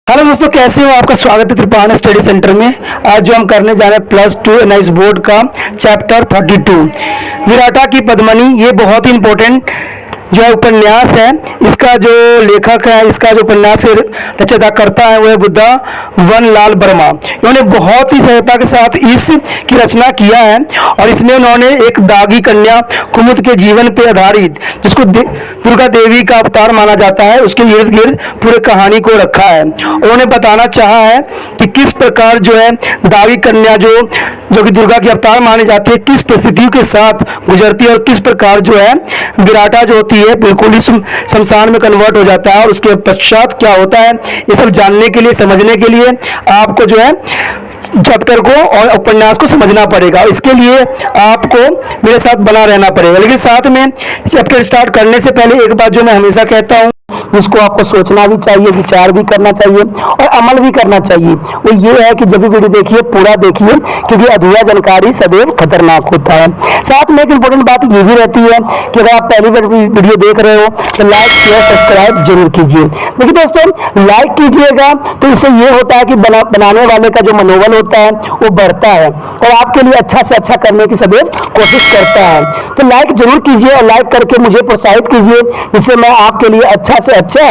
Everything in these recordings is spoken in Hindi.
हेलो दोस्तों, कैसे हो? आपका स्वागत है त्रिपान स्टडी सेंटर में। आज जो हम करने जा रहे हैं +2 एनआईएस बोर्ड का चैप्टर 32 विराटा की पद्मनी। ये बहुत ही इम्पोर्टेंट जो है उपन्यास है। इसका जो लेखक है, इसका जो उपन्यास के रचयिता करता है वो है बुद्धा वन लाल वर्मा। इन्होंने बहुत ही सहजता के साथ इसकी रचना किया है और इसमें उन्होंने एक दागी कन्या कुमुद के जीवन पर आधारित, जिसको दुर्गा देवी का अवतार माना जाता है, उसके इर्द गिर्द पूरे कहानी को रखा है। उन्होंने बताना चाहा है कि किस प्रकार जो है दागी कन्या जो कि दुर्गा की अवतार मानी जाती है, किस परिस्थितियों के साथ गुजरती है और किस प्रकार जो है विराटा जो होती है बिल्कुल ही शमशान में कन्वर्ट हो जाता है और उसके पश्चात क्या होता है, ये सब जानने के लिए, समझने के लिए आपको जो है चैप्टर को और उपन्यास को समझना पड़ेगा। इसके लिए आपको मेरे साथ बना रहना पड़ेगा। लेकिन साथ में चैप्टर स्टार्ट करने से पहले एक बात जो मैं हमेशा कहता हूँ, जिसको आपको सोचना भी चाहिए, विचार भी करना चाहिए और अमल भी करना चाहिए, वो ये है कि जब भी वीडियो देखिए पूरा देखिए, क्योंकि अधूरा जानकारी सदैव खतरनाक होता है। साथ में एक इंपॉर्टेंट बात ये भी रहती है कि अगर आप पहली बार वीडियो देख रहे हो तो लाइक शेयर सब्सक्राइब जरूर कीजिए। देखिए दोस्तों, लाइक कीजिएगा तो इससे ये होता है कि बनाने वाले का जो मनोबल होता है वो बढ़ता है और आपके लिए अच्छा से अच्छा करने की सदैव कोशिश करता है। तो लाइक जरूर कीजिए और लाइक करके मुझे प्रोत्साहित कीजिए, जिससे मैं आपके लिए अच्छा से अच्छा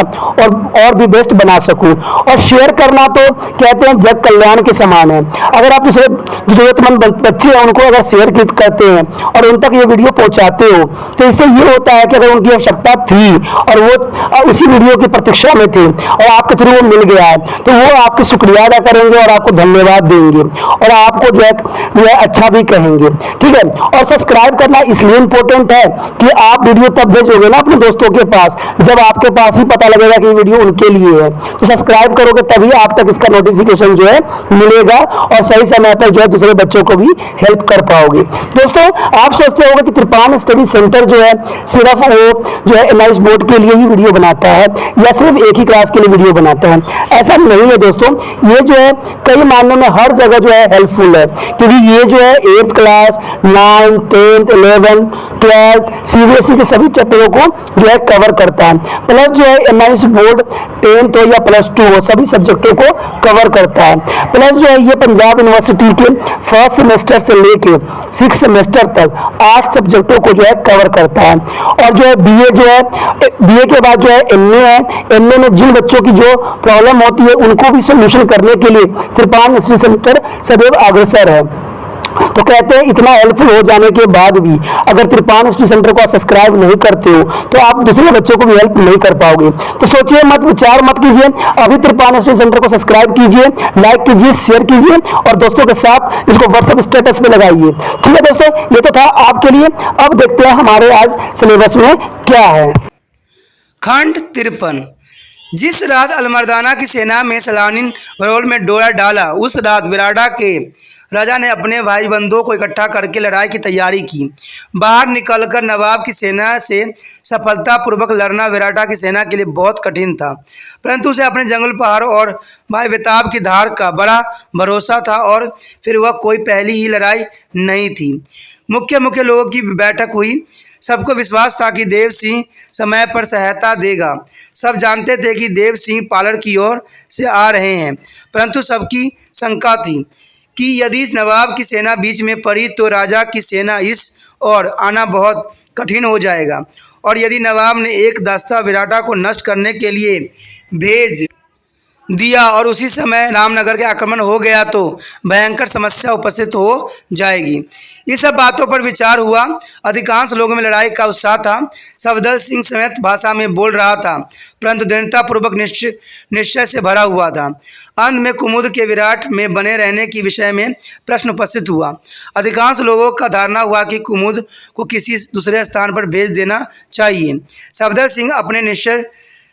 और भी बेस्ट बना सकूं। और शेयर करना तो कहते हैं जग कल्याण के समान है। अगर आप दूसरे जरूरतमंद बच्चे हैं उनको अगर शेयर करते हैं और उन तक ये वीडियो पहुंचाते हो तो इससे ये होता है कि अगर उनकी आवश्यकता थी और वो उसी वीडियो की प्रतीक्षा में थे और आपके थ्रू वो मिल गया है तो वो आपकी शुक्रिया अदा करेंगे और आपको धन्यवाद देंगे और आपको जो है अच्छा भी कहेंगे। ठीक है, और सब्सक्राइब करना इसलिए इंपॉर्टेंट है कि आप वीडियो तब भेजोगे ना अपने दोस्तों के पास जब आपके पास ही पता लगेगा कि वीडियो उनके लिए है। तो सब्सक्राइब करोगे तभी आप तक इसका नोटिफिकेशन जो है मिलेगा और सही समय पर जो है दूसरे बच्चों को भी हेल्प कर पाओगे। दोस्तों, आप सोचते होंगे कि त्रिपान स्टडी सेंटर जो है सिर्फ वो जो है एनआईएस बोर्ड के लिए ही वीडियो बनाता है या सिर्फ एक ही क्लास के लिए वीडियो बनाता है। ऐसा नहीं है दोस्तों, ये जो है कई मामलों में हर जगह जो है हेल्पफुल है, क्योंकि ये जो है 8th class 9th 10th 11th 12th CBSE के सभी चैप्टरों को जो है कवर करता है। प्लस जो है एनआईएस बोर्ड 10th हो या +2 हो सभी सब्जेक्टों को कवर करता है। प्लस जो है ये पंजाब यूनिवर्सिटी के फर्स्ट सेमेस्टर से लेके 6th सेमेस्टर तक 8 सब्जेक्टों को जो है कवर करता है। और जो है बीए जो है बीए के बाद जो है एमए है। एमए में जिन बच्चों की जो प्रॉब्लम होती है उनको भी सोल्यूशन करने के लिए त्रिपान स्टडी सेंटर सदैव अग्रसर है। तो कहते हैं इतना हेल्पफुल हो जाने के बाद भी अगर त्रिपान स्टडी सेंटर को सब्सक्राइब नहीं करते हो तो आप दूसरे बच्चों को भी हेल्प नहीं कर पाओगे। तो सोचिए मत, विचार मत कीजिए, अभी त्रिपान स्टडी सेंटर को सब्सक्राइब कीजिए, लाइक कीजिए, शेयर कीजिए और दोस्तों के साथ इसको व्हाट्सएप स्टेटस पे लगाइए। ठीक है दोस्तों, ये तो था आपके लिए। अब देखते हैं हमारे आज सिलेबस में क्या है। खंड 53। जिस रात अलमर्दाना की सेना में सलानिन भरोल में डोरा डाला, उस रात विराटा के राजा ने अपने भाई बंधुओं को इकट्ठा करके लड़ाई की तैयारी की। बाहर निकलकर नवाब की सेना से सफलतापूर्वक लड़ना विराटा की सेना के लिए बहुत कठिन था, परंतु उसे अपने जंगल पहाड़ों और भाई बेताब की धार का बड़ा भरोसा था और फिर वह कोई पहली ही लड़ाई नहीं थी। मुख्य लोगों की बैठक हुई। सबको विश्वास था कि देव सिंह समय पर सहायता देगा। सब जानते थे कि देव सिंह पालड़ की ओर से आ रहे हैं, परंतु सबकी शंका थी कि यदि नवाब की सेना बीच में पड़ी तो राजा की सेना इस ओर आना बहुत कठिन हो जाएगा और यदि नवाब ने एक दस्ता विराटा को नष्ट करने के लिए भेज दिया और उसी समय रामनगर के आक्रमण हो गया तो भयंकर समस्या उपस्थित हो जाएगी। ये सब बातों पर विचार हुआ। अधिकांश लोगों में लड़ाई का उत्साह था। सफदर सिंह समेत भाषा में बोल रहा था, परंतु दृढ़तापूर्वक निश्चय से भरा हुआ था। अंत में कुमुद के विराट में बने रहने की विषय में प्रश्न उपस्थित हुआ। अधिकांश लोगों का धारणा हुआ कि कुमुद को किसी दूसरे स्थान पर भेज देना चाहिए। सफदर सिंह अपने निश्चय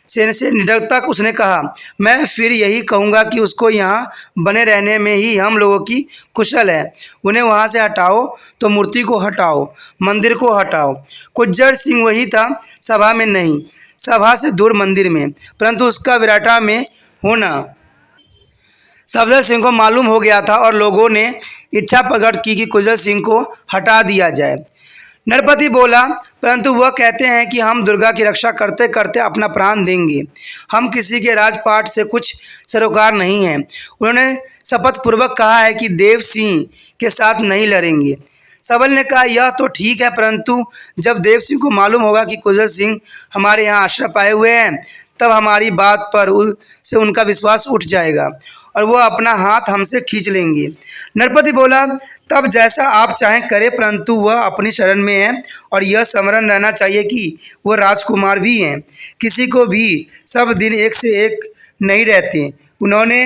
से निडरता उसने कहा, मैं फिर यही कहूँगा कि उसको यहाँ बने रहने में ही हम लोगों की कुशल है। उन्हें वहाँ से हटाओ तो मूर्ति को हटाओ, मंदिर को हटाओ। कुज्जर सिंह वही था, सभा में नहीं, सभा से दूर मंदिर में, परंतु उसका विराटा में होना सफदर सिंह को मालूम हो गया था और लोगों ने इच्छा प्रकट की कि कुज्जर सिंह को हटा दिया जाए। नरपति बोला, परंतु वह कहते हैं कि हम दुर्गा की रक्षा करते करते अपना प्राण देंगे। हम किसी के राजपाट से कुछ सरोकार नहीं हैं। उन्होंने शपथ पूर्वक कहा है कि देव सिंह के साथ नहीं लड़ेंगे। सबल ने कहा, यह तो ठीक है, परंतु जब देव सिंह को मालूम होगा कि कुंजल सिंह हमारे यहाँ आश्रय पाए हुए हैं, तब हमारी बात पर से उनका विश्वास उठ जाएगा और वो अपना हाथ हमसे खींच लेंगे। नरपति बोला, तब जैसा आप चाहें करें, परंतु वह अपनी शरण में है और यह स्मरण रहना चाहिए कि वह राजकुमार भी हैं। किसी को भी सब दिन एक से एक नहीं रहते। उन्होंने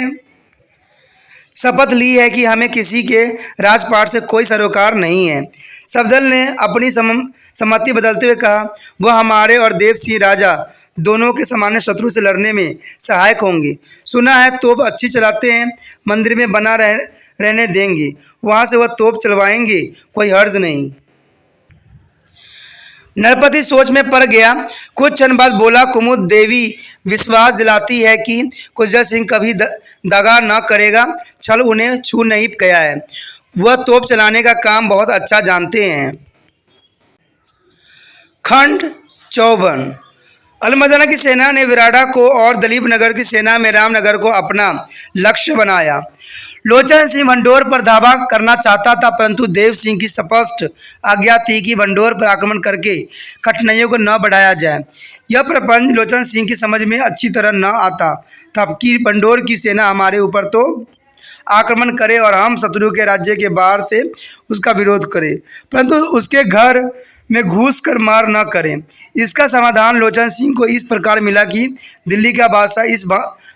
शपथ ली है कि हमें किसी के राजपाट से कोई सरोकार नहीं है। सफदर ने अपनी सम्मति बदलते हुए कहा, वह हमारे और देव सिंह राजा दोनों के सामान्य शत्रु से लड़ने में सहायक होंगे। सुना है तोप अच्छी चलाते हैं, मंदिर में बना रहने देंगे, वहाँ से वह तोप चलवाएंगे, कोई हर्ज नहीं। नरपति सोच में पड़ गया। कुछ क्षण बाद बोला, कुमुद देवी विश्वास दिलाती है कि कुंजल सिंह कभी दगा न करेगा। छल उन्हें छू नहीं गया है। वह तोप चलाने का काम बहुत अच्छा जानते हैं। खंड 54। अलमर्दाना की सेना ने विराटा को और दलीप नगर की सेना में रामनगर को अपना लक्ष्य बनाया। लोचन सिंह भंडोर पर धावा करना चाहता था, परंतु देव सिंह की स्पष्ट आज्ञा थी कि भंडोर पर आक्रमण करके कठिनाइयों को न बढ़ाया जाए। यह प्रपंच लोचन सिंह की समझ में अच्छी तरह न आता था कि भंडोर की सेना हमारे ऊपर तो आक्रमण करे और हम शत्रु के राज्य के बाहर से उसका विरोध करें, परंतु उसके घर में घुस कर मार न करें। इसका समाधान लोचन सिंह को इस प्रकार मिला कि दिल्ली का बादशाह इस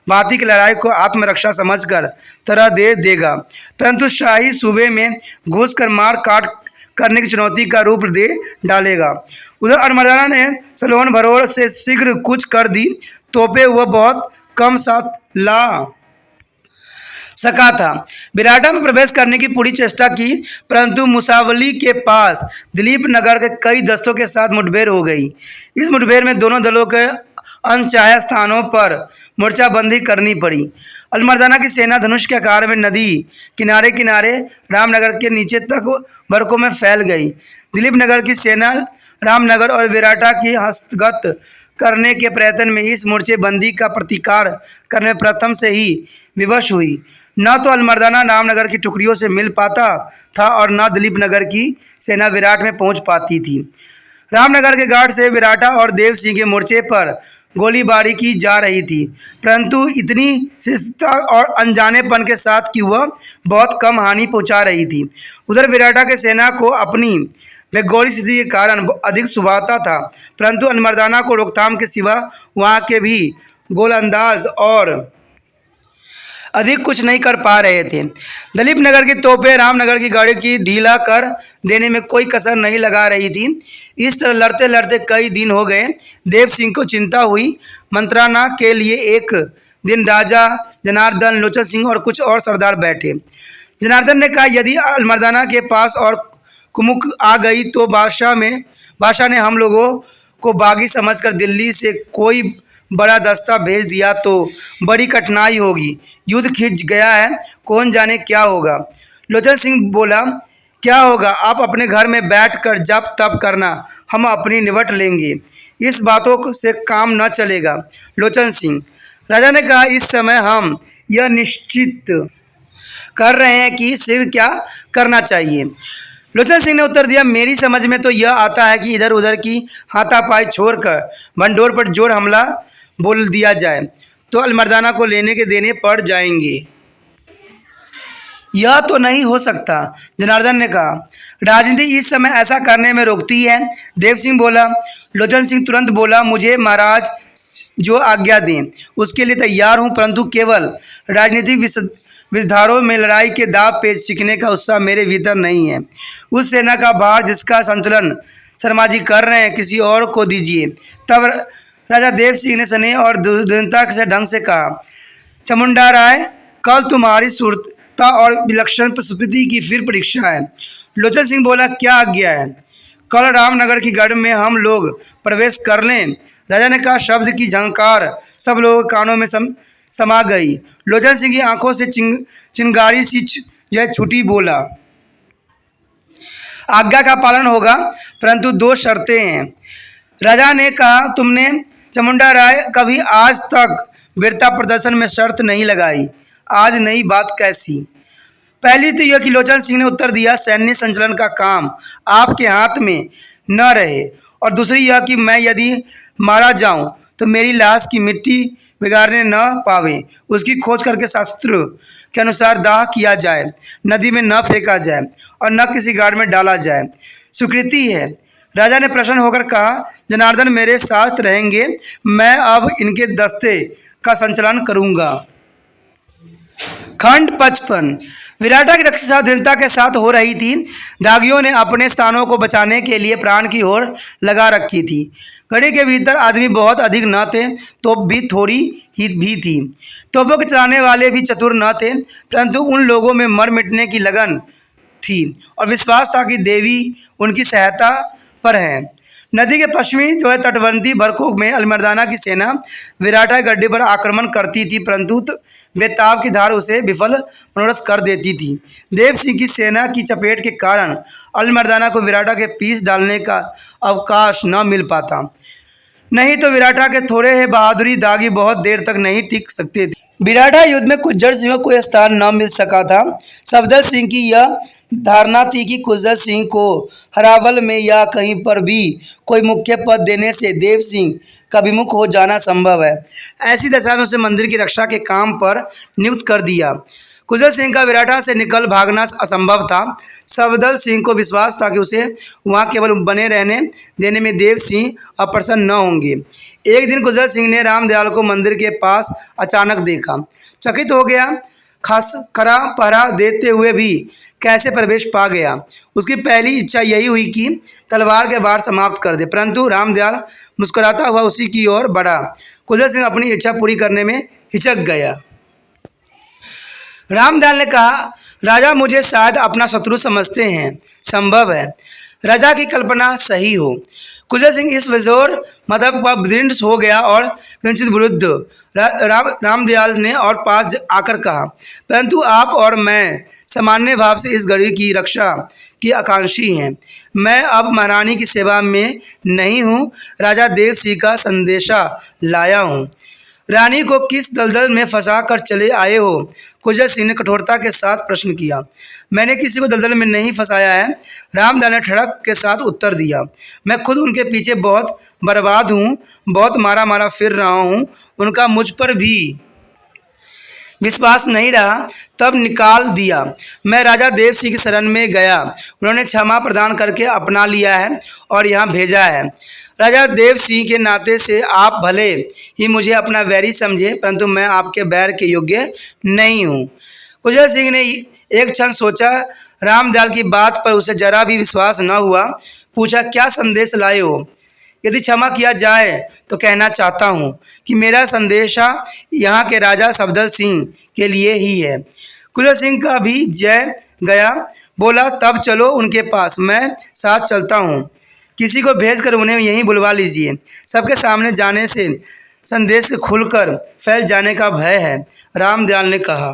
भांति की लड़ाई को आत्मरक्षा समझकर तरह दे देगा, परंतु शाही सूबे में घुस कर मार काट करने की चुनौती का रूप दे डालेगा। उधर अलमर्दाना ने सलोन भरोड़ से शीघ्र कुछ कर दी। तोपे वह बहुत कम साथ ला सका था। विराटा में प्रवेश करने की पूरी चेष्टा की, परंतु मुसावली के पास दिलीप नगर के कई दस्तों के साथ मुठभेड़ हो गई। इस मुठभेड़ में दोनों दलों के अनचाहे स्थानों पर मोर्चाबंदी करनी पड़ी। अलमर्दाना की सेना धनुष के आकार में नदी किनारे किनारे रामनगर के नीचे तक बरकों में फैल गई। दिलीप नगर की सेना रामनगर और विराटा की हस्तगत करने के प्रयत्न में इस मोर्चेबंदी का प्रतिकार करने में प्रथम से ही विवश हुई। न तो अलमर्दाना रामनगर की टुकड़ियों से मिल पाता था और न दिलीप नगर की सेना विराट में पहुंच पाती थी। रामनगर के घाट से विराटा और देव सिंह के मोर्चे पर गोलीबारी की जा रही थी, परंतु इतनी शिस्तता और अनजानेपन के साथ कि वह बहुत कम हानि पहुंचा रही थी। उधर विराटा के सेना को अपनी भौगोलिक स्थिति के कारण अधिक सुभाता था, परंतु अलमर्दाना को रोकथाम के सिवा वहाँ के भी गोलंदाज और अधिक कुछ नहीं कर पा रहे थे। दलीप नगर की तोपें रामनगर की गाड़ी की ढीला कर देने में कोई कसर नहीं लगा रही थी। इस तरह लड़ते लड़ते कई दिन हो गए। देव सिंह को चिंता हुई। मंत्राना के लिए एक दिन राजा जनार्दन, लोचन सिंह और कुछ और सरदार बैठे। जनार्दन ने कहा, यदि अलमर्दाना के पास और कुमुक आ गई तो बादशाह ने हम लोगों को बागी समझकर दिल्ली से कोई बड़ा दस्ता भेज दिया तो बड़ी कठिनाई होगी। युद्ध खिंच गया है, कौन जाने क्या होगा। लोचन सिंह बोला, क्या होगा, आप अपने घर में बैठकर जप तप करना, हम अपनी निपट लेंगे। इस बातों से काम न चलेगा। लोचन सिंह राजा ने कहा, इस समय हम यह निश्चित कर रहे हैं कि शीघ्र क्या करना चाहिए। लोचन सिंह ने उत्तर दिया, मेरी समझ में तो यह आता है कि इधर उधर की हाथापाई छोड़कर भंडोर पर जोर हमला बोल दिया जाए तो अलमर्दाना को लेने के देने पड़ जाएंगे। यह तो नहीं हो सकता, जनार्दन ने कहा। राजनीति इस समय ऐसा करने में रोकती है। देव सिंह बोला। लोचन सिंह तुरंत बोला, मुझे महाराज जो आज्ञा दें उसके लिए तैयार हूँ, परंतु केवल राजनीतिक विधारों में लड़ाई के दाव पेच सीखने का उत्साह मेरे भीतर नहीं है। उस सेना का भार जिसका संचालन शर्मा जी कर रहे हैं, किसी और को दीजिए। तब राजा देव सिंह ने स्नेह और दृढ़ता से ढंग से कहा, चामुंडा राय, कल तुम्हारी सूरता और विलक्षण प्रस्तुति की फिर परीक्षा है। लोचन सिंह बोला, क्या आज्ञा है। कल रामनगर की गढ़ में हम लोग प्रवेश कर लें। राजा ने कहा। शब्द की झंकार सब लोगों के कानों में समा गई। लोचन सिंह की आंखों से चिंगारी सी छूटी। बोला, आज्ञा का पालन होगा, परंतु 2 शर्तें हैं। राजा ने कहा, तुमने चामुंडा राय कभी आज तक वीरता प्रदर्शन में शर्त नहीं लगाई, आज नई बात कैसी? पहली तो यह कि लोचन सिंह ने उत्तर दिया, सैन्य संचालन का काम आपके हाथ में न रहे, और दूसरी यह कि मैं यदि मारा जाऊं तो मेरी लाश की मिट्टी बिगाड़ने न पावे, उसकी खोज करके शास्त्र के अनुसार दाह किया जाए, नदी में न फेंका जाए और न किसी गाड़ में डाला जाए। स्वीकृति है। राजा ने प्रसन्न होकर कहा, जनार्दन मेरे साथ रहेंगे, मैं अब इनके दस्ते का संचालन करूंगा। खंड 55। विराटा की रक्षा दृढ़ता के साथ हो रही थी। दागियों ने अपने स्थानों को बचाने के लिए प्राण की ओर लगा रखी थी। गढ़ी के भीतर आदमी बहुत अधिक न थे, तोप भी थोड़ी ही भी थी। तोपों के चलाने वाले भी चतुर न थे, परंतु उन लोगों में मर मिटने की लगन थी और विश्वास था कि देवी उनकी सहायता पर है। नदी के पश्चिमी तटवर्ती भरकोक में अलमर्दाना की सेना विराटा के गड्ढे पर आक्रमण करती थी, परंतु बेताब की धार उसे विफल मनोरथ कर देती थी। देव सिंह की सेना की चपेट के कारण अलमर्दाना को विराटा के पीस डालने का अवकाश न मिल पाता, नहीं तो विराटा के थोड़े ही बहादुरी दागी बहुत देर तक नहीं टिक सकते थे। विराटा युद्ध में कुज्जर सिंह को कोई स्थान न मिल सका था। सफदर सिंह की यह धारणा थी कि कुज्जर सिंह को हरावल में या कहीं पर भी कोई मुख्य पद देने से देव सिंह का विमुख हो जाना संभव है। ऐसी दशा में उसे मंदिर की रक्षा के काम पर नियुक्त कर दिया। कुज्जर सिंह का विराटा से निकल भागना असंभव था। सफदर सिंह को विश्वास था कि उसे वहां केवल बने रहने देने में देव सिंह अप्रसन्न न होंगे। एक दिन कुज्जर सिंह ने रामदयाल को मंदिर के पास अचानक देखा। चकित हो गया, खास खरा पहरा देते हुए भी कैसे प्रवेश पा गया। उसकी पहली इच्छा यही हुई कि तलवार के वार समाप्त कर दे, परंतु रामदयाल मुस्कुराता हुआ उसी की ओर बढ़ा। कुज्जर सिंह अपनी इच्छा पूरी करने में हिचक गया। रामदयाल ने कहा, राजा मुझे शायद अपना शत्रु समझते हैं, संभव है राजा की कल्पना सही हो। कुज्जर सिंह इस बेजोर मतलब पर दृढ़ हो गया और किंचित विरुद्ध रामदयाल ने और पास आकर कहा, परंतु आप और मैं सामान्य भाव से इस गढ़ी की रक्षा की आकांक्षी हैं। मैं अब महारानी की सेवा में नहीं हूँ, राजा देव सिंह का संदेशा लाया हूँ। रानी को किस दलदल में फंसा कर चले आए हो? कुज्जर सिंह ने कठोरता के साथ प्रश्न किया। मैंने किसी को दलदल में नहीं फंसाया है, रामदयाल ने ठड़क के साथ उत्तर दिया। मैं खुद उनके पीछे बहुत बर्बाद हूँ, बहुत मारा मारा फिर रहा हूँ। उनका मुझ पर भी विश्वास नहीं रहा, तब निकाल दिया। मैं राजा देव सिंह की शरण में गया, उन्होंने क्षमा प्रदान करके अपना लिया है और यहाँ भेजा है। राजा देव सिंह के नाते से आप भले ही मुझे अपना वैरी समझे, परंतु मैं आपके बैर के योग्य नहीं हूँ। कुज्जर सिंह ने एक क्षण सोचा। रामदयाल की बात पर उसे जरा भी विश्वास न हुआ। पूछा, क्या संदेश लाए हो? यदि क्षमा किया जाए तो कहना चाहता हूँ कि मेरा संदेशा यहाँ के राजा सफदर सिंह के लिए ही है। कुज्जर सिंह का भी जय गया। बोला, तब चलो उनके पास, मैं साथ चलता हूँ। किसी को भेजकर उन्हें यहीं बुलवा लीजिए। सबके सामने जाने से संदेश के खुलकर फैल जाने का भय है, रामदयाल ने कहा।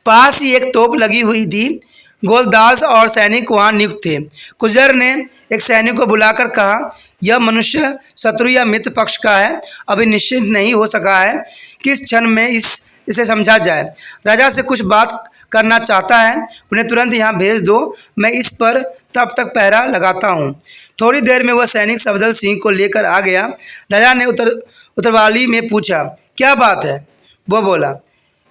पास ही एक तोप लगी हुई थी। गोलदास और सैनिक वहां नियुक्त थे। कुज्जर ने एक सैनिक को बुलाकर कहा, यह मनुष्य शत्रु या मित्र पक्ष का है, अभी निश्चित नहीं हो सका है, किस क्षण में इसे समझा जाए। राजा से कुछ बात करना चाहता है, उन्हें तुरंत यहाँ भेज दो, मैं इस पर तब तक पहरा लगाता हूँ। थोड़ी देर में वह सैनिक सफदर सिंह को लेकर आ गया। राजा ने उतरवाली में पूछा, क्या बात है? वो बोला,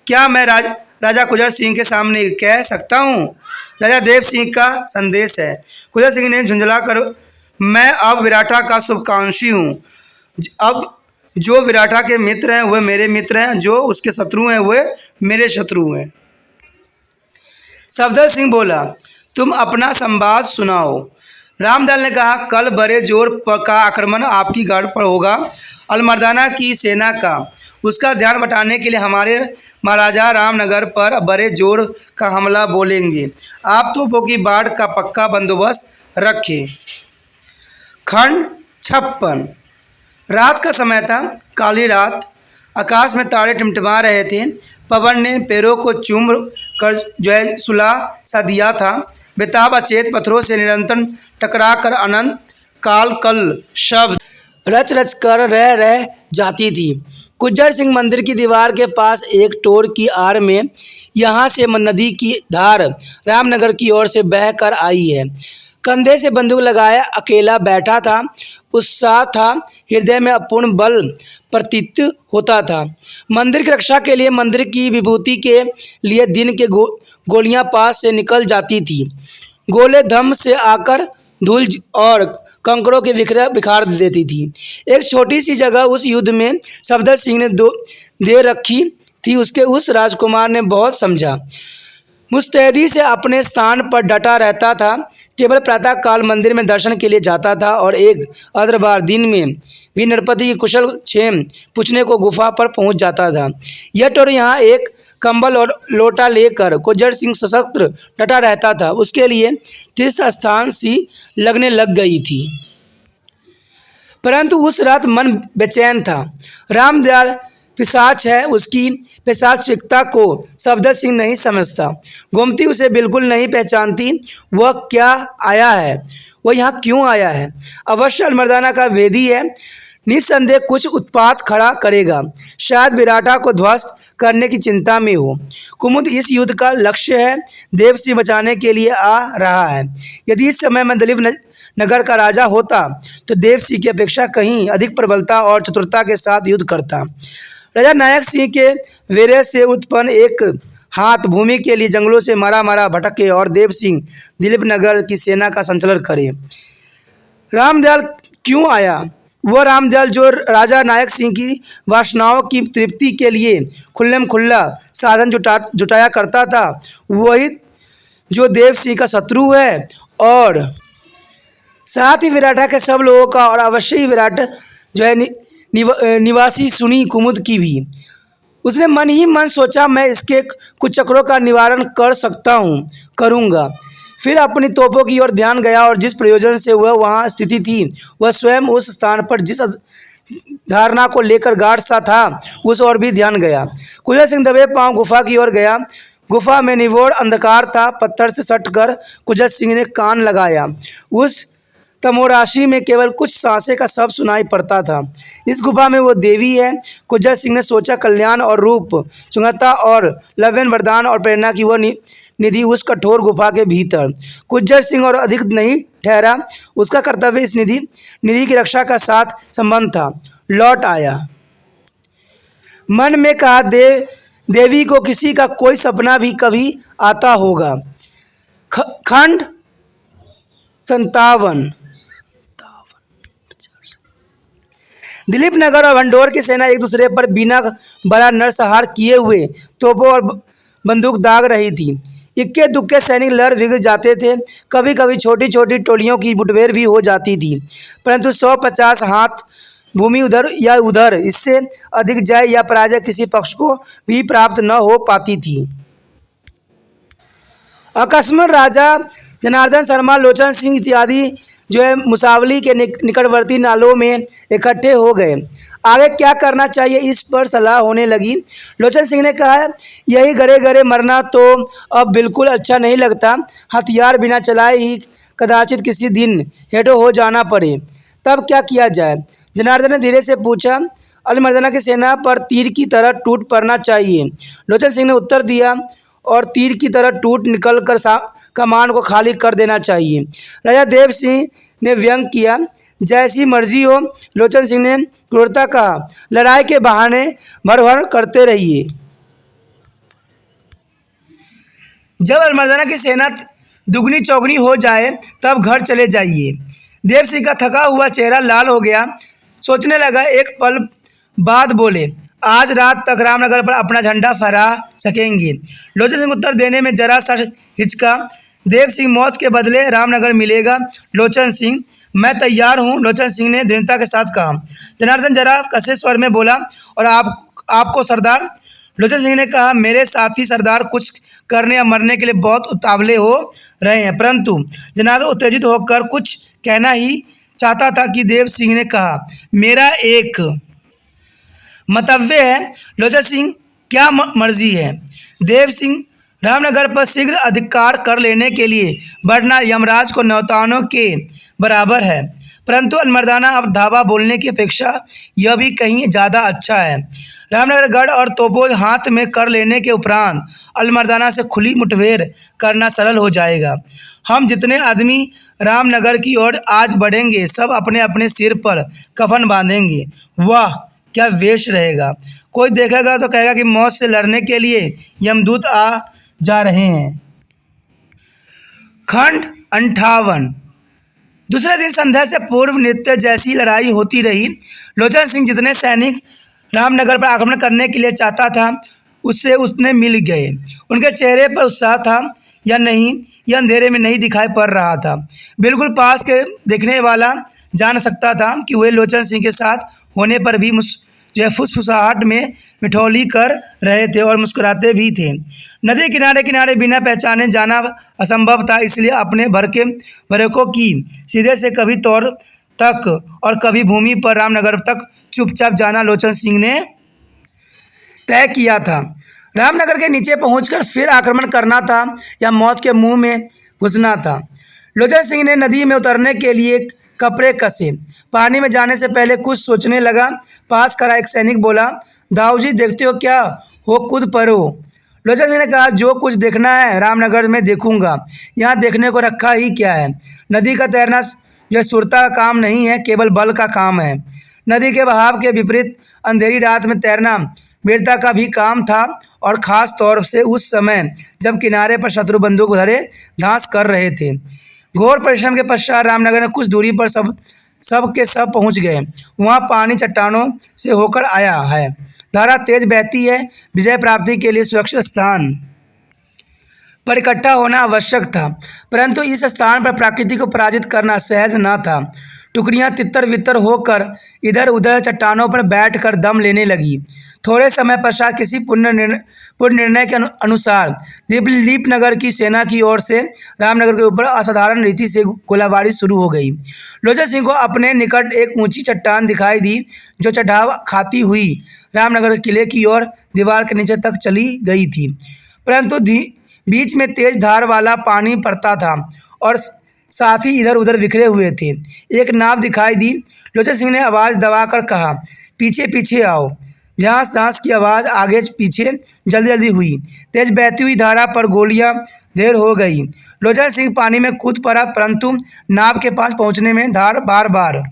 क्या मैं राजा कुज्जर सिंह के सामने कह सकता हूँ? राजा देव सिंह का संदेश है। कुज्जर सिंह ने झुंझला कर, मैं अब विराटा का शुभकांक्षी हूँ। अब जो विराटा के मित्र हैं वह मेरे मित्र हैं, जो उसके शत्रु हैं वह मेरे शत्रु हैं। सफदर सिंह बोला, तुम अपना संवाद सुनाओ। रामदयाल ने कहा, कल बड़े जोर का आक्रमण आपकी गाड़ पर होगा, अलमर्दाना की सेना का। उसका ध्यान बटाने के लिए हमारे महाराजा रामनगर पर बड़े जोर का हमला बोलेंगे। आप तोपों की बाढ़ का पक्का बंदोबस्त रखें। खंड 56। रात का समय था, काली रात। आकाश में तारे टिमटिमा रहे थे। पवन ने पैरों को चूम कर सुला सा दिया था। बेताब अचेत पत्थरों से निरंतर टकरा कर अनंत काल कल शब्द रच रच कर रह जाती थी। गुज्जर सिंह मंदिर की दीवार के पास एक टोर की आड़ में यहाँ से नदी की धार रामनगर की ओर से बह कर आई है। कंधे से बंदूक लगाए अकेला बैठा था। उत्साह था, हृदय में अपूर्ण बल प्रतीत होता था। मंदिर की रक्षा के लिए, मंदिर की विभूति के लिए दिन के गोलियां पास से निकल जाती थी। गोले धम से आकर धूल और कंकड़ों के बिखार देती थी। एक छोटी सी जगह उस युद्ध में सफदर सिंह ने दे रखी थी। उसके उस राजकुमार ने बहुत समझा, मुस्तैदी से अपने स्थान पर डटा रहता था। केवल प्रातः काल मंदिर में दर्शन के लिए जाता था और एक अद्रबार दिन में भी नरपति की कुशल क्षेम पूछने को गुफा पर पहुंच जाता था। यह टोर यहाँ एक कंबल और लोटा लेकर गुज्जर सिंह सशस्त्र डटा रहता था। उसके लिए तीर्थ स्थान सी लगने लग गई थी। परंतु उस रात मन बेचैन था। रामदयाल पिशाच है, उसकी पिशाचिकता को सफदर सिंह नहीं समझता। गोमती उसे बिल्कुल नहीं पहचानती। वह क्या आया है, वह यहाँ क्यों आया है? अवश्य अलमर्दाना का भेदी है। निस्संदेह कुछ उत्पात खड़ा करेगा। शायद विराटा को ध्वस्त करने की चिंता में हो। कुमुद इस युद्ध का लक्ष्य है। देव सिंह बचाने के लिए आ रहा है। यदि इस समय मैं दिलीप नगर का राजा होता तो देव सिंह की अपेक्षा कहीं अधिक प्रबलता और चतुरता के साथ युद्ध करता। राजा नायक सिंह के वीर्य से उत्पन्न एक हाथ भूमि के लिए जंगलों से मारा भटके और देव सिंह दिलीप नगर की सेना का संचालन करे। रामदयाल क्यों आया? वह रामदयाल जो राजा नायक सिंह की वासनाओं की तृप्ति के लिए खुल्लम खुल्ला साधन जुटाया करता था, वही जो देव सिंह का शत्रु है और साथ ही विराटा के सब लोगों का, और अवश्य ही विराट जो है निवासी सुनी कुमुद की भी। उसने मन ही मन सोचा, मैं इसके कुछ चक्रों का निवारण कर सकता हूँ, करूँगा। फिर अपनी तोपों की ओर ध्यान गया और जिस प्रयोजन से वह वहाँ स्थिति थी, वह स्वयं उस स्थान पर जिस धारणा को लेकर गाढ़ सा था, उस ओर भी ध्यान गया। गुज्जर सिंह दबे पांव गुफा की ओर गया। गुफा में निवोड़ अंधकार था। पत्थर से सटकर गुज्जर सिंह ने कान लगाया। उस तमोराशि में केवल कुछ सांसें का शब्द सुनाई पड़ता था। इस गुफा में वो देवी है। गुज्जर सिंह ने सोचा, कल्याण और रूप, सुंदरता और लव्यन वरदान और प्रेरणा की वह निधि उस कठोर गुफा के भीतर। गुज्जर सिंह और अधिक नहीं ठहरा। उसका कर्तव्य इस निधि की रक्षा का साथ संबंध था। लौट आया। मन में कहा, देवी को किसी का कोई सपना भी कभी आता होगा। खंड 57। दिलीप नगर और भंडोर की सेना एक दूसरे पर बिना बड़ा नरसंहार किए हुए तोपों और बंदूक दाग रही थी। इक्के दुक्के सैनिक लड़ भिड़ जाते थे। कभी कभी छोटी छोटी टोलियों की मुठभेड़ भी हो जाती थी, परंतु 150 हाथ भूमि उधर या उधर, इससे अधिक जय या पराजय किसी पक्ष को भी प्राप्त न हो पाती थी। अकस्मात राजा जनार्दन शर्मा, लोचन सिंह इत्यादि जो है मुसावली के निकटवर्ती नालों में इकट्ठे हो गए। आगे क्या करना चाहिए, इस पर सलाह होने लगी। लोचन सिंह ने कहा, यही गरे गरे मरना तो अब बिल्कुल अच्छा नहीं लगता। हथियार बिना चलाए ही कदाचित किसी दिन हेठो हो जाना पड़े, तब क्या किया जाए? जनार्दन ने धीरे से पूछा। अलमर्दाना की सेना पर तीर की तरह टूट पड़ना चाहिए, लोचन सिंह ने उत्तर दिया, और तीर की तरह टूट निकलकर कमान को खाली कर देना चाहिए। राजा देव सिंह ने व्यंग किया। जैसी मर्जी हो, लोचन सिंह ने क्रूरता कहा। लड़ाई के बहाने भर करते रहिए। जब अलमर्दाना की सेना दुगनी चौगनी हो जाए तब घर चले जाइए। देव सिंह का थका हुआ चेहरा लाल हो गया। सोचने लगा। एक पल बाद बोले, आज रात तक रामनगर पर अपना झंडा फहरा सकेंगे। लोचन सिंह उत्तर देने में जरा सा हिचका। देव सिंह मौत के बदले रामनगर मिलेगा। लोचन सिंह, मैं तैयार हूँ, लोचन सिंह ने दृढ़ता के साथ कहा। जनार्दन जरा कसे स्वर में बोला, और आपको सरदार? लोचन सिंह ने कहा, मेरे साथी सरदार कुछ करने या मरने के लिए बहुत उतावले हो रहे हैं। परंतु जनार्दन उत्तेजित होकर कुछ कहना ही चाहता था कि देव सिंह ने कहा, मेरा एक मतव्य है। लोचन सिंह, क्या मर्जी है? देव सिंह रामनगर पर शीघ्र अधिकार कर लेने के लिए बढ़ना यमराज को नौतानों के बराबर है, परंतु अलमर्दाना अब धावा बोलने की अपेक्षा यह भी कहीं ज़्यादा अच्छा है। रामनगर गढ़ और तोपों हाथ में कर लेने के उपरांत अलमर्दाना से खुली मुठभेड़ करना सरल हो जाएगा। हम जितने आदमी रामनगर की ओर आज बढ़ेंगे सब अपने अपने सिर पर कफन बांधेंगे। वाह क्या वेश रहेगा! कोई देखेगा तो कहेगा कि मौत से लड़ने के लिए यमदूत आ जा रहे हैं। खंड 58। दूसरे दिन संध्या से पूर्व नित्य जैसी लड़ाई होती रही। लोचन सिंह जितने सैनिक रामनगर पर आक्रमण करने के लिए चाहता था उससे उसने मिल गए। उनके चेहरे पर उत्साह था या नहीं यह अंधेरे में नहीं दिखाई पड़ रहा था। बिल्कुल पास के देखने वाला जान सकता था कि वे लोचन सिंह के साथ होने पर भी फुसफुसाहट में मिठौली कर रहे थे और मुस्कुराते भी थे। नदी किनारे किनारे बिना पहचाने जाना असंभव था, इसलिए अपने भरकों की सीधे से कभी तौर तक और कभी भूमि पर रामनगर तक चुपचाप जाना लोचन सिंह ने तय किया था। रामनगर के नीचे पहुंचकर फिर आक्रमण करना था या मौत के मुंह में घुसना था। लोचन सिंह ने नदी में उतरने के लिए कपड़े कसे। पानी में जाने से पहले कुछ सोचने लगा। पास खड़ा एक सैनिक बोला, दाऊ जी देखते हो क्या हो, कूद पड़ो। लोचन सिंह ने कहा, जो कुछ देखना है रामनगर में देखूंगा, यहाँ देखने को रखा ही क्या है। नदी का तैरना जो सुरता का काम नहीं है, केवल बल का काम है। नदी के बहाव के विपरीत अंधेरी रात में तैरना वीरता का भी काम था और ख़ास तौर से उस समय जब किनारे पर शत्रु बंदूक धरे धांस कर रहे थे। घोर परिश्रम के पश्चात रामनगर में कुछ दूरी पर सब के सब पहुंच गए। वहां पानी चट्टानों से होकर आया है, धारा तेज बहती है। विजय प्राप्ति के लिए सुरक्षित स्थान पर इकट्ठा होना आवश्यक था, परंतु इस स्थान पर प्रकृति को पराजित करना सहज न था। टुकड़ियां तितर बितर होकर इधर उधर चट्टानों पर बैठकर दम लेने लगी। थोड़े समय पश्चात किसी पूर्ण निर्णय के अनुसार दिलीप नगर की सेना की ओर से रामनगर के ऊपर असाधारण रीति से गोलाबारी शुरू हो गई। लोचन सिंह को अपने निकट एक ऊंची चट्टान दिखाई दी जो चढ़ाव खाती हुई रामनगर किले की ओर दीवार के नीचे तक चली गई थी, परंतु बीच में तेज धार वाला पानी पड़ता था और साथ ही इधर उधर बिखरे हुए थे। एक नाव दिखाई दी। लोचन सिंह ने आवाज़ दबाकर कहा, पीछे पीछे आओ। झांस झांस की आवाज़ आगे पीछे जल्दी जल्दी हुई। तेज बहती हुई धारा पर गोलियां देर हो गई। लोचन सिंह पानी में कूद पड़ा, परंतु नाव के पास पहुंचने में धार बार बार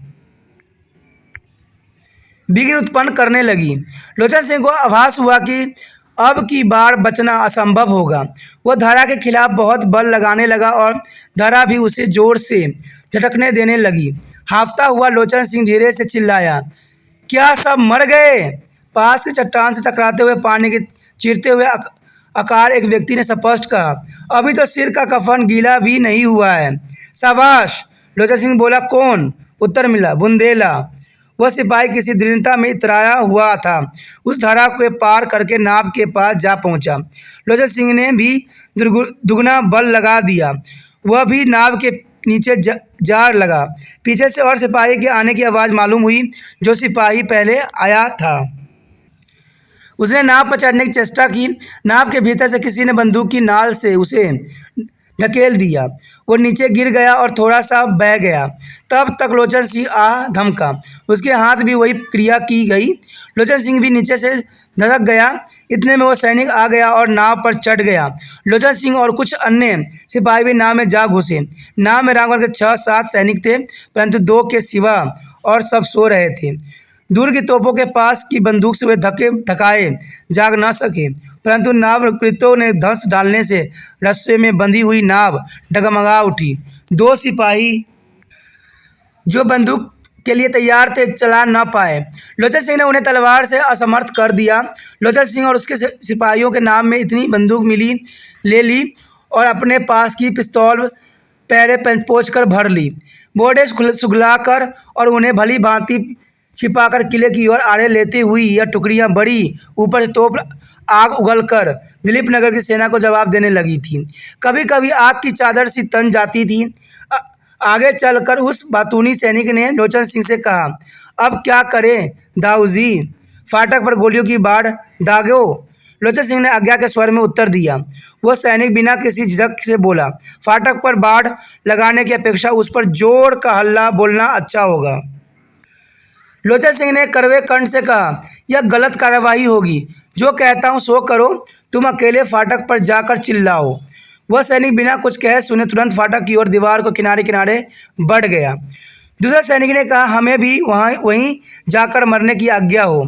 विघ्न उत्पन्न करने लगी। लोचन सिंह को आभास हुआ कि अब की बार बचना असंभव होगा। वह धारा के खिलाफ बहुत बल लगाने लगा और धारा भी उसे जोर से झटकने देने लगी। हांफता हुआ लोचन सिंह धीरे से चिल्लाया, क्या सब मर गए? पास की चट्टान से टकराते हुए पानी के चीरते हुए आकार एक व्यक्ति ने स्पष्ट कहा, अभी तो सिर का कफन गीला भी नहीं हुआ है। शाबाश, लोचन सिंह बोला। कौन? उत्तर मिला, बुंदेला। वह सिपाही किसी दृढ़ता में इतराया हुआ था। उस धारा को पार करके नाव के पास जा पहुंचा। लोचन सिंह ने भी दुगना बल लगा दिया। वह भी नाव के नीचे जा लगा। पीछे से और सिपाही के आने की आवाज़ मालूम हुई। जो सिपाही पहले आया था उसने नाव पर चढ़ने की चेष्टा की। नाव के भीतर से किसी ने बंदूक की नाल से उसे धकेल दिया। वो नीचे गिर गया और थोड़ा सा बह गया। तब तक लोचन सिंह धमका। उसके हाथ भी वही क्रिया की गई। लोचन सिंह भी नीचे से धड़क गया। इतने में वो सैनिक आ गया और नाव पर चढ़ गया। लोचन सिंह और कुछ अन्य सिपाही भी नाव में जा घुसे। नाव में रामगढ़ के 6-7 सैनिक थे, परंतु 2 के सिवा और सब सो रहे थे। दूर की तोपों के पास की बंदूक से वे धकाए जाग न सके, परंतु नावकृतों ने धंस डालने से रस्से में बंधी हुई नाव डगमगा उठी। 2 सिपाही जो बंदूक के लिए तैयार थे चला न पाए। लोचन सिंह ने उन्हें तलवार से असमर्थ कर दिया। लोचन सिंह और उसके सिपाहियों के नाम में इतनी बंदूक ले ली और अपने पास की पिस्तौल पैरे पोंछ कर भर ली। बोर्डे सुगलाकर और उन्हें भली भांति छिपाकर किले की ओर आड़े लेती हुई यह टुकड़ियां बड़ी ऊपर से तोप आग उगलकर दिलीप नगर की सेना को जवाब देने लगी थी। कभी कभी आग की चादर सी तन जाती थी। आगे चलकर उस बातूनी सैनिक ने लोचन सिंह से कहा, अब क्या करें दाऊ जी? फाटक पर गोलियों की बाढ़ दागो। लोचन सिंह ने आज्ञा के स्वर में उत्तर दिया। वह सैनिक बिना किसी झिझक से बोला, फाटक पर बाड़ लगाने की अपेक्षा उस पर जोर का हल्ला बोलना अच्छा होगा। लोचन सिंह ने कड़वे कंठ से कहा, यह गलत कार्रवाई होगी। जो कहता हूँ सो करो, तुम अकेले फाटक पर जाकर चिल्लाओ। वह सैनिक बिना कुछ कहे सुने तुरंत फाटक की ओर दीवार को किनारे किनारे बढ़ गया। दूसरे सैनिक ने कहा, हमें भी वहीं जाकर मरने की आज्ञा हो।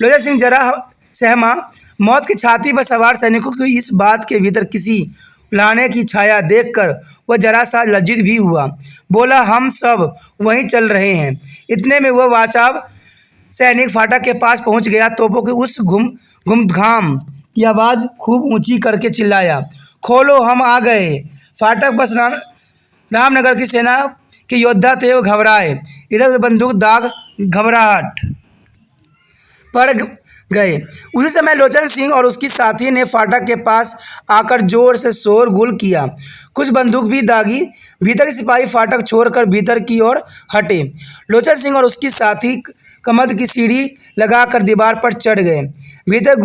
लोचन सिंह जरा सहमा। मौत की छाती पर सवार सैनिकों की इस बात के भीतर किसी लाने की छाया देखकर वह जरा सा लज्जित भी हुआ। बोला, हम सब वहीं चल रहे हैं। इतने में वह वाचाव सैनिक फाटक के पास पहुंच गया। तोपों की उस घुमघाम की आवाज़ खूब ऊंची करके चिल्लाया, खोलो, हम आ गए। फाटक बस रामनगर की सेना के योद्धा थे, वो घबराए। इधर बंदूक दाग घबराहट पड़ गए। उसी समय लोचन सिंह और उसकी साथी ने फाटक के पास आकर जोर से शोरगुल किया। कुछ बंदूक भी दागी। भीतरी सिपाही फाटक छोड़कर भीतर की ओर हटे। लोचन सिंह और उसकी साथी कमद की सीढ़ी लगाकर दीवार पर चढ़ गए। भीतर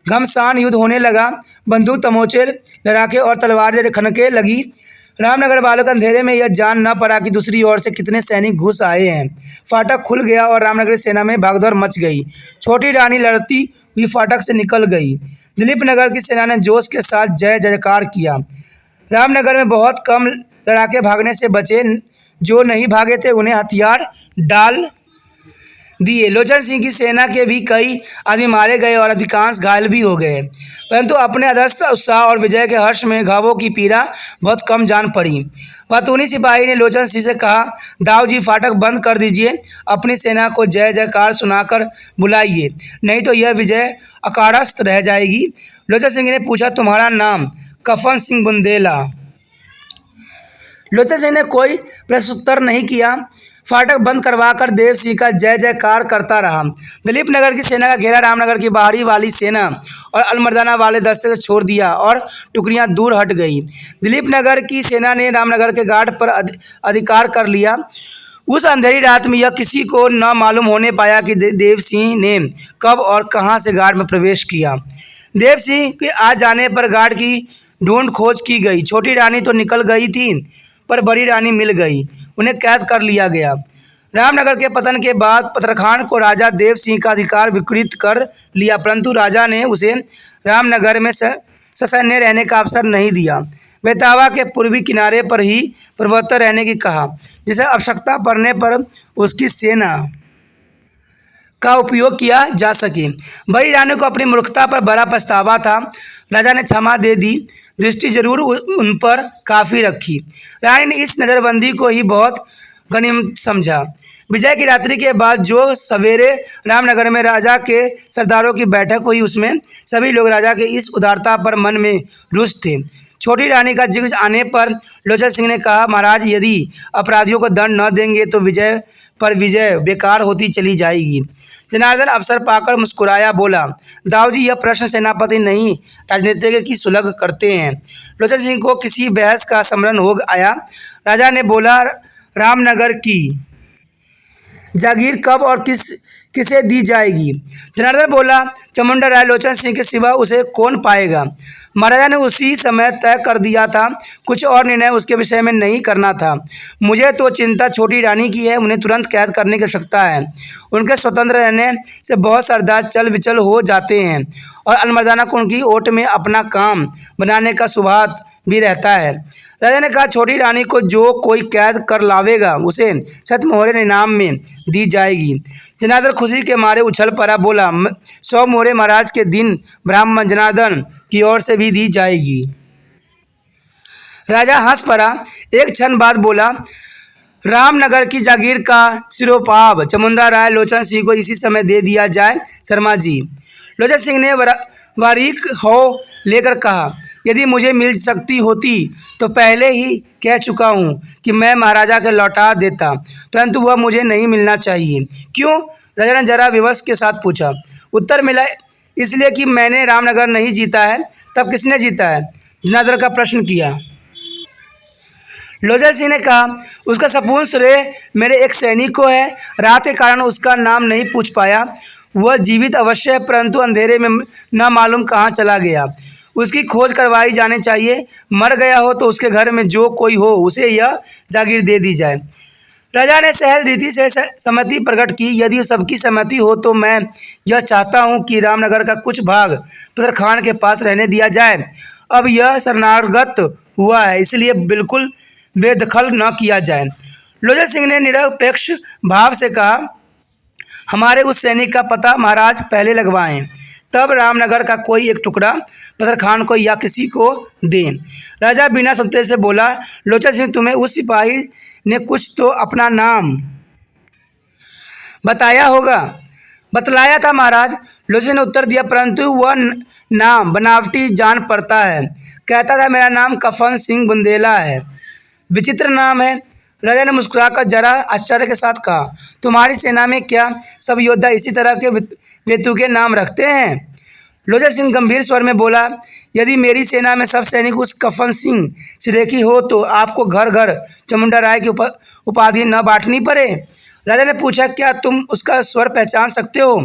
घमसान युद्ध होने लगा। बंदूक, तमोचे, लड़ाके और तलवारें खनके लगी। रामनगर वालों के अंधेरे में यह जान न पड़ा कि दूसरी ओर से कितने सैनिक घुस आए हैं। फाटक खुल गया और रामनगर सेना में भागदौड़ मच गई। छोटी रानी लड़ती हुई फाटक से निकल गई। दिलीप नगर की सेना ने जोश के साथ जय जयकार किया। रामनगर में बहुत कम लड़ाके भागने से बचे। जो नहीं भागे थे उन्हें हथियार डाल दिए। लोचन सिंह की सेना के भी कई आदमी मारे गए और अधिकांश घायल भी हो गए, परंतु अपने अदृश्य उत्साह और विजय के हर्ष में घावों की पीड़ा बहुत कम जान पड़ी। वतूनी सिपाही ने लोचन सिंह से कहा, दाऊ जी, फाटक बंद कर दीजिए, अपनी सेना को जय जयकार सुनाकर बुलाइए, नहीं तो यह विजय अकारस्त रह जाएगी। लोचन सिंह ने पूछा, तुम्हारा नाम? कफन सिंह बुंदेला। लोचन सिंह ने कोई प्रत्युत्तर नहीं किया। फाटक बंद करवाकर देव सिंह का जय जयकार करता रहा। दिलीप नगर की सेना का घेरा रामनगर की बाहरी वाली सेना और अलमर्दाना वाले दस्ते से छोड़ दिया और टुकड़ियां दूर हट गई। दिलीप नगर की सेना ने रामनगर के घाट पर अधिकार कर लिया। उस अंधेरी रात में यह किसी को न मालूम होने पाया कि देव सिंह ने कब और कहां से घाट में प्रवेश किया। देव सिंह के आ जाने पर घाट की ढूंढ खोज की गई। छोटी रानी तो निकल गई थी, पर बड़ी रानी मिल गई। उन्हें कैद कर लिया गया। रामनगर के पतन के बाद पत्रखान को राजा देव सिंह का अधिकार विकृत कर लिया, परंतु राजा ने उसे रामनगर में ससैन्य रहने का अवसर नहीं दिया। बेतावा के पूर्वी किनारे पर ही प्रवृत्त रहने की कहा, जिसे आवश्यकता पड़ने पर उसकी सेना का उपयोग किया जा सके। बड़ी रानी को अपनी मूर्खता पर बड़ा पछतावा था। राजा ने क्षमा दे दी, दृष्टि जरूर उन पर काफ़ी रखी। रानी ने इस नज़रबंदी को ही बहुत गनीमत समझा। विजय की रात्रि के बाद जो सवेरे रामनगर में राजा के सरदारों की बैठक हुई, उसमें सभी लोग राजा के इस उदारता पर मन में रुष्ट थे। छोटी रानी का जिक्र आने पर लोचन सिंह ने कहा, महाराज, यदि अपराधियों को दंड न देंगे तो विजय पर विजय बेकार होती चली जाएगी। जनार्दन अवसर पाकर मुस्कुराया, बोला, दाऊ जी, यह प्रश्न सेनापति नहीं, राजनीतिज्ञ की सुलग करते हैं। लोचन सिंह को किसी बहस का स्मरण हो आया। राजा ने बोला, रामनगर की जागीर कब और किसे दी जाएगी? जनार्दन बोला, चामुंडा राय लोचन सिंह के सिवा उसे कौन पाएगा? महाराजा ने उसी समय तय कर दिया था, कुछ और निर्णय उसके विषय में नहीं करना था। मुझे तो चिंता छोटी रानी की है, उन्हें तुरंत कैद करने की आवश्यकता है। उनके स्वतंत्र रहने से बहुत सरदार चल विचल हो जाते हैं और अलमर्दाना को उनकी ओट में अपना काम बनाने का सुभात भी रहता है। राजा ने कहा, छोटी रानी को जो कोई कैद कर लावेगा उसे 7 मोहरें इनाम में दी जाएगी। जनार्दन खुशी के मारे उछल पड़ा, बोला, 100 मोहरें महाराज के दिन ब्राह्मण जनार्दन की ओर से भी दी जाएगी। राजा हंस पड़ा। एक क्षण बाद बोला, रामनगर की जागीर का सिरोपाव चामुंडा राय लोचन सिंह को इसी समय दे दिया जाए। शर्मा जी। लोचन सिंह ने बारीक हो लेकर कहा, यदि मुझे मिल सकती होती तो पहले ही कह चुका हूँ कि मैं महाराजा के लौटा देता, परंतु वह मुझे नहीं मिलना चाहिए। क्यों? राजा ने जरा विवश के साथ पूछा। उत्तर मिला, इसलिए कि मैंने रामनगर नहीं जीता है। तब किसने जीता है? जनार्दन का प्रश्न किया। लोचन सिंह ने कहा, उसका संपूर्ण श्रेय मेरे एक सैनिक को है। रात के कारण उसका नाम नहीं पूछ पाया। वह जीवित अवश्य है, परंतु अंधेरे में न मालूम कहाँ चला गया। उसकी खोज करवाई जानी चाहिए। मर गया हो तो उसके घर में जो कोई हो उसे यह जागीर दे दी जाए। राजा ने सहज रीति से सहमति प्रकट की। यदि सबकी सहमति हो तो मैं यह चाहता हूँ कि रामनगर का कुछ भाग पत्थर खान के पास रहने दिया जाए। अब यह शरणागत हुआ है, इसलिए बिल्कुल बेदखल न किया जाए। लोचन सिंह ने निरपेक्ष भाव से कहा, हमारे उस सैनिक का पता महाराज पहले लगवाएं, तब रामनगर का कोई एक टुकड़ा पत्थर खान को या किसी को दें। राजा बिना सुनते से बोला, लोचन सिंह, तुम्हें उस सिपाही ने कुछ तो अपना नाम बताया होगा। बतलाया था महाराज, लोचन ने उत्तर दिया, परंतु वह नाम बनावटी जान पड़ता है। कहता था मेरा नाम कफन सिंह बुंदेला है। विचित्र नाम है। राजा ने मुस्कुराकर जरा आश्चर्य के साथ कहा, तुम्हारी सेना में क्या सब योद्धा इसी तरह के बेतुके नाम रखते हैं? लोचन सिंह गंभीर स्वर में बोला, यदि मेरी सेना में सब सैनिक उस कफन सिंह सिरेखी हो तो आपको घर घर चामुंडा राय की उपाधि न बांटनी पड़े। राजा ने पूछा, क्या तुम उसका स्वर पहचान सकते हो?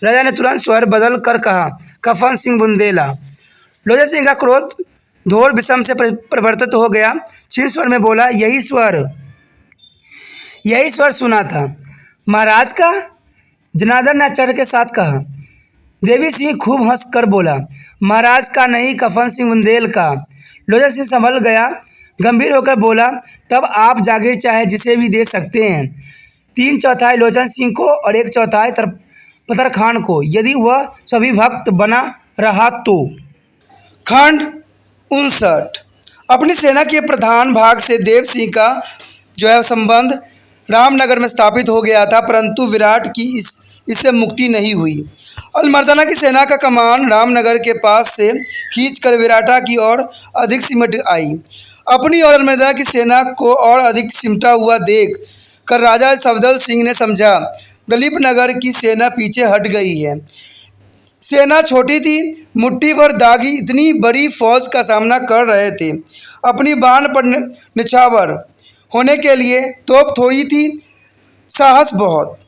राजा ने तुरंत स्वर बदल कर कहा, कफन सिंह बुंदेला। लोचन सिंह का क्रोध घोर विषम से परिवर्तित हो गया। क्षीण स्वर में बोला, यही स्वर सुना था। महाराज का? जनार्दन ने आश्चर्य के साथ कहा। देवी सिंह खूब हंस कर बोला, महाराज का नहीं, कफन सिंह बुंदेल का। लोचन सिंह संभल गया, गंभीर होकर बोला, तब आप जागीर चाहे जिसे भी दे सकते हैं, 3/4 लोचन सिंह को और 1/4 पत्थर खान को, यदि वह सभी भक्त बना रहा तो। खंड 59। अपनी सेना के प्रधान भाग से देव सिंह का संबंध रामनगर में स्थापित हो गया था, परंतु विराट की इससे मुक्ति नहीं हुई। अलमर्दाना की सेना का कमान रामनगर के पास से खींचकर विराटा की ओर अधिक सिमट आई। अपनी और अलमर्दाना की सेना को और अधिक सिमटा हुआ देख कर राजा सफदर सिंह ने समझा, दलीप नगर की सेना पीछे हट गई है। सेना छोटी थी, मुट्ठी भर दागी इतनी बड़ी फौज का सामना कर रहे थे। अपनी बाण पर निछावर होने के लिए तोप थोड़ी थी, साहस बहुत।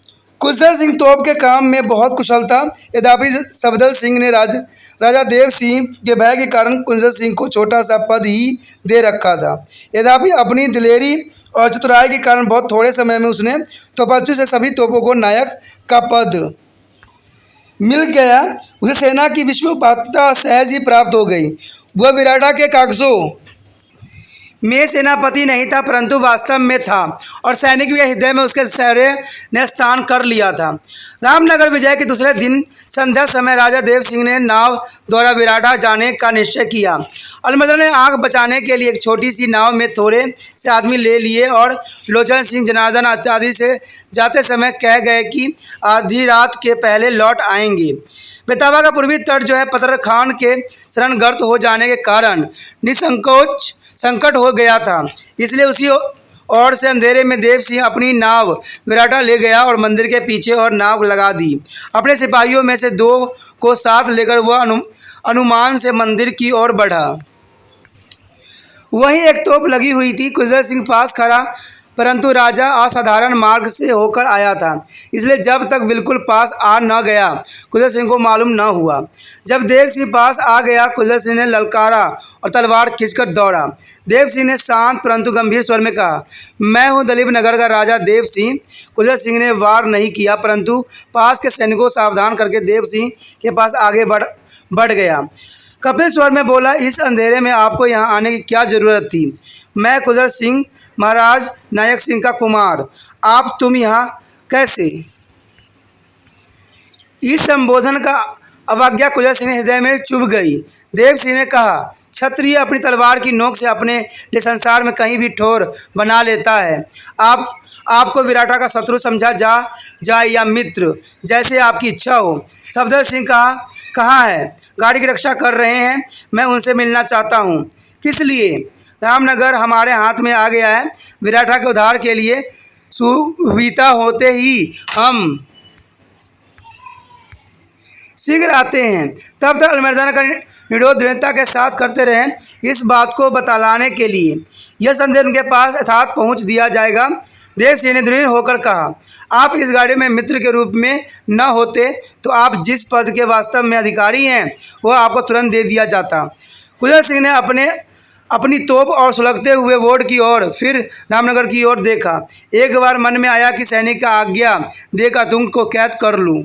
कुशल सिंह तोप के काम में बहुत कुशल था। यद्यपि सफदर सिंह ने राजा देव सिंह के भय के कारण कुशल सिंह को छोटा सा पद ही दे रखा था। यद्यपि अपनी दिलेरी और चतुराई के कारण बहुत थोड़े समय में उसने तोपाचू से सभी तोपों को नायक का पद मिल गया। उसे सेना की विश्वपात्रता सहज ही प्राप्त हो गई। वह विराटा के कागजों में सेनापति नहीं था, परंतु वास्तव में था, और सैनिक के हृदय में उसके शौर्य ने स्थान कर लिया था। रामनगर विजय के दूसरे दिन संध्या समय राजा देव सिंह ने नाव द्वारा विराटा जाने का निश्चय किया। अलमर्दाना ने आंख बचाने के लिए एक छोटी सी नाव में थोड़े से आदमी ले लिए और लोचन सिंह, जनार्दन इत्यादि से जाते समय कह गए कि आधी रात के पहले लौट आएंगे। बेताबा का पूर्वी तट पत्थर खान के शरणगर्त हो जाने के कारण निसंकोच संकट हो गया था, इसलिए उसी ओर से अंधेरे में देव सिंह अपनी नाव विराटा ले गया और मंदिर के पीछे और नाव लगा दी। अपने सिपाहियों में से 2 को साथ लेकर वह अनुमान से मंदिर की ओर बढ़ा। वहीं एक तोप लगी हुई थी। कुशल सिंह पास खड़ा, परंतु राजा असाधारण मार्ग से होकर आया था, इसलिए जब तक बिल्कुल पास आ न गया कुशल सिंह को मालूम न हुआ। जब देव सिंह पास आ गया, कुशल सिंह ने ललकारा और तलवार खींचकर दौड़ा। देव सिंह ने शांत परंतु गंभीर स्वर में कहा, मैं हूँ दलीप नगर का राजा देव सिंह। कुशल सिंह ने वार नहीं किया, परंतु पास के सैनिकों को सावधान करके देव सिंह के पास आगे बढ़ गया। कपिल स्वर में बोला, इस अंधेरे में आपको यहाँ आने की क्या जरूरत थी? मैं कुशल सिंह, महाराज नायक सिंह का कुमार। तुम यहाँ कैसे? इस संबोधन का अवज्ञा कुशल सिंह हृदय में चुभ गई। देव सिंह ने कहा, क्षत्रिय अपनी तलवार की नोक से अपने लिए संसार में कहीं भी ठोर बना लेता है। आपको विराटा का शत्रु समझा जाए या मित्र, जैसे आपकी इच्छा हो। सफदर सिंह कहाँ है? गाड़ी की रक्षा कर रहे हैं, मैं उनसे मिलना चाहता हूँ। किस लिए? रामनगर हमारे हाथ में आ गया है। विराटा के उद्धार के लिए सुविधा होते ही हम शीघ्र आते हैं। तब तक अलमर्दाना का निरोध दृढ़ता के साथ करते रहें। इस बात को बतलाने के लिए यह संदेश उनके पास यथार्थ पहुंच दिया जाएगा। देव सिंह ने दृढ़ होकर कहा, आप इस गाड़ी में मित्र के रूप में न होते तो आप जिस पद के वास्तव में अधिकारी हैं वह आपको तुरंत दे दिया जाता। कुंजर सिंह ने अपनी तोप और सुलगते हुए वोट की ओर फिर रामनगर की ओर देखा। एक बार मन में आया कि सैनिक का आज्ञा देकर तुमको कैद कर लूं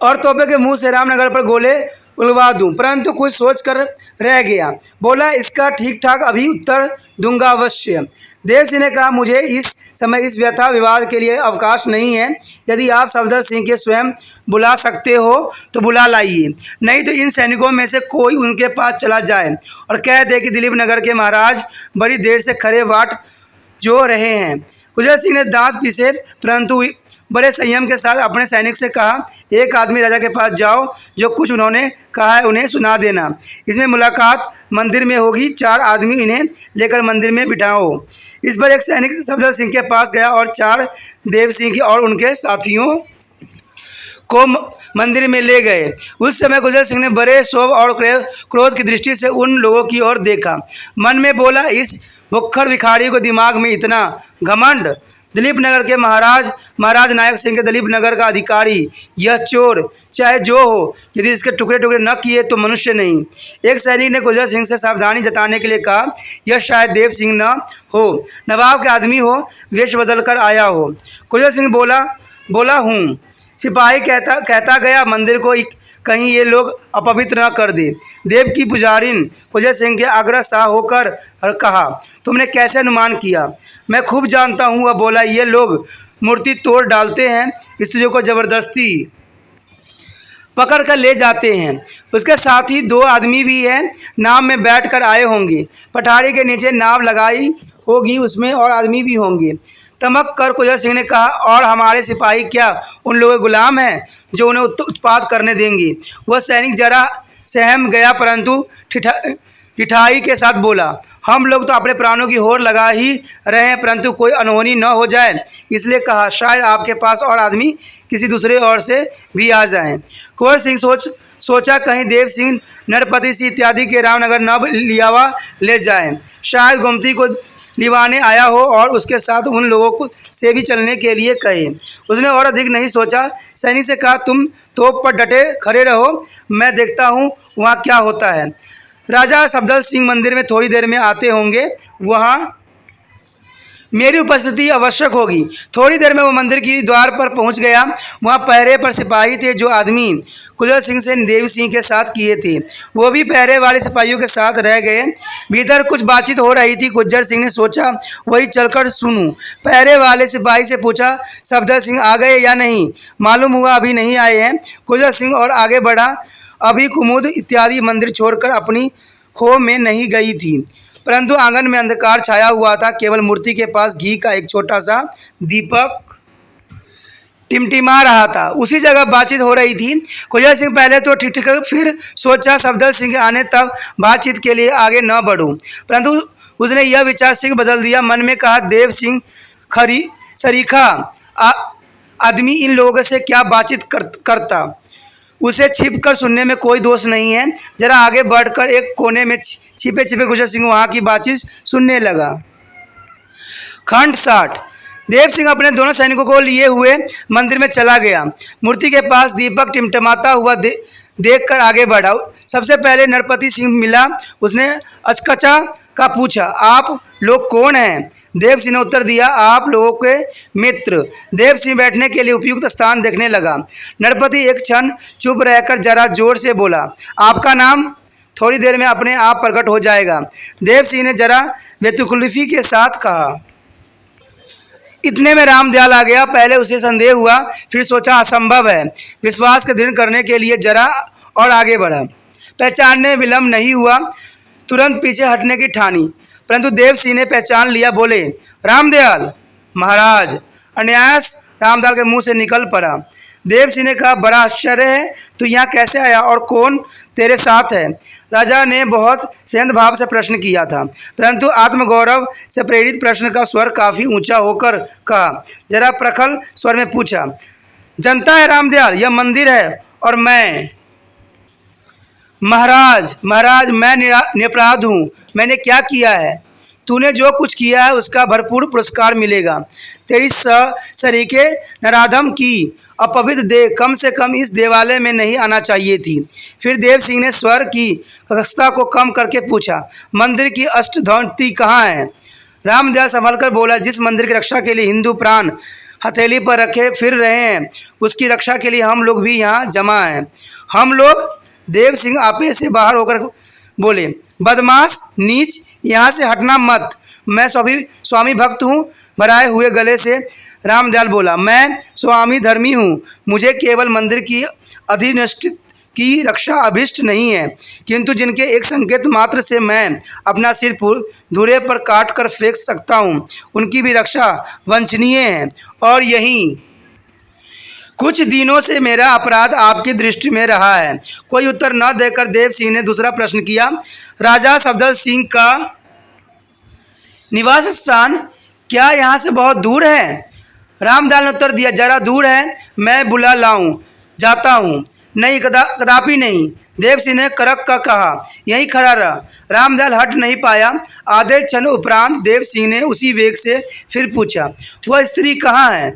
और तोपे के मुंह से रामनगर पर गोले उलवा दूं, परंतु कुछ सोच कर रह गया। बोला, इसका ठीक ठाक अभी उत्तर दूंगा अवश्य। देव सिंह ने कहा, मुझे इस समय इस व्यथा विवाद के लिए अवकाश नहीं है। यदि आप सफदर सिंह के स्वयं बुला सकते हो तो बुला लाइए, नहीं तो इन सैनिकों में से कोई उनके पास चला जाए और कह दे कि दिलीप नगर के महाराज बड़ी देर से खड़े वाट जो रहे हैं। कुंजर सिंह ने दांत पीसे परंतु बड़े संयम के साथ अपने सैनिक से कहा, एक आदमी राजा के पास जाओ, जो कुछ उन्होंने कहा है उन्हें सुना देना। इसमें मुलाकात मंदिर में होगी, 4 आदमी इन्हें लेकर मंदिर में बिठाओ। इस पर एक सैनिक सफदर सिंह के पास गया और 4 देव सिंह और उनके साथियों को मंदिर में ले गए। उस समय कुंजर सिंह ने बड़े क्षोभ और क्रोध की दृष्टि से उन लोगों की ओर देखा। मन में बोला, इस भुक्खड़ भिखारी को दिमाग में इतना घमंड। दिलीप नगर के महाराज नायक सिंह के दिलीप नगर का अधिकारी, यह चोर चाहे जो हो, यदि इसके टुकड़े टुकड़े न किए तो मनुष्य नहीं। एक सैनिक ने कुंजर सिंह से सावधानी जताने के लिए कहा, यह शायद देव सिंह न हो, नवाब के आदमी हो, वेश बदल कर आया हो। कुंजर सिंह बोला हूँ। सिपाही कहता गया, मंदिर को कहीं ये लोग अपवित्र न कर दे। देव की पुजारिन कुंजर सिंह के आग्रह सा होकर कहा, तुमने कैसे अनुमान किया? मैं खूब जानता हूँ। वह बोला, ये लोग मूर्ति तोड़ डालते हैं, स्त्रियों को जबरदस्ती पकड़ कर ले जाते हैं। उसके साथ ही 2 आदमी भी हैं, नाव में बैठ कर आए होंगे। पठारी के नीचे नाव लगाई होगी, उसमें और आदमी भी होंगे। तमक कर कुंजर सिंह ने कहा, और हमारे सिपाही क्या उन लोगों के गुलाम हैं जो उन्हें उत्पात करने देंगे? वह सैनिक जरा सहम गया परंतु ठिठाई के साथ बोला, हम लोग तो अपने प्राणों की होड़ लगा ही रहे हैं, परंतु कोई अनहोनी न हो जाए इसलिए कहा, शायद आपके पास और आदमी किसी दूसरे ओर से भी आ जाएं। कुंवर सिंह सोचा कहीं देव सिंह नरपति सिंह इत्यादि के रामनगर न लियावा ले जाएं। शायद गोमती को लिवाने आया हो और उसके साथ उन लोगों को से भी चलने के लिए कहे। उसने और अधिक नहीं सोचा, सैनिक से कहा, तुम तोप पर डटे खड़े रहो, मैं देखता हूँ वहाँ क्या होता है। राजा सफदर सिंह मंदिर में थोड़ी देर में आते होंगे, वहाँ मेरी उपस्थिति आवश्यक होगी। थोड़ी देर में वो मंदिर की द्वार पर पहुंच गया। वहाँ पहरे पर सिपाही थे जो आदमी कुंजर सिंह से देव सिंह के साथ किए थे, वो भी पहरे वाले सिपाहियों के साथ रह गए। भीतर कुछ बातचीत हो रही थी। कुंजर सिंह ने सोचा वही चलकर सुनूं। पहरे वाले सिपाही से पूछा, सफदर सिंह आ गए या नहीं? मालूम हुआ अभी नहीं आए हैं। कुंजर सिंह और आगे बढ़ा। अभी कुमुद इत्यादि मंदिर छोड़कर अपनी खो में नहीं गई थी, परंतु आंगन में अंधकार छाया हुआ था। केवल मूर्ति के पास घी का एक छोटा सा दीपक टिमटिमा रहा था। उसी जगह बातचीत हो रही थी। कुंजर सिंह पहले तो ठिठक, फिर सोचा सफदर सिंह आने तक बातचीत के लिए आगे न बढ़ूं, परंतु उसने यह विचार शीघ्र बदल दिया। मन में कहा, देव सिंह सरीखा आदमी इन लोगों से क्या बातचीत करता, उसे छिप कर सुनने में कोई दोष नहीं है। जरा आगे बढ़कर एक कोने में छिपे छिपे कुंजर सिंह वहाँ की बातचीत सुनने लगा। खंड 60। देव सिंह अपने दोनों सैनिकों को लिए हुए मंदिर में चला गया। मूर्ति के पास दीपक टिमटिमाता हुआ देखकर आगे बढ़ा। सबसे पहले नरपति सिंह मिला। उसने अचकचा का पूछा, आप लोग कौन हैं? देव सिंह ने उत्तर दिया, आप लोगों के मित्र। देव सिंह बैठने के लिए उपयुक्त स्थान देखने लगा। नरपति एक क्षण चुप रहकर जरा जोर से बोला, आपका नाम? थोड़ी देर में अपने आप प्रकट हो जाएगा, देव सिंह ने जरा बेतकल्लुफी के साथ कहा। इतने में रामदयाल आ गया। पहले उसे संदेह हुआ, फिर सोचा असंभव है। विश्वास के दृढ़ करने के लिए जरा और आगे बढ़ा। पहचानने में विलम्ब नहीं हुआ, तुरंत पीछे हटने की ठानी, परंतु देव सिंह ने पहचान लिया। बोले, रामदयाल महाराज। अनायास रामदयाल के मुंह से निकल पड़ा। देव सिंह ने कहा, बड़ा आश्चर्य है, तू यहाँ कैसे आया और कौन तेरे साथ है? राजा ने बहुत सेंध भाव से प्रश्न किया था, परंतु आत्मगौरव से प्रेरित प्रश्न का स्वर काफ़ी ऊंचा होकर कहा, जरा प्रखर स्वर में पूछा, जनता है रामदयाल, यह मंदिर है और मैं? महाराज मैं निरपराध हूँ, मैंने क्या किया है? तूने जो कुछ किया है उसका भरपूर पुरस्कार मिलेगा। तेरी सरीके नराधम की अपवित्र देह कम से कम इस देवालय में नहीं आना चाहिए थी। फिर देव सिंह ने स्वर की कक्षता को कम करके पूछा, मंदिर की अष्टध्वति कहाँ है? रामदयाल संभल कर बोला, जिस मंदिर की रक्षा के लिए हिंदू प्राण हथेली पर रखे फिर रहे हैं, उसकी रक्षा के लिए हम लोग भी यहाँ जमा हैं। हम लोग? देव सिंह आपे से बाहर होकर बोले, बदमाश नीच, यहाँ से हटना मत। मैं स्वामी भक्त हूँ। भराए हुए गले से रामदयाल बोला, मैं स्वामी धर्मी हूँ। मुझे केवल मंदिर की अधिनिष्ठित की रक्षा अभिष्ट नहीं है, किंतु जिनके एक संकेत मात्र से मैं अपना सिर धुरे पर काट कर फेंक सकता हूँ, उनकी भी रक्षा वांछनीय है। और यही कुछ दिनों से मेरा अपराध आपकी दृष्टि में रहा है। कोई उत्तर न देकर देव सिंह ने दूसरा प्रश्न किया, राजा सफदर सिंह का निवास स्थान क्या यहाँ से बहुत दूर है? रामदयाल ने उत्तर दिया, जरा दूर है, मैं बुला लाऊं, जाता हूँ। नहीं, कदापि नहीं, देव सिंह ने करक का कहा। यहीं खड़ा रहा। रामदयाल हट नहीं पाया। आधे क्षण उपरांत देव सिंह ने उसी वेग से फिर पूछा, वह स्त्री कहाँ है?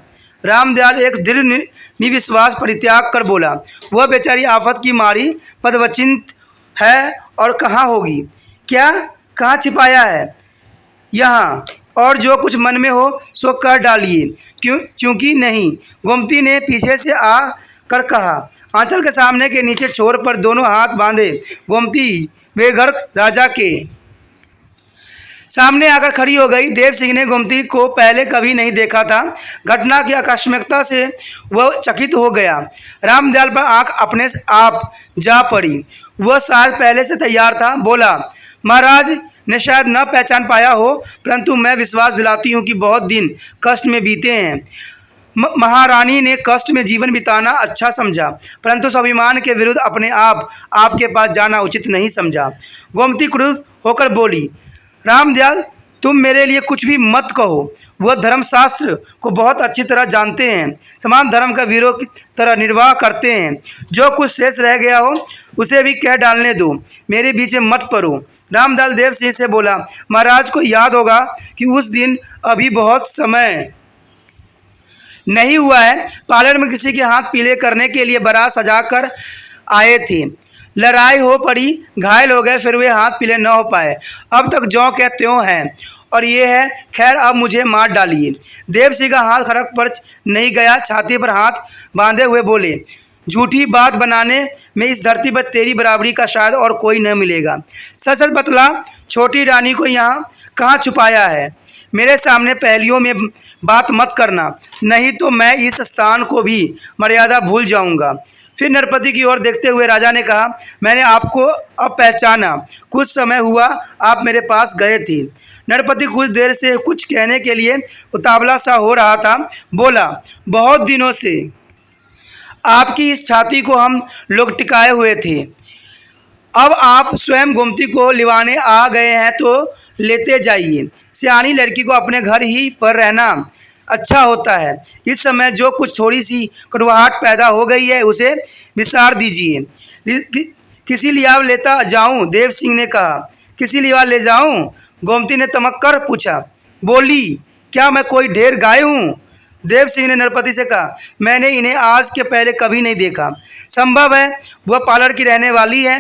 रामदयाल एक दृढ़ निविश्वास परित्याग कर बोला, वह बेचारी आफत की मारी पदवचिंत है और कहाँ होगी? क्या? कहाँ छिपाया है? यहाँ, और जो कुछ मन में हो सो कर डालिए। क्योंकि नहीं, गोमती ने पीछे से आ कर कहा। आंचल के सामने के नीचे छोर पर दोनों हाथ बांधे गोमती बेघर राजा के सामने आकर खड़ी हो गई। देव सिंह ने गोमती को पहले कभी नहीं देखा था। घटना की आकस्मिकता से वह चकित हो गया। रामदयाल पर आंख अपने आप जा पड़ी। वह शायद पहले से तैयार था। बोला, महाराज ने शायद न पहचान पाया हो, परंतु मैं विश्वास दिलाती हूँ कि बहुत दिन कष्ट में बीते हैं। महारानी ने कष्ट में जीवन बिताना अच्छा समझा, परंतु स्वाभिमान के विरुद्ध अपने आप आपके पास जाना उचित नहीं समझा। गोमती क्रुद्ध होकर बोली, रामदयाल, तुम मेरे लिए कुछ भी मत कहो। वह धर्मशास्त्र को बहुत अच्छी तरह जानते हैं, समान धर्म का वीरों की तरह निर्वाह करते हैं। जो कुछ शेष रह गया हो उसे भी कह डालने दो, मेरे बीच में मत पड़ो। रामदयाल देव सिंह से बोला, महाराज को याद होगा कि उस दिन अभी बहुत समय नहीं हुआ है, पार्लर में किसी के हाथ पीले करने के लिए बारात सजा कर आए थे। लड़ाई हो पड़ी, घायल हो गए, फिर वे हाथ पीले न हो पाए। अब तक ज्यों के त्यों हैं और ये है, खैर अब मुझे मार डालिए। देव सिंह का हाथ खड़क पर नहीं गया। छाती पर हाथ बांधे हुए बोले, झूठी बात बनाने में इस धरती पर तेरी बराबरी का शायद और कोई न मिलेगा। सच सच बतला, छोटी रानी को यहाँ कहाँ छुपाया है? मेरे सामने पहेलियों में बात मत करना, नहीं तो मैं इस स्थान को भी मर्यादा भूल जाऊंगा। फिर नरपति की ओर देखते हुए राजा ने कहा, मैंने आपको अब पहचाना। कुछ समय हुआ आप मेरे पास गए थे। नरपति कुछ देर से कुछ कहने के लिए उतावला सा हो रहा था। बोला, बहुत दिनों से आपकी इस छाती को हम लोग टिकाए हुए थे। अब आप स्वयं गोमती को लिवाने आ गए हैं तो लेते जाइए। सियानी लड़की को अपने घर ही पर रहना अच्छा होता है। इस समय जो कुछ थोड़ी सी कड़वाहट पैदा हो गई है उसे विसार दीजिए। किसी लिहाज लेता जाऊं? देव सिंह ने कहा। किसी लिहाज ले जाऊं? गोमती ने तमक कर पूछा। बोली, क्या मैं कोई ढेर गाय हूँ? देव सिंह ने नरपति से कहा, मैंने इन्हें आज के पहले कभी नहीं देखा। संभव है वह पार्लर की रहने वाली है।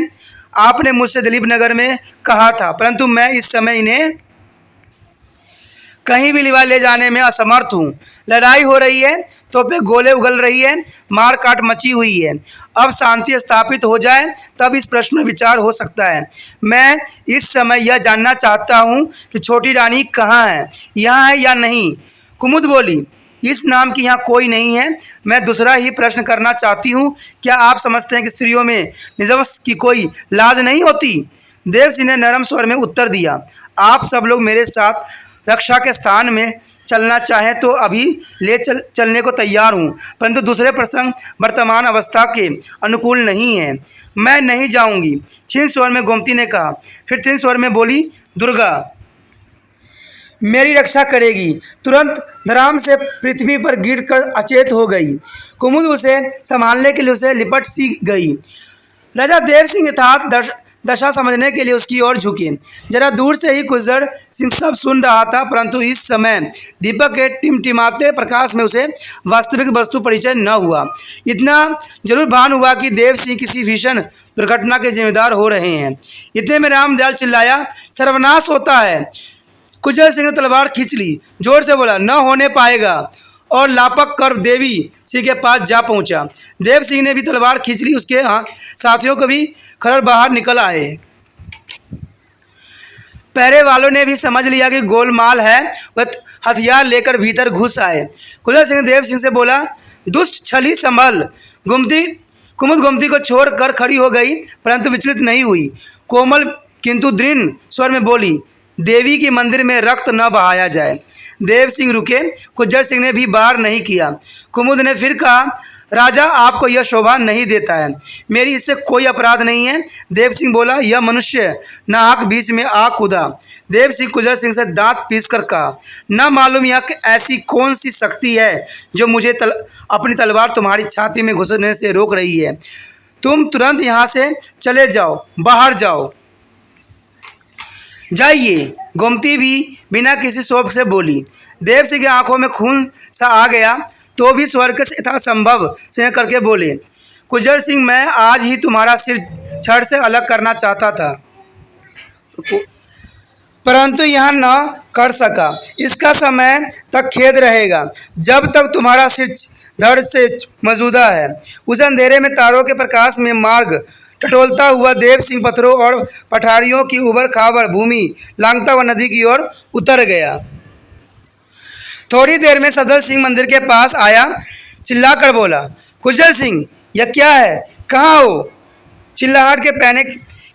आपने मुझसे दिलीप नगर में कहा था, परंतु मैं इस समय इन्हें कहीं भी लिवा ले जाने में असमर्थ हूँ। लड़ाई हो रही है तो पे गोले उगल रही है, मार काट मची हुई है। अब शांति स्थापित हो जाए तब इस प्रश्न में विचार हो सकता है। मैं इस समय यह जानना चाहता हूँ कि छोटी रानी कहाँ है, यहाँ है या नहीं? कुमुद बोली, इस नाम की यहाँ कोई नहीं है। मैं दूसरा ही प्रश्न करना चाहती हूँ, क्या आप समझते हैं कि स्त्रियों में निजवस की कोई लाज नहीं होती? देव सिंह ने नरम स्वर में उत्तर दिया, आप सब लोग मेरे साथ रक्षा के स्थान में चलना चाहें तो अभी चलने को तैयार हूँ, परंतु दूसरे प्रसंग वर्तमान अवस्था के अनुकूल नहीं है। मैं नहीं जाऊँगी, क्षीण स्वर में गोमती ने कहा। फिर तीन स्वर में बोली, दुर्गा मेरी रक्षा करेगी। तुरंत धड़ाम से पृथ्वी पर गिरकर अचेत हो गई। कुमुद उसे संभालने के लिए उसे लिपट सी गई। राजा देव सिंह यथार्थ दशा समझने के लिए उसकी ओर झुके। जरा दूर से ही गुजर सिंह सब सुन रहा था, परंतु इस समय दीपक के टिमटिमाते प्रकाश में उसे वास्तविक वस्तु परिचय न हुआ। इतना जरूर भान हुआ कि देव सिंह किसी भीषण दुर्घटना के जिम्मेदार हो रहे हैं। इतने में रामदयाल चिल्लाया, सर्वनाश होता है। गुज्जर सिंह ने तलवार खींच ली, जोर से बोला, न होने पाएगा, और लापक कर देवी सिंह के पास जा पहुंचा। देव सिंह ने भी तलवार खींच ली, उसके साथियों को भी खरर बाहर निकल आए। पहरे वालों ने भी समझ लिया कि गोलमाल है, वह हथियार लेकर भीतर घुस आए। गुज्जर सिंह देव सिंह से बोला, दुष्ट छली संभल। कुमुद गोमती को छोड़कर खड़ी हो गई, परंतु विचलित नहीं हुई। कोमल किंतु दृढ़ स्वर में बोली, देवी के मंदिर में रक्त न बहाया जाए। देव सिंह रुके, गुज्जर सिंह ने भी बार नहीं किया। कुमुद ने फिर कहा, राजा आपको यह शोभा नहीं देता है, मेरी इससे कोई अपराध नहीं है। देव सिंह बोला, यह मनुष्य नाहक बीच में आ कूदा। देव सिंह गुज्जर सिंह से दांत पीस कर कहा, न मालूम यह ऐसी कौन सी शक्ति है जो मुझे अपनी तलवार तुम्हारी छाती में घुसने से रोक रही है। तुम तुरंत यहाँ से चले जाओ, बाहर जाओ। जाइए। गोमती भी बिना किसी शोभ से बोली। देव सिंह की आंखों में खून सा आ गया, तो भी स्वर्ग से यथासंभव स्नेह करके बोले, गुज्जर सिंह, मैं आज ही तुम्हारा सिर छड़ से अलग करना चाहता था, परंतु यह न कर सका। इसका समय तक खेद रहेगा जब तक तुम्हारा सिर धड़ से मौजूदा है। उस अंधेरे में तारों के प्रकाश में मार्ग टटोलता हुआ देव सिंह पत्थरों और पठारियों की उबड़ खाबड़ भूमि लांघता हुआ नदी की ओर उतर गया। थोड़ी देर में सफदर सिंह मंदिर के पास आया, चिल्लाकर बोला, गुज्जर सिंह, यह क्या है, कहाँ हो? चिल्लाहट के पहने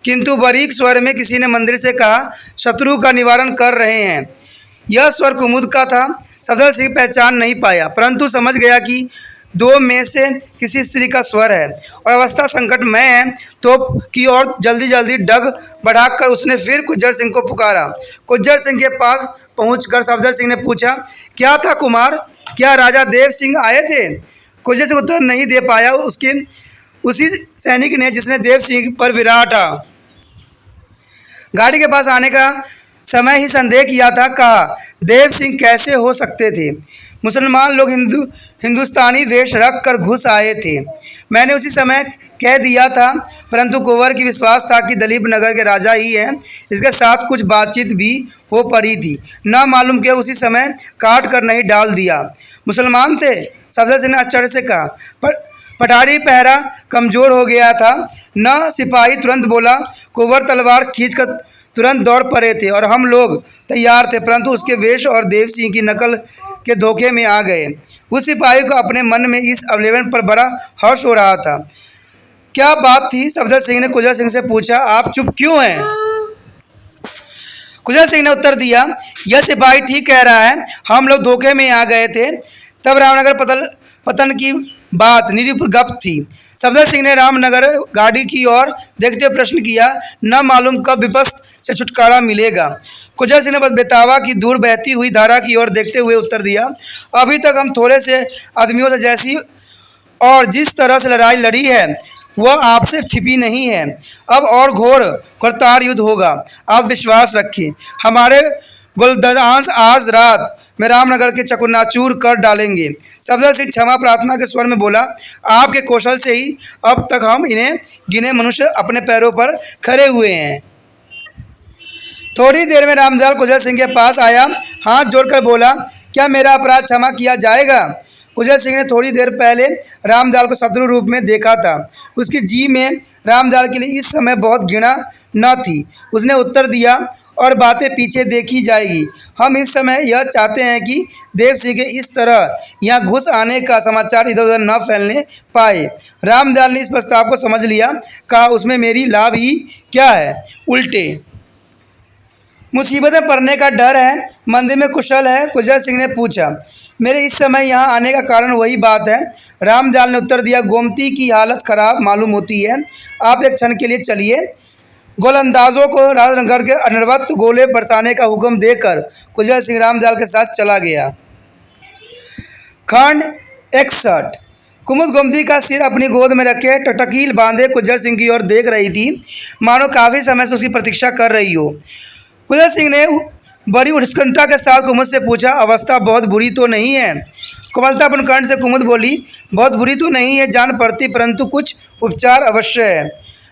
किंतु बारीक स्वर में किसी ने मंदिर से कहा, शत्रु का निवारण कर रहे हैं। यह स्वर कुमुद का था। सफदर सिंह पहचान नहीं पाया, परंतु समझ गया कि दो में से किसी स्त्री का स्वर है और अवस्था संकट में है। तो की ओर जल्दी जल्दी डग बढ़ाकर उसने फिर गुज्जर सिंह को पुकारा। गुज्जर सिंह के पास पहुंचकर सफदर सिंह ने पूछा, क्या था कुमार, क्या राजा देव सिंह आए थे? गुज्जर सिंह उत्तर नहीं दे पाया। उसी सैनिक ने जिसने देव सिंह पर विराटा गाड़ी के पास आने का समय ही संदेह किया था, कहा, देव सिंह कैसे हो सकते थे? मुसलमान लोग हिंदुस्तानी वेश रख कर घुस आए थे। मैंने उसी समय कह दिया था, परंतु कुंवर की विश्वास था कि दलीप नगर के राजा ही हैं। इसके साथ कुछ बातचीत भी हो पड़ी थी, न मालूम के उसी समय काट कर नहीं डाल दिया। मुसलमान थे? सफदर सिंह ने आश्चर्य से कहा। पठारी पहरा कमज़ोर हो गया था। न सिपाही तुरंत बोला। कुंवर तलवार खींचकर तुरंत दौड़ पड़े थे और हम लोग तैयार थे, परंतु उसके वेश और देव सिंह की नकल के धोखे में आ गए। उस सिपाही को अपने मन में इस अवलेवन पर बड़ा हर्ष हो रहा था। क्या बात थी? सफदर सिंह ने गुज्जर सिंह से पूछा। आप चुप क्यों हैं? गुज्जर सिंह ने उत्तर दिया, यह सिपाही ठीक कह रहा है, हम लोग धोखे में आ गए थे। तब रामनगर पतन की बात निरीपुर गप थी। सफदर सिंह ने रामनगर गाड़ी की ओर देखते हुए प्रश्न किया, न मालूम कब विपस्त से छुटकारा मिलेगा। गुज्जर सिंह ने बेतावा की दूर बहती हुई धारा की ओर देखते हुए उत्तर दिया, अभी तक हम थोड़े से आदमियों से जैसी और जिस तरह से लड़ाई लड़ी है वह आपसे छिपी नहीं है। अब और घोर करतार युद्ध होगा, आप विश्वास रखिए। हमारे गुलदस्तांश आज रात में रामनगर के चकनाचूर कर डालेंगे। सफदर सिंह क्षमा प्रार्थना के स्वर में बोला, आपके कौशल से ही अब तक हम इन्हें गिने मनुष्य अपने पैरों पर खड़े हुए हैं। थोड़ी देर में रामदयाल गुज्जर सिंह के पास आया, हाथ जोड़कर बोला, क्या मेरा अपराध क्षमा किया जाएगा? गुज्जर सिंह ने थोड़ी देर पहले रामदयाल को शत्रु रूप में देखा था। उसकी जी में रामदयाल के लिए इस समय बहुत घृणा न थी। उसने उत्तर दिया, और बातें पीछे देखी जाएगी। हम इस समय यह चाहते हैं कि देव सिंह के इस तरह यहाँ घुस आने का समाचार इधर उधर न फैलने पाए। रामदयाल ने इस प्रस्ताव को समझ लिया, कहा, उसमें मेरी लाभ ही क्या है, उल्टे मुसीबत में पड़ने का डर है। मंदिर में कुशल है? गुज्जर सिंह ने पूछा। मेरे इस समय यहाँ आने का कारण वही बात है, रामदयाल ने उत्तर दिया। गोमती की हालत खराब मालूम होती है, आप एक क्षण के लिए चलिए। गोलंदाजों को राजनगर के अनिर्वत गोले बरसाने का हुक्म देकर गुज्जर सिंह रामदयाल के साथ चला गया। खंड 61। कुमुद गोमती का सिर अपनी गोद में रखे टटकील बांधे गुज्जर सिंह की ओर देख रही थी, मानो काफ़ी समय से उसकी प्रतीक्षा कर रही हो। गुज्जर सिंह ने बड़ी उत्कंठा के साथ कुमुद से पूछा, अवस्था बहुत बुरी तो नहीं है? कोमलतापूर्ण कंठ से कुमुद बोली, बहुत बुरी तो नहीं है जान पड़ती, परंतु कुछ उपचार अवश्य है।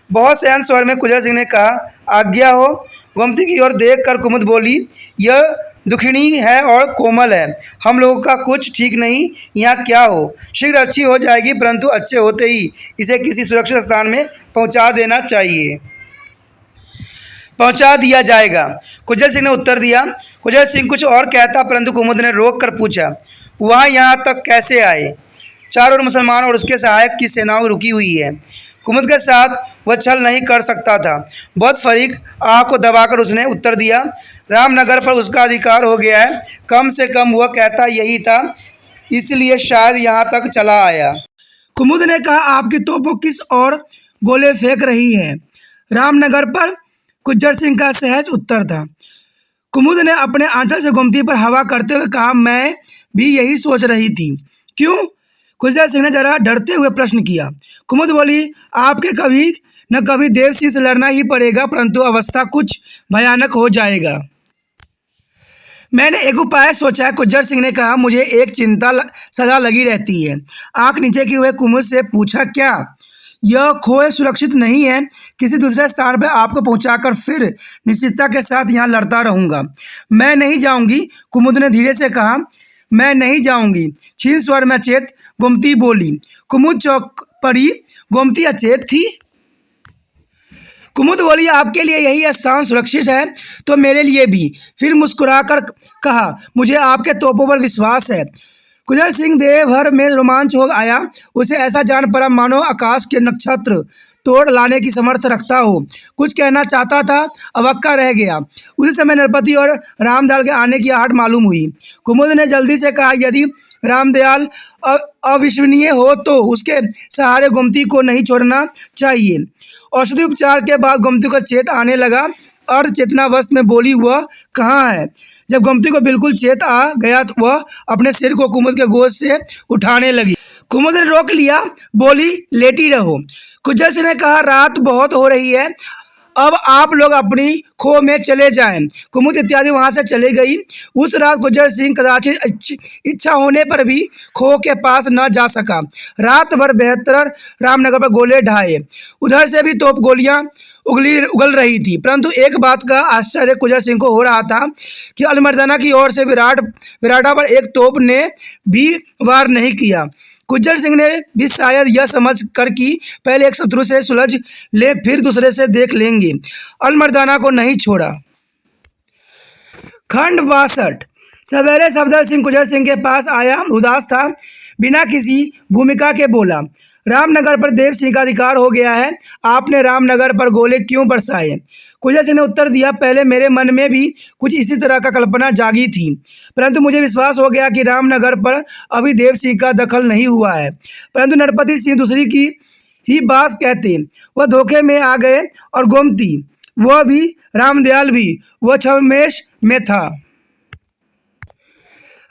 बहुत सहन स्वर में गुज्जर सिंह ने कहा, आज्ञा हो। गोमती की ओर देख कर कुमुद बोली, यह दुखिणी है और कोमल है, हम लोगों का कुछ ठीक नहीं, यहाँ क्या हो। शीघ्र अच्छी हो जाएगी, परंतु अच्छे होते ही इसे किसी सुरक्षित स्थान में पहुँचा देना चाहिए। पहुँचा दिया जाएगा, गुज्जर सिंह ने उत्तर दिया। गुज्जर सिंह कुछ और कहता, परंतु कुमुद ने रोक कर पूछा, वह यहाँ तक कैसे आए? चारों ओर मुसलमान और उसके सहायक की सेनाओं रुकी हुई है। कुमुद के साथ वह छल नहीं कर सकता था। बहुत फरीक आह को दबाकर उसने उत्तर दिया, रामनगर पर उसका अधिकार हो गया है, कम से कम वह कहता यही था, इसलिए शायद यहाँ तक चला आया। कुमुद ने कहा, आपकी तोपों किस ओर गोले फेंक रही है? रामनगर पर, गुज्जर सिंह का सहज उत्तर था। कुमुद ने अपने आंचल से गोमती पर हवा करते हुए कहा, मैं भी यही सोच रही थी। क्यों? गुज्जर सिंह ने जरा डरते हुए प्रश्न किया। कुमुद बोली, आपके कभी न कभी देव सिंह से लड़ना ही पड़ेगा, परंतु अवस्था कुछ भयानक हो जाएगा। मैंने एक उपाय सोचा है, गुज्जर सिंह ने कहा। मुझे एक चिंता सदा लगी रहती है। आंख नीचे किए हुए कुमुद से पूछा, क्या? यह खोए सुरक्षित नहीं है? किसी दूसरे स्थान पर आपको पहुंचाकर फिर निश्चितता के साथ यहाँ लड़ता रहूँगा। मैं नहीं जाऊँगी, कुमुद ने धीरे से कहा। मैं नहीं जाऊँगी, क्षीण स्वर में अचेत गोमती बोली। कुमुद चौंक पड़ी। गोमती अचेत थी? कुमुद बोली, आपके लिए यही स्थान सुरक्षित है तो मेरे लिए भी। फिर मुस्कुराकर कहा, मुझे आपके तोपों पर विश्वास है। गुज्जर सिंह देह भर में रोमांच हो आया। उसे ऐसा जान पड़ा मानो आकाश के नक्षत्र तोड़ लाने की समर्थ रखता हो। कुछ कहना चाहता था, अवक्का रह गया। उसी समय नरपति और रामदयाल के आने की आहट मालूम हुई। कुमुद ने जल्दी से कहा, यदि रामदयाल अविश्वसनीय हो तो उसके सहारे गोमती को नहीं छोड़ना चाहिए। औषधि उपचार के बाद गोमती को चेत आने लगा। अर्ध चेतनावस्थ में बोली, वह कहाँ है? जब गोमती को बिल्कुल चेत आ गया तो वह अपने सिर को कुमुद के गोद से उठाने लगी। कुमुद ने रोक लिया, बोली, लेटी रहो। गुज्जर सिंह ने कहा, रात बहुत हो रही है, अब आप लोग अपनी खो में चले जाएं। कुमुद इत्यादि वहां से चले गई। उस रात गुज्जर सिंह कदाचित इच्छा होने पर भी खो के पास न जा सका। रात भर बेहतर रामनगर पर गोले ढाए। उधर से भी तोप गोलियां उगल रही थी, परंतु एक बात का आश्चर्य गुज्जर सिंह को हो रहा था कि अलमर्दाना की ओर से विराटा पर एक तोप ने भी वार नहीं किया। गुज्जर सिंह ने भी शायद यह समझ कर कि पहले एक शत्रु से सुलझ ले फिर दूसरे से देख लेंगे, अलमर्दाना को नहीं छोड़ा। खंड 62। सवेरे सफदर सिंह गुज्जर सिंह के पास आया, उदास था, बिना किसी भूमिका के बोला, रामनगर पर देव सिंह का अधिकार हो गया है, आपने रामनगर पर गोले क्यों बरसाए? गुज्जर सिंह ने उत्तर दिया, पहले मेरे मन में भी कुछ इसी तरह का कल्पना जागी थी, परंतु मुझे विश्वास हो गया कि रामनगर पर अभी देव सिंह का दखल नहीं हुआ है। परंतु नरपति सिंह दूसरी की ही बात कहते, वह धोखे में आ गए, और गोमती, वह भी, रामदयाल भी, वह छद्मवेश में था।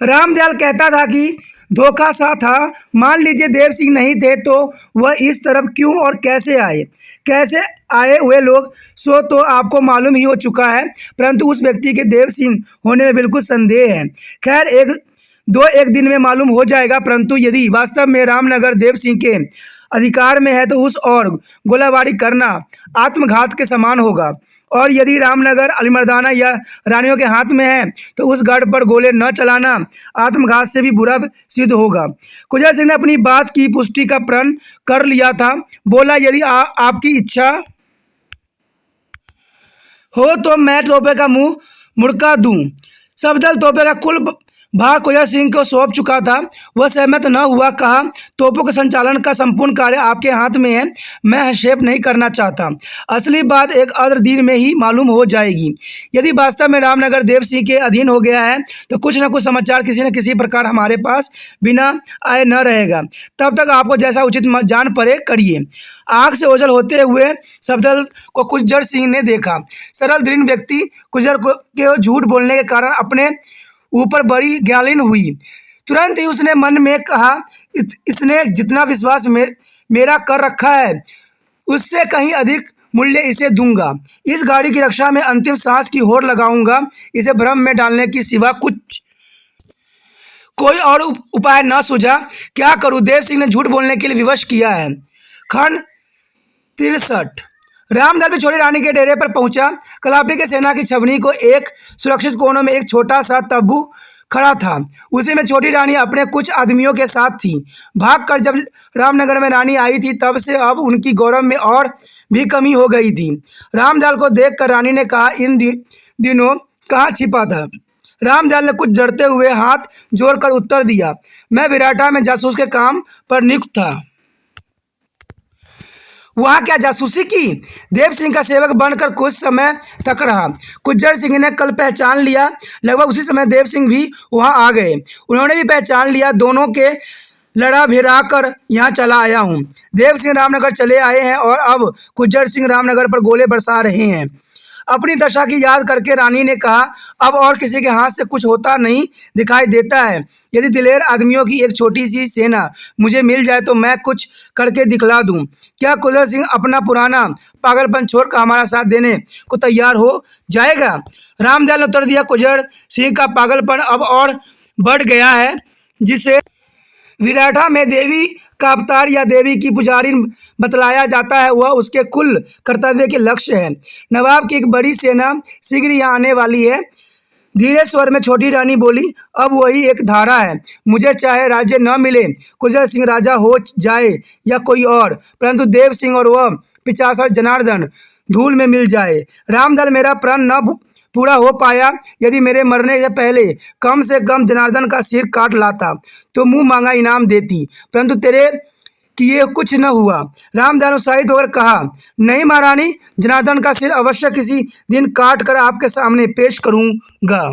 रामदयाल कहता था कि धोखा सा था। मान लीजिए देव सिंह नहीं थे तो वह इस तरफ क्यों और कैसे आए? कैसे आए हुए लोग सो तो आपको मालूम ही हो चुका है, परंतु उस व्यक्ति के देव सिंह होने में बिल्कुल संदेह है। खैर एक दिन में मालूम हो जाएगा, परंतु यदि वास्तव में रामनगर देव सिंह के अधिकार में है तो उस और गोलाबारी करना आत्मघात के समान होगा, और यदि रामनगर अलीमर्दाना या रानियों के हाथ में है तो उस गढ़ पर गोले न चलाना आत्मघात से भी बुरा सिद्ध होगा। गुज्जर सिंह ने अपनी बात की पुष्टि का प्रण कर लिया था। बोला, यदि आपकी इच्छा हो तो मैं तोपे का मुंह मुड़का दूं। सफदर तोपे का कुल भार गुज्जर सिंह को सौंप चुका था। वह सहमत न हुआ। कहा, तोपों के संचालन का संपूर्ण कार्य आपके हाथ में है, मैं हस्तक्षेप नहीं करना चाहता। असली बात एक अर्ध दिन में ही मालूम हो जाएगी। यदि वास्तव में रामनगर देव सिंह के अधीन हो गया है तो कुछ न कुछ समाचार किसी न किसी प्रकार हमारे पास बिना आए न रहेगा। तब तक आपको जैसा उचित जान पड़े करिए। आँख से ओझल होते हुए सफदर को गुज्जर सिंह ने देखा। सरल दृढ़ व्यक्ति गुज्जर के झूठ बोलने के कारण अपने ऊपर बड़ी ज्ञालीन हुई। तुरंत ही उसने मन में कहा, इसने जितना विश्वास मेरा कर रखा है उससे कहीं अधिक मूल्य इसे दूंगा। इस गाड़ी की रक्षा में अंतिम सांस की होड़ लगाऊंगा। इसे भ्रम में डालने की सिवा कोई और उपाय न सूझा। क्या करूं? देव सिंह ने झूठ बोलने के लिए विवश किया है। खंड 63। रामदल भी छोटी रानी के डेरे पर पहुंचा। कलापी के सेना की छवनी को एक सुरक्षित कोने में एक छोटा सा तब्बू खड़ा था। उसी में छोटी रानी अपने कुछ आदमियों के साथ थी। भागकर जब रामनगर में रानी आई थी तब से अब उनकी गौरव में और भी कमी हो गई थी। रामदयाल को देखकर रानी ने कहा, इन दिनों कहाँ छिपा था? रामदयाल ने कुछ डरते हुए हाथ जोड़कर उत्तर दिया, मैं विराटा में जासूस के काम पर नियुक्त था। वहाँ क्या जासूसी की? देव सिंह का सेवक बनकर कुछ समय तक रहा। गुज्जर सिंह ने कल पहचान लिया। लगभग उसी समय देव सिंह भी वहाँ आ गए। उन्होंने भी पहचान लिया। दोनों के लड़ा भिड़ा कर यहाँ चला आया हूँ। देव सिंह रामनगर चले आए हैं और अब गुज्जर सिंह रामनगर पर गोले बरसा रहे हैं। अपनी दशा की याद करके रानी ने कहा, अब और किसी के हाथ से कुछ होता नहीं दिखाई देता है। यदि दिलेर आदमियों की एक छोटी सी सेना मुझे मिल जाए तो मैं कुछ करके दिखला दूं। क्या गुज्जर सिंह अपना पुराना पागलपन छोड़कर हमारा साथ देने को तैयार हो जाएगा? रामदयाल ने उत्तर दिया, गुज्जर सिंह का पागलपन अब और बढ़ गया है, जिसे विराटा में देवी का अवतार या देवी की पुजारी बतलाया जाता है, वह उसके कुल कर्तव्य के लक्ष्य है। नवाब की एक बड़ी सेना शीघ्र यहाँ आने वाली है। धीरे स्वर में छोटी रानी बोली, अब वही एक धारा है। मुझे चाहे राज्य न मिले, गुज्जर सिंह राजा हो जाए या कोई और, परंतु देव सिंह और वह पिचासर जनार्दन धूल में मिल जाए। रामदल मेरा प्रण न पूरा हो पाया। यदि मेरे मरने से पहले कम से कम जनार्दन का सिर काट लाता तो मुंह मांगा इनाम देती, परंतु तेरे किए कुछ न हुआ। रामदयाल उत्साहित होकर कहा, नहीं महारानी, जनार्दन का सिर अवश्य किसी दिन काट कर आपके सामने पेश करूंगा।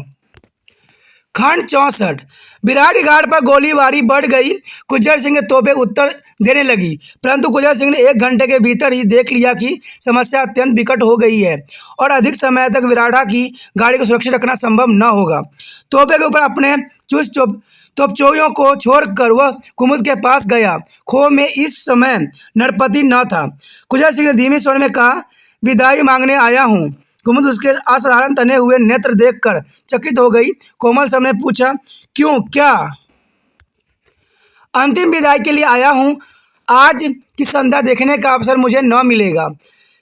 खंड 64। बिराड़ी घाट पर गोलीबारी बढ़ गई। गुज्जर सिंह के तोपें उत्तर देने लगी, परंतु गुज्जर सिंह ने 1 घंटे के भीतर ही देख लिया कि समस्या अत्यंत विकट हो गई है और अधिक समय तक विराटा की गाड़ी को सुरक्षित रखना संभव न होगा। तोपे के ऊपर अपने चुस्त तोपचोइयों को छोड़कर वह कुमुद के पास गया। खो में इस समय नरपति न था। गुज्जर सिंह ने धीमे स्वर में कहा, विदाई मांगने आया हूँ। कुमुद उसके असाधारण तने हुए नेत्र देखकर चकित हो गई। कोमल स्वर में पूछा, क्यों, क्या? अंतिम विदाई के लिए आया हूँ। आज की संध्या देखने का अवसर मुझे न मिलेगा।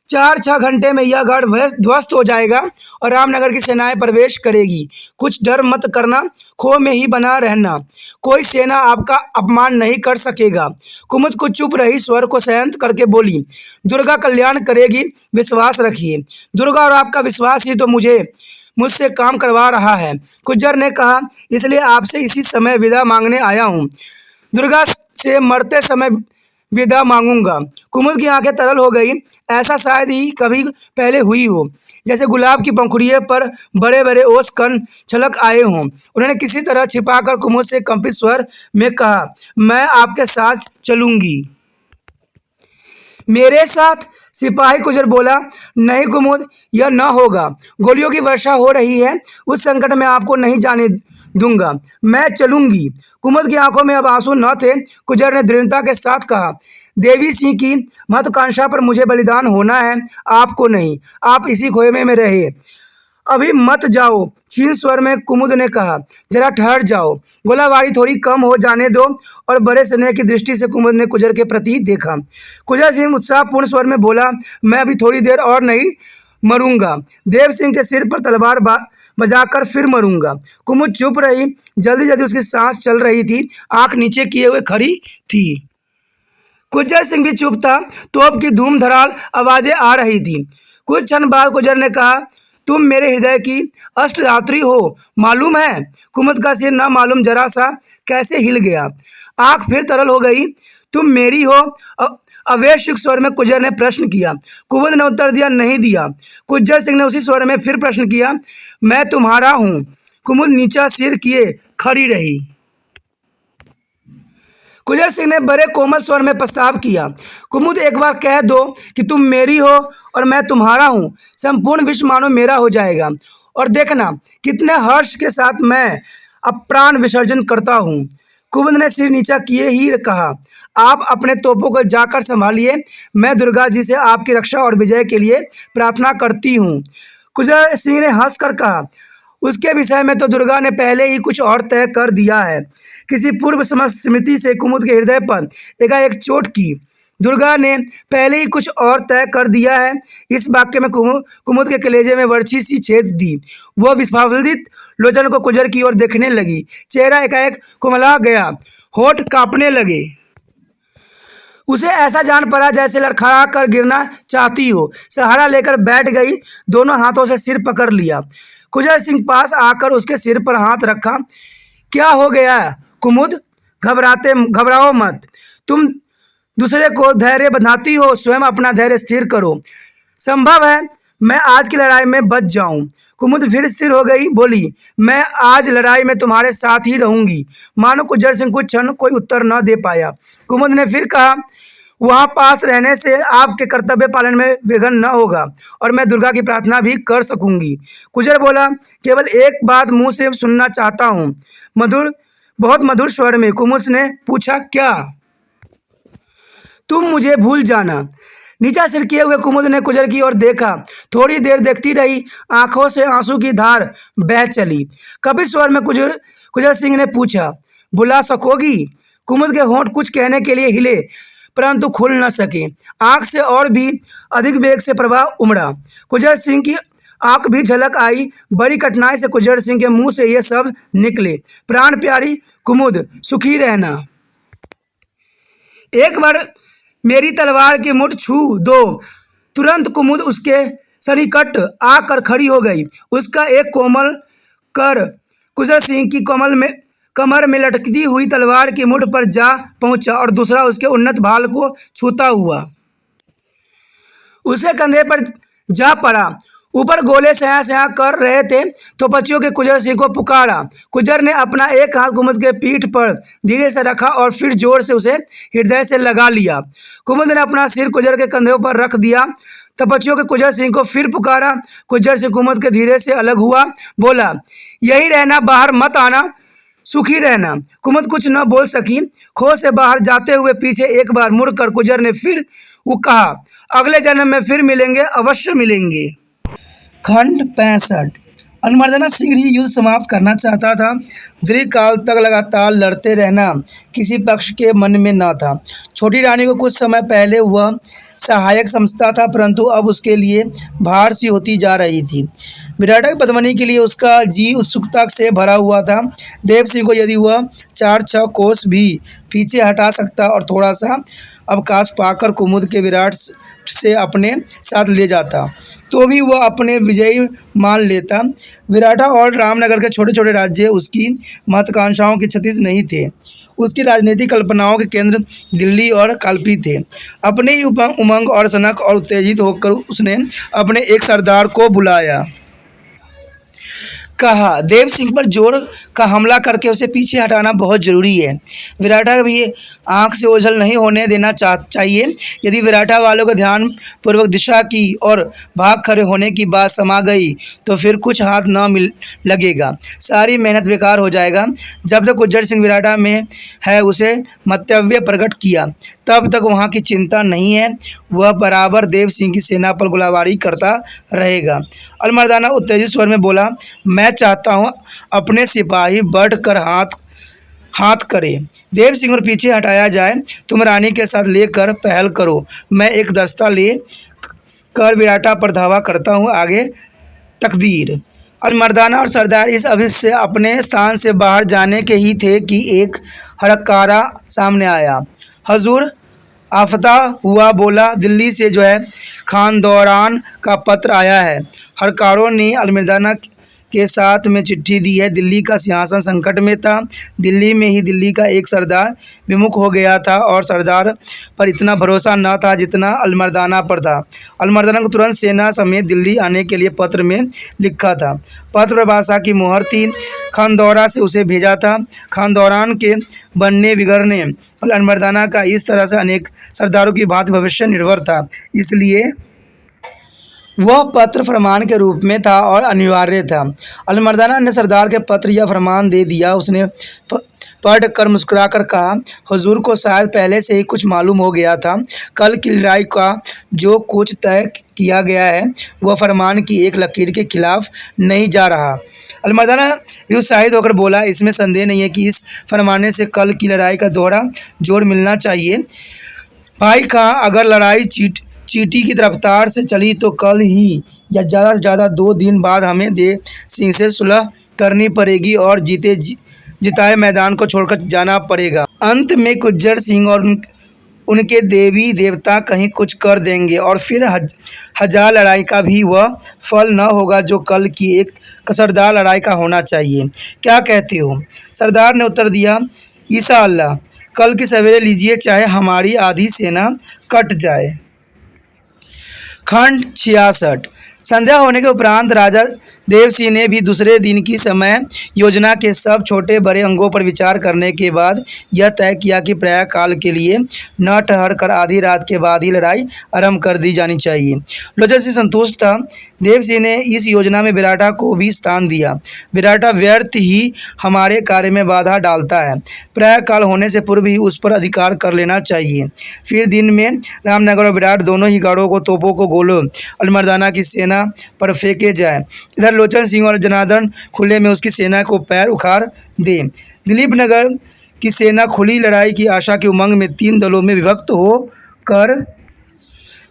4-6 घंटे में यह गढ़ ध्वस्त हो जाएगा और रामनगर की सेनाएं प्रवेश करेगी। कुछ डर मत करना, खो में ही बना रहना। कोई सेना आपका अपमान नहीं कर सकेगा। कुमुद कुछ चुप रही, स्वर को संयत करके बोली, दुर्गा कल्याण करेगी, विश्वास रखिए। दुर्गा और आपका विश्वास ही तो मुझसे काम करवा रहा है। गुज्जर ने कहा, इसलिए आपसे इसी समय विदा मांगने आया हूँ। दुर्गा से मरते समय विदा मांगूंगा। कुमुद की आंखें तरल हो गई। ऐसा शायद ही कभी पहले हुई हो, जैसे गुलाब की पंखुड़ियों पर बड़े बड़े ओस कण छलक आए हों। उन्होंने किसी तरह छिपाकर कुमुद से कंपित स्वर में कहा, मैं आपके साथ चलूंगी। मेरे साथ? सिपाही गुज्जर बोला, नहीं कुमुद, यह न होगा। गोलियों की वर्षा हो रही है, उस संकट में आपको नहीं जाने दूंगा। मैं चलूंगी। कुमुद की आंखों में अब आंसू न थे। गुज्जर ने दृढ़ता के साथ कहा, देवी सिंह की महत्वाकांक्षा पर मुझे बलिदान होना है, आपको नहीं। आप इसी खोमे में रहे, अभी मत जाओ। क्षीण स्वर में कुमुद ने कहा, जरा ठहर जाओ, गोलाबारी थोड़ी कम हो जाने दो। और बड़े स्नेह की दृष्टि से कुमुद ने गुज्जर के प्रति देखा। गुज्जर सिंह उत्साहपूर्ण स्वर में बोला, मैं अभी थोड़ी देर और नहीं मरूंगा। देव सिंह के सिर पर तलवार बजाकर फिर मरूंगा। कुमुद चुप रही। जल्दी जल्दी उसकी सांस चल रही थी, आंख नीचे किए हुए खड़ी थी। गुज्जर सिंह भी चुप था। तोप की धूम धड़ाल आवाजें आ रही थी। कुछ क्षण बाद गुज्जर ने कहा, तुम मेरे हृदय की अष्टधात्री हो, मालूम है? कुमुद का सिर न मालूम जरा सा कैसे हिल गया। आंख फिर तरल हो गई। तुम मेरी हो? अवेश्यक स्वर में गुज्जर ने प्रश्न किया। कुमुद ने उत्तर नहीं दिया। गुज्जर सिंह ने उसी स्वर में फिर प्रश्न किया, मैं तुम्हारा हूँ। कुमुद नीचा सिर किए खड़ी रही। गुज्जर सिंह ने बड़े कोमल स्वर में प्रस्ताव किया, कुमुद, एक बार कह दो कि तुम मेरी हो और मैं तुम्हारा हूँ। संपूर्ण विश्व मानो मेरा हो जाएगा और देखना कितने हर्ष के साथ मैं अब प्राण विसर्जन करता हूँ। कुमुद ने सिर नीचा किए ही कहा, आप अपने तोपों को जाकर संभालिए, मैं दुर्गा जी से आपकी रक्षा और विजय के लिए प्रार्थना करती हूँ। कुजर सिंह ने हंसकर कहा, उसके विषय में तो दुर्गा ने पहले ही कुछ और तय कर दिया है। किसी पूर्व स्मृति से कुमुद के हृदय पर एकाएक चोट की। दुर्गा ने पहले ही कुछ और तय कर दिया है। इस वाक्य में कुमुद के कलेजे में वर्छी सी छेद दी। वह विस्फादित लोचन को कुजर की ओर देखने लगी। चेहरा एकाएक कुमला गया, होठ कांपने लगे। उसे ऐसा जान पड़ा जैसे लड़खड़ा कर गिरना चाहती हो। सहारा लेकर बैठ गई, दोनों हाथों से सिर पकड़ लिया। कुजर सिंह पास आकर उसके सिर पर हाथ रखा। क्या हो गया कुमुद? घबराओ मत। तुम दूसरे को धैर्य बंधाती हो, स्वयं अपना धैर्य स्थिर करो। संभव है मैं आज की लड़ाई में बच जाऊं। कुमुद फिर स्थिर हो गई, बोली, मैं आज लड़ाई में तुम्हारे साथ ही रहूंगी। मानो कुजर सिंह कुछ क्षण कोई उत्तर न दे पाया। कुमुद ने फिर कहा, वहाँ पास रहने से आपके कर्तव्य पालन में विघ्न न होगा और मैं दुर्गा की प्रार्थना भी कर सकूंगी। कुजर बोला, केवल एक बात मुंह से सुनना चाहता हूँ। बहुत मधुर स्वर में कुमुद ने पूछा, क्या? तुम मुझे भूल जाना। नीचा सिर किए हुए कुमुद ने कुजर की ओर देखा। थोड़ी देर देखती रही, आंखों से आंसू की धार बह चली। कभी स्वर में कुजर सिंह ने पूछा, बुला सकोगी? कुमुद के होंठ कुछ कहने के लिए हिले, परंतु खुल न सके। आंख से और भी अधिक वेग से प्रवाह उमड़ा। कुजर सिंह की आंख भी झलक आई। बड़ी कठिनाई से कुजर सिंह के मुंह से ये शब्द निकले, प्राण प्यारी कुमुद, सुखी रहना। एक बार मेरी तलवार की मुठ छू दो। तुरंत कुमुद उसके सन्निकट आकर खड़ी हो गई। उसका एक कोमल कर कुजर सिंह की कमर में लटकती हुई तलवार की मुठ पर जा पहुंचा और दूसरा उसके उन्नत भाल को छूता हुआ उसके कंधे पर जा पड़ा। ऊपर गोले सया कर रहे थे तो पक्षियों के कुजर सिंह को पुकारा। कुजर ने अपना एक हाथ कुमुद के पीठ पर धीरे से रखा और फिर जोर से उसे हृदय से लगा लिया। कुमुद ने अपना सिर कुजर के कंधों पर रख दिया। तपस्वियों के कुजर सिंह को फिर पुकारा। कुजर सिंह कुमुद के धीरे से अलग हुआ, बोला, यही रहना, बाहर मत आना, सुखी रहना। कुमुद कुछ न बोल सकी। खो से बाहर जाते हुए पीछे एक बार मुड़कर कुजर ने फिर वो कहा, अगले जन्म में फिर मिलेंगे, अवश्य मिलेंगे। खंड 65। अलमर्दाना शीघ्र ही युद्ध समाप्त करना चाहता था। दीर्घकाल तक लगातार लड़ते रहना किसी पक्ष के मन में न था। छोटी रानी को कुछ समय पहले वह सहायक समझता था, परंतु अब उसके लिए भार सी होती जा रही थी। विराटा की पद्मिनी के लिए उसका जी उत्सुकता से भरा हुआ था। देव सिंह को यदि वह 4-6 कोस भी पीछे हटा सकता और थोड़ा सा अवकाश पाकर कुमुद के विराट से अपने साथ ले जाता तो भी वह अपने विजयी मान लेता। विराटा और रामनगर के छोटे छोटे राज्य उसकी महत्वाकांक्षाओं के क्षतिज नहीं थे। उसकी राजनीतिक कल्पनाओं के केंद्र दिल्ली और कालपी थे। अपने ही उमंग और सनक और उत्तेजित होकर उसने अपने एक सरदार को बुलाया। कहा, देव सिंह पर जोर का हमला करके उसे पीछे हटाना बहुत जरूरी है। विराटा भी आंख से ओझल नहीं होने देना चाहिए। यदि विराटा वालों का ध्यान पूर्वक दिशा की और भाग खड़े होने की बात समा गई तो फिर कुछ हाथ न मिल लगेगा, सारी मेहनत बेकार हो जाएगा। जब तक गुज्जर सिंह विराटा में है उसे मंतव्य प्रकट किया, तब तक वहाँ की चिंता नहीं है। वह बराबर देव सिंह की सेना पर गोलाबारी करता रहेगा। अलमर्दाना उत्तेजित स्वर में बोला, मैं चाहता हूँ अपने सिपाही बढ़कर हाथ करे, देव सिंह को पीछे हटाया जाए। तुम रानी के साथ लेकर पहल करो, मैं एक दस्ता ले कर विराटा पर धावा करता हूँ। आगे तकदीर। अलमर्दाना और सरदार इस अवधि से अपने स्थान से बाहर जाने के ही थे कि एक हड़कारा सामने आया। हजूर, आफ्ता हुआ, बोला, दिल्ली से जो है खानदौरान का पत्र आया है। हड़कारों ने अलमर्दाना के साथ में चिट्ठी दी है। दिल्ली का सिंहासन संकट में था। दिल्ली में ही दिल्ली का एक सरदार विमुख हो गया था और सरदार पर इतना भरोसा न था जितना अलमर्दाना पर था। अलमर्दाना को तुरंत सेना समेत दिल्ली आने के लिए पत्र में लिखा था। पत्र पर बादशाह की मुहर थी। खानदौरा से उसे भेजा था। खानदौरान के बनने बिगड़ने पर अलमर्दाना का इस तरह से अनेक सरदारों की भांति भविष्य निर्भर था, इसलिए वह पत्र फरमान के रूप में था और अनिवार्य था। अलमर्दाना ने सरदार के पत्र या फरमान दे दिया। उसने पढ़ कर मुस्कुराकर कहा, हुजूर को शायद पहले से ही कुछ मालूम हो गया था। कल की लड़ाई का जो कुछ तय किया गया है वह फरमान की एक लकीर के खिलाफ नहीं जा रहा। अलमर्दाना भी उत्साहित होकर बोला, इसमें संदेह नहीं है कि इस फरमाने से कल की लड़ाई का दोहरा जोर मिलना चाहिए। भाई कहा, अगर लड़ाई चींटी की रफ्तार से चली तो कल ही या ज़्यादा से ज़्यादा 2 दिन बाद हमें देव सिंह से सुलह करनी पड़ेगी और जिताए मैदान को छोड़कर जाना पड़ेगा। अंत में गुज्जर सिंह और उनके देवी देवता कहीं कुछ कर देंगे और फिर हजार लड़ाई का भी वह फल न होगा जो कल की एक कसरदार लड़ाई का होना चाहिए। क्या कहते हो? सरदार ने उत्तर दिया, ईसा अल्लाह, कल की सवेरे लीजिए, चाहे हमारी आधी सेना कट जाए। खंड 66। संध्या होने के उपरांत राजा देव सिंह ने भी दूसरे दिन की समय योजना के सब छोटे बड़े अंगों पर विचार करने के बाद यह तय किया कि प्रातः काल के लिए न ठहर कर आधी रात के बाद ही लड़ाई आरंभ कर दी जानी चाहिए। लोचन सिंह संतुष्ट था। देव सिंह ने इस योजना में विराटा को भी स्थान दिया। विराटा व्यर्थ ही हमारे कार्य में बाधा डालता है, प्रातः काल होने से पूर्व ही उस पर अधिकार कर लेना चाहिए। फिर दिन में रामनगर और विराट दोनों ही गढ़ों को, तोपों को, गोलों अलमर्दाना की सेना पर फेंके जाए। इधर लोचन सिंह और जनार्दन खुले में उसकी सेना को पैर उखाड़ दें। दिलीप नगर की सेना खुली लड़ाई की आशा के उमंग में 3 दलों में विभक्त होकर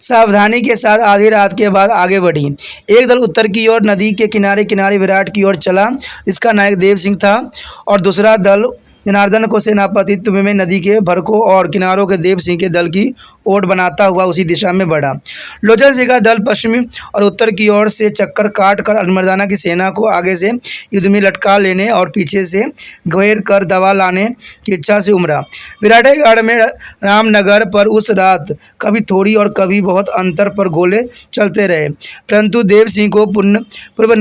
सावधानी के साथ आधी रात के बाद आगे बढ़ी। एक दल उत्तर की ओर नदी के किनारे किनारे विराट की ओर चला, इसका नायक देव सिंह था, और दूसरा दल जनार्दन को सेनापतित्व में नदी के भरकों और किनारों के देव सिंह के दल की ओट बनाता हुआ उसी दिशा में बढ़ा। लोचन सिंह का दल पश्चिमी और उत्तर की ओर से चक्कर काट कर अलमर्दाना की सेना को आगे से युद्ध में लटका लेने और पीछे से घेर कर दबा लाने की इच्छा से उमड़ा। विराटगढ़ में रामनगर पर उस रात कभी थोड़ी और कभी बहुत अंतर पर गोले चलते रहे, परंतु देव सिंह को पूर्व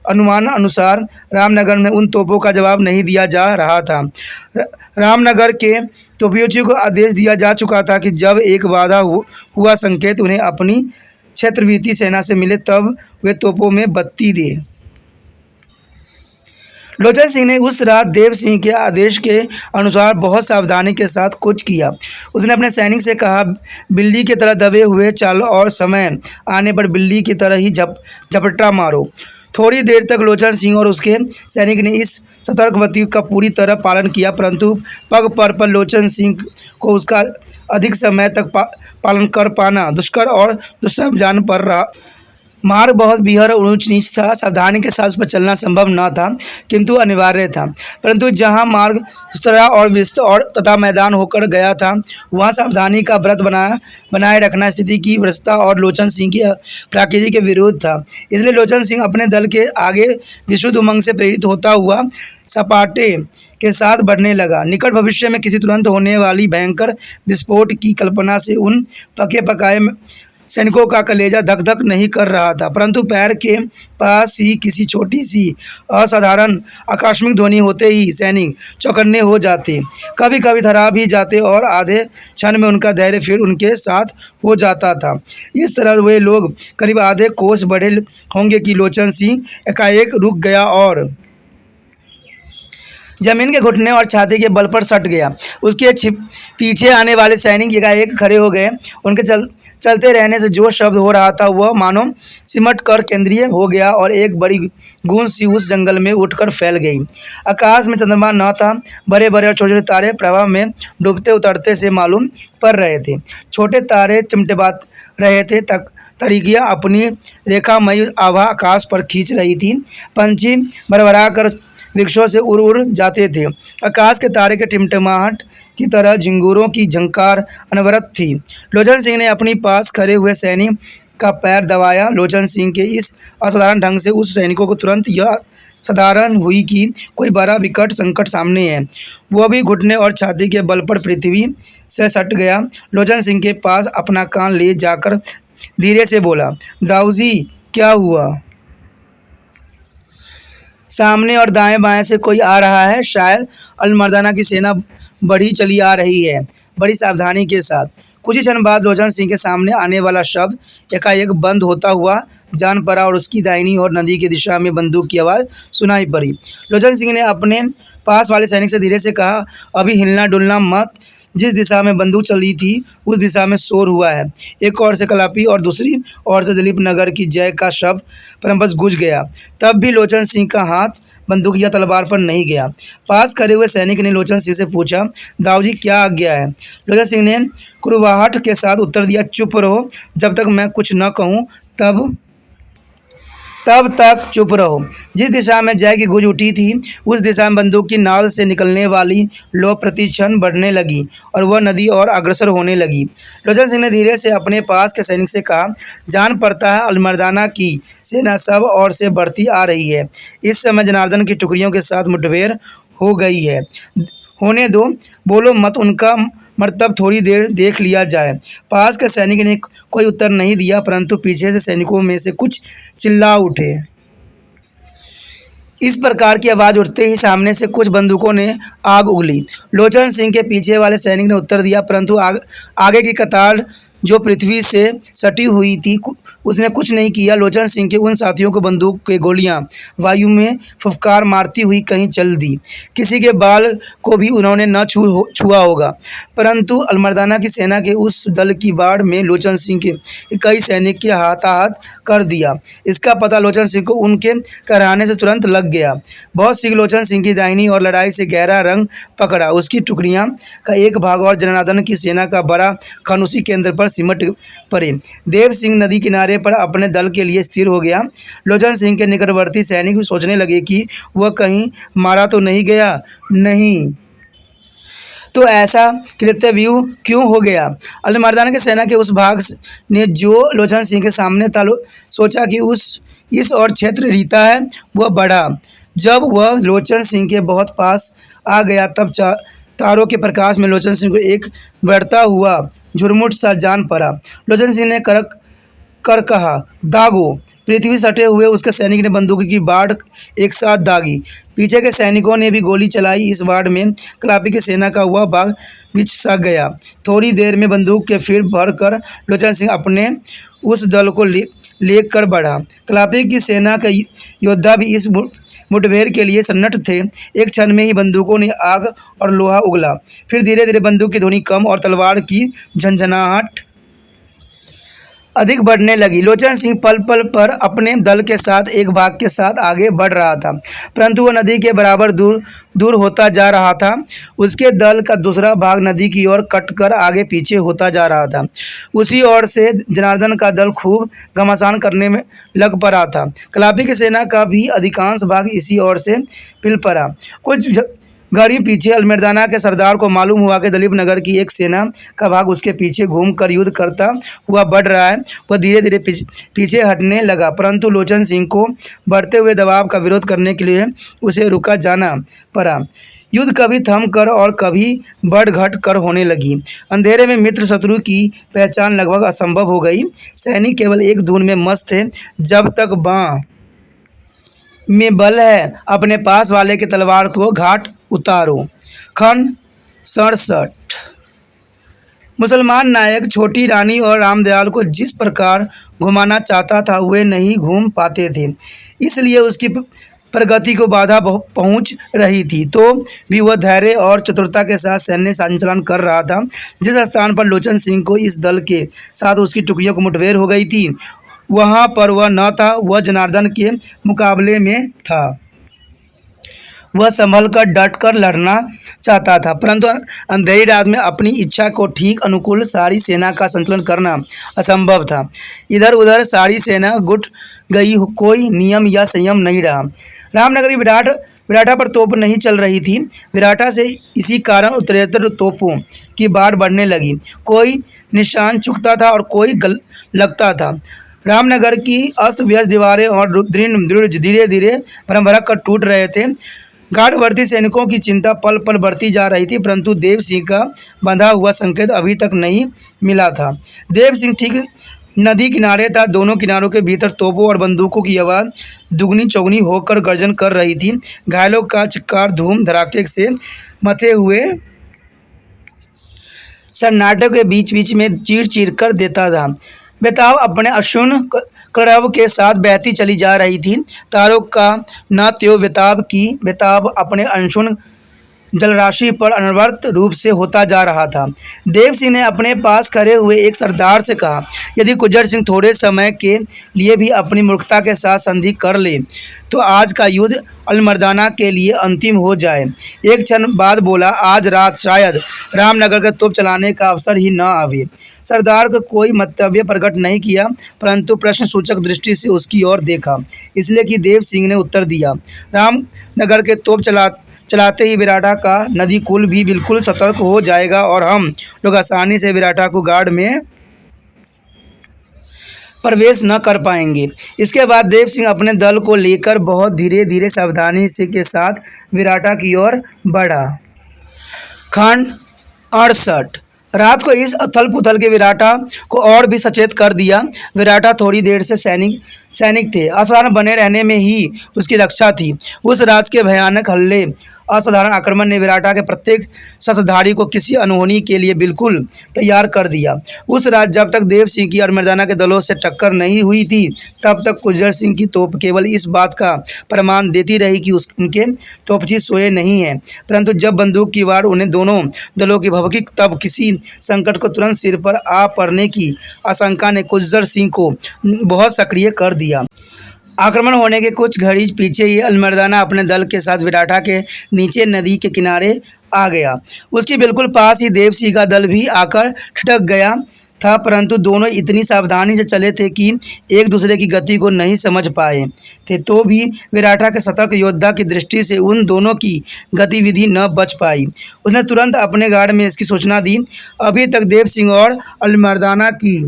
अनुमान अनुसार रामनगर में उन तोपों का जवाब नहीं दिया जा रहा था। रामनगर के तोपियों को आदेश दिया जा चुका था कि जब एक बाधा हुआ संकेत उन्हें अपनी क्षेत्रवीती सेना से मिले तब वे तोपों में बत्ती दे। लोचन सिंह ने उस रात देव सिंह के आदेश के अनुसार बहुत सावधानी के साथ कूच किया। उसने अपने सैनिक से कहा, बिल्ली की तरह दबे हुए चलो और समय आने पर बिल्ली की तरह ही झपट्टा मारो। थोड़ी देर तक लोचन सिंह और उसके सैनिक ने इस सतर्कवती का पूरी तरह पालन किया, परंतु पग पर लोचन सिंह को उसका अधिक समय तक पालन कर पाना दुष्कर और दुस्सह जान पड़ रहा। मार्ग बहुत बिहर और ऊंच नीच था, सावधानी के साथ उस पर चलना संभव न था, किंतु अनिवार्य था। परंतु जहां मार्ग सुस्तरा और विस्तृत और तथा मैदान होकर गया था, वहां सावधानी का व्रत बनाए रखना स्थिति की वृत्ता और लोचन सिंह की प्रकृति के विरुद्ध था। इसलिए लोचन सिंह अपने दल के आगे विशुद्ध उमंग से प्रेरित होता हुआ सपाटे के साथ बढ़ने लगा। निकट भविष्य में किसी तुरंत होने वाली भयंकर विस्फोट की कल्पना से उन पके पकाए सैनिकों का कलेजा धक धक नहीं कर रहा था, परंतु पैर के पास ही किसी छोटी सी असाधारण आकस्मिक ध्वनि होते ही सैनिक चौकन्ने हो जाते, कभी कभी थरा भी जाते और आधे क्षण में उनका धैर्य फिर उनके साथ हो जाता था। इस तरह वे लोग करीब आधे कोस बढ़े होंगे कि लोचन सिंह एकाएक रुक गया और जमीन के घुटने और छाती के बल पर सट गया। उसके पीछे आने वाले सैनिक एकाएक खड़े हो गए। उनके चलते रहने से जो शब्द हो रहा था वह मानो सिमट कर केंद्रीय हो गया और एक बड़ी गूंज सी उस जंगल में उठकर फैल गई। आकाश में चंद्रमा न था, बड़े बड़े और छोटे छोटे तारे प्रवाह में डूबते उतरते से मालूम पड़ रहे थे। छोटे तारे चिमटिमा रहे थे, तरीकियाँ अपनी रेखामयी आभा आकाश पर खींच रही थी। पंछी भरभरा कर वृक्षों से उड़ जाते थे। आकाश के तारे के टिमटिमाहट की तरह झिंगुरों की झंकार अनवरत थी। लोचन सिंह ने अपनी पास खड़े हुए सैनिक का पैर दबाया। लोचन सिंह के इस असाधारण ढंग से उस सैनिकों को तुरंत यह साधारण हुई कि कोई बड़ा विकट संकट सामने है। वह भी घुटने और छाती के बल पर पृथ्वी से सट गया। लोचन सिंह के पास अपना कान ले जाकर धीरे से बोला, दाऊजी क्या हुआ? सामने और दाएं बाएं से कोई आ रहा है, शायद अलमर्दाना की सेना बढ़ी चली आ रही है। बड़ी सावधानी के साथ कुछ ही क्षण बाद लोचन सिंह के सामने आने वाला शब्द एकाएक बंद होता हुआ जान पड़ा और उसकी दाहिनी ओर नदी की दिशा में बंदूक की आवाज़ सुनाई पड़ी। लोचन सिंह ने अपने पास वाले सैनिक से धीरे से कहा, अभी हिलना डुलना मत। जिस दिशा में बंदूक चली थी उस दिशा में शोर हुआ है। एक ओर से कलापी और दूसरी ओर से दिलीप नगर की जय का शब्द परम्पस गूंज गया। तब भी लोचन सिंह का हाथ बंदूक या तलवार पर नहीं गया। पास खड़े हुए सैनिक ने लोचन सिंह से पूछा, दाऊजी क्या आज्ञा है? लोचन सिंह ने कुरवाहट के साथ उत्तर दिया, चुप रहो, जब तक मैं कुछ न कहूँ तब तक चुप रहो। जिस दिशा में जय की गूंज उठी थी उस दिशा में बंदूक की नाल से निकलने वाली लौ प्रति क्षण बढ़ने लगी और वह नदी और अग्रसर होने लगी। लोचन सिंह ने धीरे से अपने पास के सैनिक से कहा, जान पड़ता है अल्मर्दाना की सेना सब ओर से बढ़ती आ रही है। इस समय जनार्दन की टुकड़ियों के साथ मुठभेड़ हो गई है। होने दो, बोलो मत, उनका मर्तब थोड़ी देर देख लिया जाए। पास के सैनिक ने कोई उत्तर नहीं दिया, परंतु पीछे से सैनिकों में से कुछ चिल्ला उठे। इस प्रकार की आवाज़ उठते ही सामने से कुछ बंदूकों ने आग उगली। लोचन सिंह के पीछे वाले सैनिक ने उत्तर दिया, परंतु आगे की कतार जो पृथ्वी से सटी हुई थी उसने कुछ नहीं किया। लोचन सिंह के उन साथियों को बंदूक के गोलियां वायु में फुफकार मारती हुई कहीं चल दी। किसी के बाल को भी उन्होंने न छुआ होगा, परंतु अल्मर्दाना की सेना के उस दल की बाढ़ में लोचन सिंह के कई सैनिक के हाथाहाथ कर दिया। इसका पता लोचन सिंह को उनके कराने से तुरंत लग गया। बहुत सी लोचन सिंह की दाहिनी और लड़ाई से गहरा रंग पकड़ा। उसकी टुकड़ियां का एक भाग और जनार्दन की सेना का बड़ा खंड उसी केंद्र पर सिमट पड़े। देव सिंह नदी किनारे पर अपने दल के लिए स्थिर हो गया। लोचन सिंह के निकटवर्ती सैनिक सोचने लगे कि वह कहीं मारा तो नहीं गया, नहीं तो ऐसा कृत्यव्यूह क्यों हो गया। अल्मर्दाना की सेना के उस भाग ने जो लोचन सिंह के सामने था सोचा कि इस और क्षेत्र रीता है, वह बढ़ा। जब वह लोचन सिंह के बहुत पास आ गया तब तारों के प्रकाश में लोचन सिंह को एक बढ़ता हुआ झुरमुट सा जान पड़ा। लोचन सिंह ने कर कहा, दागो। पृथ्वी सटे हुए उसके सैनिक ने बंदूक की बाढ़ एक साथ दागी। पीछे के सैनिकों ने भी गोली चलाई। इस बाढ़ में कलापी की सेना का वह भाग बीच सा गया। थोड़ी देर में बंदूक के फिर भर कर लोचन सिंह अपने उस दल को लेकर बढ़ा। कलापी की सेना के योद्धा भी इस मुठभेड़ के लिए सन्नद्ध थे। एक क्षण में ही बंदूकों ने आग और लोहा उगला। फिर धीरे धीरे बंदूक की ध्वनि कम और तलवार की झंझनाहट अधिक बढ़ने लगी। लोचन सिंह पल पल पर अपने दल के साथ एक भाग के साथ आगे बढ़ रहा था, परंतु वह नदी के बराबर दूर होता जा रहा था। उसके दल का दूसरा भाग नदी की ओर कटकर आगे पीछे होता जा रहा था। उसी ओर से जनार्दन का दल खूब घमासान करने में लग पड़ा था। कलापी की सेना का भी अधिकांश भाग इसी ओर से पिल पड़ा। कुछ घड़ी पीछे अल्मर्दाना के सरदार को मालूम हुआ कि दिलीप नगर की एक सेना का भाग उसके पीछे घूमकर युद्ध करता हुआ बढ़ रहा है। वह धीरे धीरे पीछे हटने लगा, परंतु लोचन सिंह को बढ़ते हुए दबाव का विरोध करने के लिए उसे रुका जाना पड़ा। युद्ध कभी थम कर और कभी बढ़ घट कर होने लगी। अंधेरे में मित्र शत्रु की पहचान लगभग असंभव हो गई। सैनिक केवल एक धुन में मस्त थे, जब तक बाँ में बल है अपने पास वाले के तलवार को घाट उतारो। खंड 67। मुसलमान नायक छोटी रानी और रामदयाल को जिस प्रकार घुमाना चाहता था वे नहीं घूम पाते थे, इसलिए उसकी प्रगति को बाधा पहुंच रही थी। तो भी वह धैर्य और चतुरता के साथ सैन्य संचालन कर रहा था। जिस स्थान पर लोचन सिंह को इस दल के साथ उसकी टुकड़ियों को मुठभेड़ हो गई थी, वहाँ पर वह न था। वह जनार्दन के मुकाबले में था। वह संभल कर डट कर लड़ना चाहता था, परंतु अंधेरी रात में अपनी इच्छा को ठीक अनुकूल सारी सेना का संचालन करना असंभव था। इधर उधर सारी सेना गुट गई, कोई नियम या संयम नहीं रहा। रामनगरी विराटा पर तोप नहीं चल रही थी। विराटा से इसी कारण उत्तरेतर तोपों की बाढ़ बढ़ने लगी। कोई निशान चुकता था और कोई लगता था। रामनगर की अस्त व्यस्त दीवारें और दृढ़ धीरे धीरे भरभरा कर टूट रहे थे। गार्डवर्ती सैनिकों की चिंता पल पल बढ़ती जा रही थी, परंतु देव सिंह का बंधा हुआ संकेत अभी तक नहीं मिला था। देव सिंह ठीक नदी किनारे था। दोनों किनारों के भीतर तोपों और बंदूकों की आवाज़ दुगनी चौगनी होकर गर्जन कर रही थी। घायलों का चिक्कार धूम धड़ाके से मथे हुए सन्नाटे के बीच बीच में चीर चीर कर देता था। बेताब अपने अशुन करब के साथ बहती चली जा रही थी। तारों का न त्यो बेताब अपने अनशुन जलराशि पर अनवरत रूप से होता जा रहा था। देव सिंह ने अपने पास खड़े हुए एक सरदार से कहा, यदि गुज्जर सिंह थोड़े समय के लिए भी अपनी मूर्खता के साथ संधि कर ले तो आज का युद्ध अलमर्दाना के लिए अंतिम हो जाए। एक क्षण बाद बोला, आज रात शायद रामनगर के तोप चलाने का अवसर ही न आवे। सरदार को कोई मंतव्य प्रकट नहीं किया, परंतु प्रश्न सूचक दृष्टि से उसकी ओर देखा, इसलिए कि देव सिंह ने उत्तर दिया, रामनगर के तोप चलाते ही विराटा का नदी कुल भी बिल्कुल सतर्क हो जाएगा और हम लोग आसानी से विराटा को गाड़ में प्रवेश न कर पाएंगे। इसके बाद देव सिंह अपने दल को लेकर बहुत धीरे धीरे सावधानी से के साथ विराटा की ओर बढ़ा। खंड 68। रात को इस अथल पुथल के विराटा को और भी सचेत कर दिया। विराटा थोड़ी देर से सैनिक थे, असाधारण बने रहने में ही उसकी रक्षा थी। उस रात के भयानक हल्ले, असाधारण आक्रमण ने विराटा के प्रत्येक शस्त्रधारी को किसी अनहोनी के लिए बिल्कुल तैयार कर दिया। उस रात जब तक देव सिंह की और मर्दाना के दलों से टक्कर नहीं हुई थी, तब तक गुज्जर सिंह की तोप केवल इस बात का प्रमाण देती रही कि उनके तोपची सोए नहीं हैं, परंतु जब बंदूक की वार उन्हें दोनों दलों की भभकी, तब किसी संकट को तुरंत सिर पर आ पड़ने की आशंका ने गुज्जर सिंह को बहुत सक्रिय कर दिया। आक्रमण होने के कुछ घड़ी पीछे ही अलमर्दाना अपने दल के साथ विराटा के नीचे नदी के किनारे आ गया। उसके बिल्कुल पास ही देव सिंह का दल भी आकर ठिठक गया था, परंतु दोनों इतनी सावधानी से चले थे कि एक दूसरे की गति को नहीं समझ पाए थे, तो भी विराटा के सतर्क योद्धा की दृष्टि से उन दोनों की गतिविधि न बच पाई। उसने तुरंत अपने गार्ड में इसकी सूचना दी। अभी तक देव सिंह और अलमर्दाना की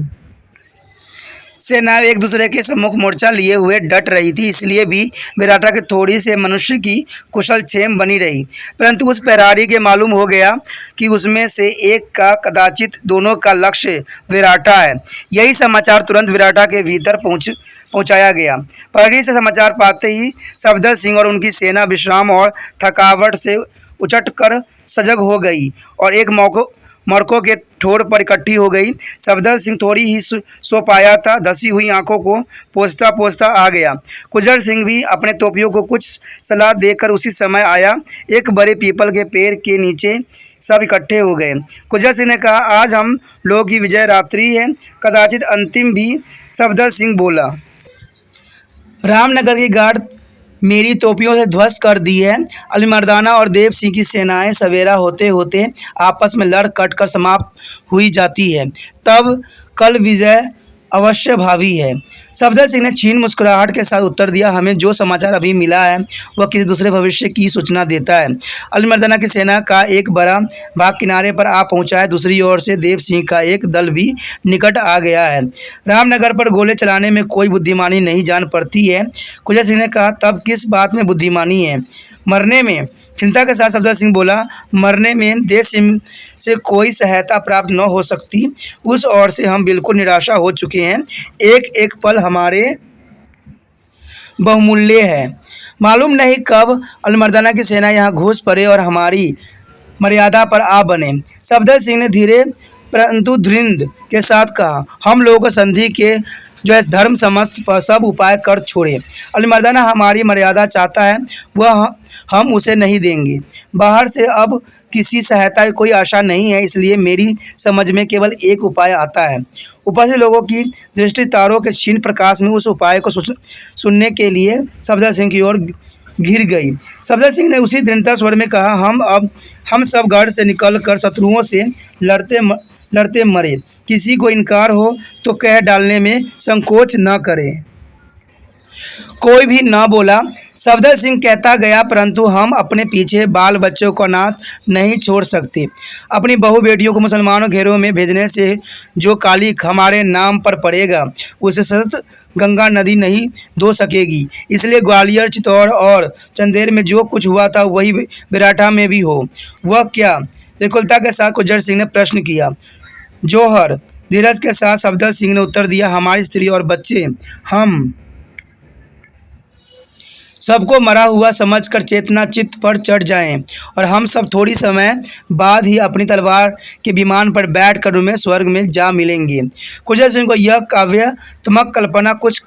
सेना एक दूसरे के सम्मुख मोर्चा लिए हुए डट रही थी, इसलिए भी विराटा के थोड़ी से मनुष्य की कुशल क्षेम बनी रही, परंतु उस प्रहरी के मालूम हो गया कि उसमें से एक का कदाचित दोनों का लक्ष्य विराटा है। यही समाचार तुरंत विराटा के भीतर पहुंचाया गया। प्रहरी से समाचार पाते ही सफदर सिंह और उनकी सेना विश्राम और थकावट से उचट कर सजग हो गई और एक मड़कों के ठोर पर इकट्ठी हो गई। सफदर सिंह थोड़ी ही सो पाया था, धसी हुई आंखों को पोंछता पोंछता आ गया। गुज्जर सिंह भी अपने तोपियों को कुछ सलाह देकर उसी समय आया। एक बड़े पीपल के पेड़ के नीचे सब इकट्ठे हो गए। गुज्जर सिंह ने कहा, आज हम लोग की विजय रात्रि है, कदाचित अंतिम भी। सफदर सिंह बोला, रामनगर की गार्ड मेरी तोपियों से ध्वस्त कर दी है। अलमर्दाना और देव सिंह की सेनाएं सवेरा होते होते आपस में लड़ कट कर समाप्त हुई जाती है, तब कल विजय अवश्य भावी है। सफदर सिंह ने क्षीण मुस्कुराहट के साथ उत्तर दिया, हमें जो समाचार अभी मिला है वह किसी दूसरे भविष्य की सूचना देता है। अलमर्दाना की सेना का एक बड़ा भाग किनारे पर आ पहुंचा है, दूसरी ओर से देव सिंह का एक दल भी निकट आ गया है। रामनगर पर गोले चलाने में कोई बुद्धिमानी नहीं जान पड़ती है। गुज्जर सिंह ने कहा, तब किस बात में बुद्धिमानी है? मरने में। चिंता के साथ सफदर सिंह बोला, मरने में देव सिंह से कोई सहायता प्राप्त न हो सकती, उस ओर से हम बिल्कुल निराशा हो चुके हैं। एक एक पल हमारे बहुमूल्य है। मालूम नहीं कब अलमर्दाना की सेना यहाँ घुस पड़े और हमारी मर्यादा पर आ बने। सफदर सिंह ने धीरे परंतु दृढ़ के साथ कहा, हम लोगों को संधि के जो है धर्म समस्त पर सब उपाय कर छोड़े। अलमर्दाना हमारी मर्यादा चाहता है, वह हम उसे नहीं देंगे। बाहर से अब किसी सहायता की कोई आशा नहीं है, इसलिए मेरी समझ में केवल एक उपाय आता है। उपस्थित लोगों की दृष्टि तारों के क्षीण प्रकाश में उस उपाय को सुनने के लिए सफदर सिंह की ओर घिर गई। सफदर सिंह ने उसी दृढ़ता स्वर में कहा, हम सब गढ़ से निकलकर शत्रुओं से लड़ते मरे। किसी को इनकार हो तो कह डालने में संकोच न करे। कोई भी न बोला। सफदर सिंह कहता गया, परंतु हम अपने पीछे बाल बच्चों को अनाथ नहीं छोड़ सकते। अपनी बहू बेटियों को मुसलमानों घेरों में भेजने से जो काली हमारे नाम पर पड़ेगा, उसे सतत गंगा नदी नहीं धो सकेगी। इसलिए ग्वालियर, चित्तौड़ और चंदेर में जो कुछ हुआ था वही विराटा में भी हो। वह क्या? व्याकुलता के साथ गुज्जर सिंह ने प्रश्न किया। जौहर। धीरज के साथ सफदर सिंह ने उत्तर दिया, हमारी स्त्री और बच्चे हम सबको मरा हुआ समझकर चेतना चित्त पर चढ़ जाएं और हम सब थोड़ी समय बाद ही अपनी तलवार के विमान पर बैठकर उन्हें स्वर्ग में जा मिलेंगे। गुज्जर सिंह को यह काव्यात्मक कल्पना कुछ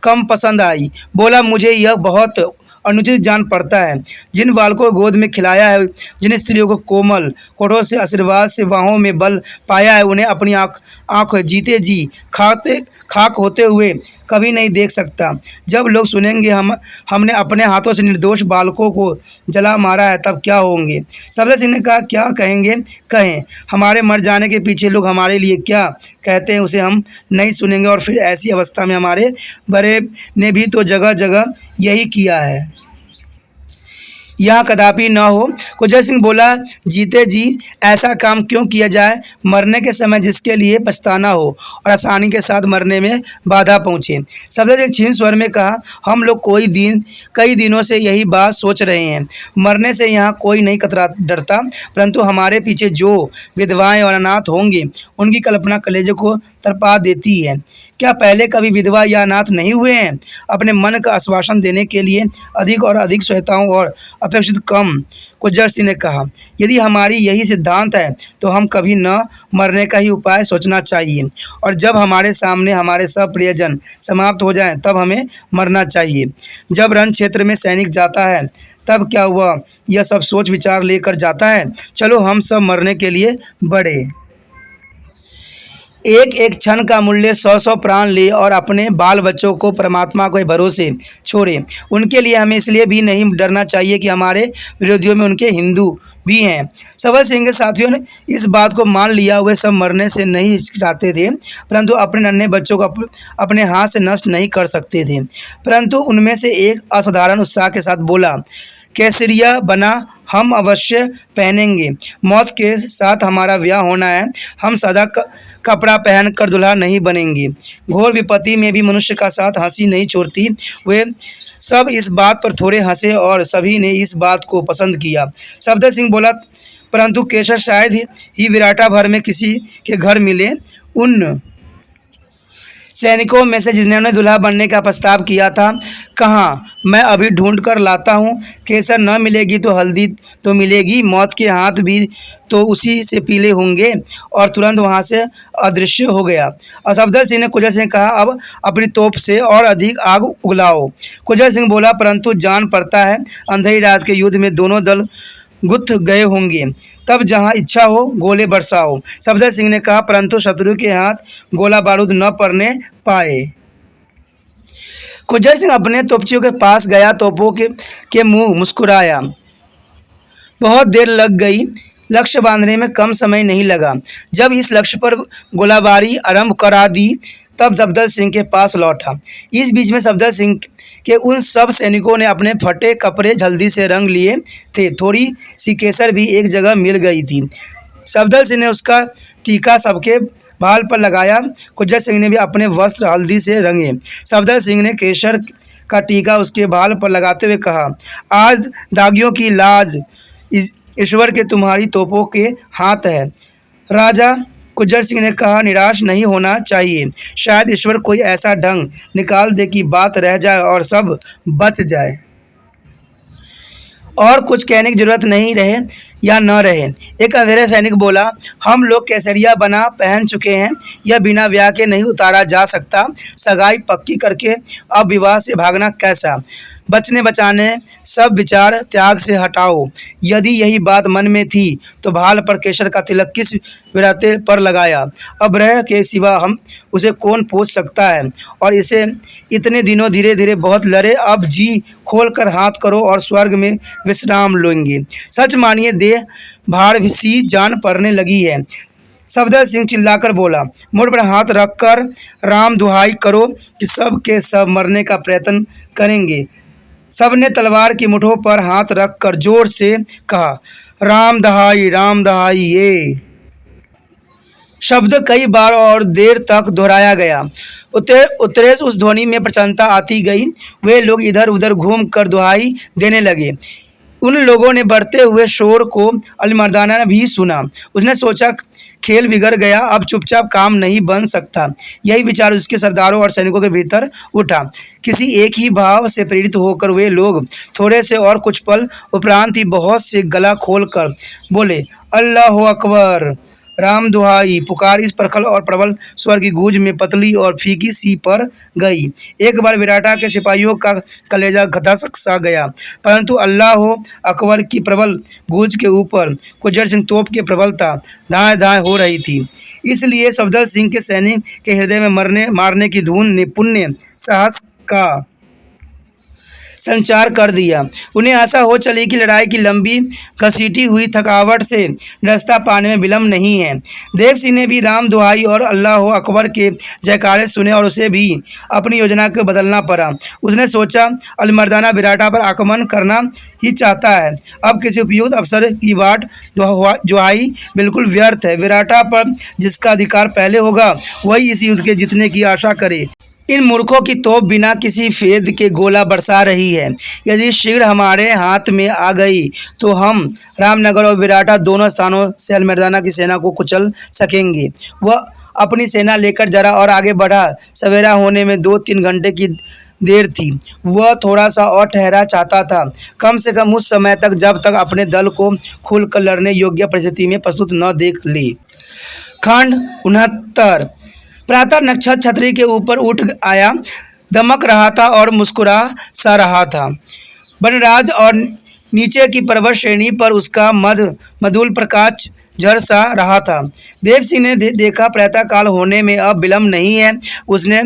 कम पसंद आई। बोला, मुझे यह बहुत अनुचित जान पड़ता है। जिन बालकों को गोद में खिलाया है, जिन स्त्रियों को कोमल कोठों से आशीर्वाद से बाहों में बल पाया है, उन्हें अपनी आँख जीते जी खाक होते हुए कभी नहीं देख सकता। जब लोग सुनेंगे हमने अपने हाथों से निर्दोष बालकों को जला मारा है, तब क्या होंगे। सफदर सिंह ने कहा, क्या कहेंगे कहें, हमारे मर जाने के पीछे लोग हमारे लिए क्या कहते हैं उसे हम नहीं सुनेंगे। और फिर ऐसी अवस्था में हमारे बड़े ने भी तो जगह जगह यही किया है, यह कदापि न हो। गुज्जर सिंह बोला, जीते जी ऐसा काम क्यों किया जाए, मरने के समय जिसके लिए पछताना हो और आसानी के साथ मरने में बाधा पहुँचे। सफदर सिंह क्षीण स्वर में कहा, हम लोग कई दिनों से यही बात सोच रहे हैं। मरने से यहाँ कोई नहीं डरता, परंतु हमारे पीछे जो विधवाएं और अनाथ होंगे, उनकी कल्पना कलेजे को तड़पा देती है। क्या पहले कभी विधवा या अनाथ नहीं हुए हैं। अपने मन का आश्वासन देने के लिए अधिक और अधिक श्वेताओं और अपेक्षित कम, गुज्जर सिंह ने कहा, यदि हमारी यही सिद्धांत है तो हम कभी न मरने का ही उपाय सोचना चाहिए, और जब हमारे सामने हमारे सब प्रियजन समाप्त हो जाएं, तब हमें मरना चाहिए। जब रण क्षेत्र में सैनिक जाता है तब क्या हुआ, यह सब सोच विचार लेकर जाता है। चलो हम सब मरने के लिए बढ़े, एक एक क्षण का मूल्य 100 प्राण ले और अपने बाल बच्चों को परमात्मा के भरोसे छोड़े। उनके लिए हमें इसलिए भी नहीं डरना चाहिए कि हमारे विरोधियों में उनके हिंदू भी हैं। सफदर सिंह के साथियों ने इस बात को मान लिया। वे सब मरने से नहीं चाहते थे, परंतु अपने नन्हे बच्चों को अपने हाथ से नष्ट नहीं कर सकते थे। परंतु उनमें से एक असाधारण उत्साह के साथ बोला, केसरिया बना हम अवश्य पहनेंगे। मौत के साथ हमारा ब्याह होना है। हम सादा कपड़ा पहनकर दुल्हा नहीं बनेंगे। घोर विपत्ति में भी मनुष्य का साथ हंसी नहीं छोड़ती। वे सब इस बात पर थोड़े हंसे और सभी ने इस बात को पसंद किया। सफदर सिंह बोला, परंतु केशर शायद ही विराटा भर में किसी के घर मिले। उन सैनिकों में से जिन्होंने दुल्हा बनने का प्रस्ताव किया था, कहाँ, मैं अभी ढूंढ कर लाता हूँ। केसर न मिलेगी तो हल्दी तो मिलेगी। मौत के हाथ भी तो उसी से पीले होंगे। और तुरंत वहाँ से अदृश्य हो गया। और सफदर सिंह ने गुज्जर सिंह से कहा, अब अपनी तोप से और अधिक आग उगलाओ। गुज्जर सिंह बोला, परंतु जान पड़ता है अंधेरी रात के युद्ध में दोनों दल गुथ गए होंगे, तब जहां इच्छा हो गोले बरसाओ। सफदर सिंह ने कहा, परंतु शत्रु के हाथ गोला बारूद न पड़ने पाए। गुज्जर सिंह अपने तोपचियों के पास गया, तोपों के मुंह मुस्कुराया। बहुत देर लग गई। लक्ष्य बांधने में कम समय नहीं लगा। जब इस लक्ष्य पर गोलाबारी आरंभ करा दी, तब सफदर सिंह के पास लौटा। इस बीच में सफदर सिंह के उन सब सैनिकों ने अपने फटे कपड़े जल्दी से रंग लिए थे। थोड़ी सी केसर भी एक जगह मिल गई थी। सफदर सिंह ने उसका टीका सबके बाल पर लगाया। गुज्जर सिंह ने भी अपने वस्त्र हल्दी से रंगे। सफदर सिंह ने केसर का टीका उसके बाल पर लगाते हुए कहा, आज दागियों की लाज ईश्वर के तुम्हारी तोपों के हाथ है। राजा गुज्जर सिंह ने कहा, निराश नहीं होना चाहिए। शायद ईश्वर कोई ऐसा ढंग निकाल दे कि बात रह जाए और सब बच जाए। और कुछ कहने की जरूरत नहीं रहे या न रहे। एक अंधेरे सैनिक बोला, हम लोग केसरिया बना पहन चुके हैं। यह बिना ब्याह के नहीं उतारा जा सकता। सगाई पक्की करके अब विवाह से भागना कैसा। बचने बचाने सब विचार त्याग से हटाओ। यदि यही बात मन में थी तो भाल पर केसर का तिलक किस विराते पर लगाया। अब रह के सिवा हम उसे कौन पूछ सकता है। और इसे इतने दिनों धीरे धीरे बहुत लड़े, अब जी खोल कर हाथ करो और स्वर्ग में विश्राम लेंगे। सच मानिए देह भार सी जान पड़ने लगी है। सफदर सिंह चिल्लाकर बोला, मुड़ पर हाथ रखकर राम दुहाई करो कि सब के सब मरने का प्रयत्न करेंगे। सबने तलवार की मुठों पर हाथ रखकर जोर से कहा, राम दहाई ये शब्द कई बार और देर तक दोहराया गया। उत्तरे उस ध्वनि में प्रचन्नता आती गई। वे लोग इधर उधर घूम कर दुहाई देने लगे। उन लोगों ने बढ़ते हुए शोर को अलीमर्दाना ने भी सुना। उसने सोचा, खेल बिगड़ गया, अब चुपचाप काम नहीं बन सकता। यही विचार उसके सरदारों और सैनिकों के भीतर उठा। किसी एक ही भाव से प्रेरित होकर वे लोग थोड़े से और कुछ पल उपरांत ही बहुत से गला खोल कर बोले, अल्लाह अकबर, राम दुहाई पुकार इस प्रखर और प्रबल स्वर की गूंज में पतली और फीकी सी पर गई। एक बार विराटा के सिपाहियों का कलेजा धसक सा गया, परंतु अल्लाह हो अकबर की प्रबल गूंज के ऊपर गुज्जर सिंह तोप के प्रबलता धाएं धाएं हो रही थी। इसलिए सफदर सिंह के सैनिक के हृदय में मरने मारने की धुन ने पुण्य साहस का संचार कर दिया। उन्हें आशा हो चली कि लड़ाई की लंबी घसीटी हुई थकावट से रास्ता पाने में विलम्ब नहीं है। देव सिंह ने भी राम दुहाई और अल्लाह हो अकबर के जयकारे सुने और उसे भी अपनी योजना को बदलना पड़ा। उसने सोचा, अलमर्दाना विराटा पर आक्रमण करना ही चाहता है। अब किसी उपयुक्त अवसर की बाट दुहाई बिल्कुल व्यर्थ है। विराटा पर जिसका अधिकार पहले होगा वही इस युद्ध के जीतने की आशा करे। इन मूर्खों की तोप बिना किसी फेद के गोला बरसा रही है। यदि शीघ्र हमारे हाथ में आ गई तो हम रामनगर और विराटा दोनों स्थानों से अलमर्दाना की सेना को कुचल सकेंगे। वह अपनी सेना लेकर जरा और आगे बढ़ा। सवेरा होने में 2-3 घंटे की देर थी। वह थोड़ा सा और ठहरा चाहता था, कम से कम उस समय तक जब तक अपने दल को खुलकर लड़ने योग्य परिस्थिति में प्रस्तुत न देख ले। खंड 69। प्रातः नक्षत्र छतरी के ऊपर उठ आया, दमक रहा था और मुस्कुरा सा रहा था। वनराज और नीचे की पर्वत श्रेणी पर उसका मधुल प्रकाश झर सा रहा था। देव सिंह ने देखा प्रातः काल होने में अब विलम्ब नहीं है। उसने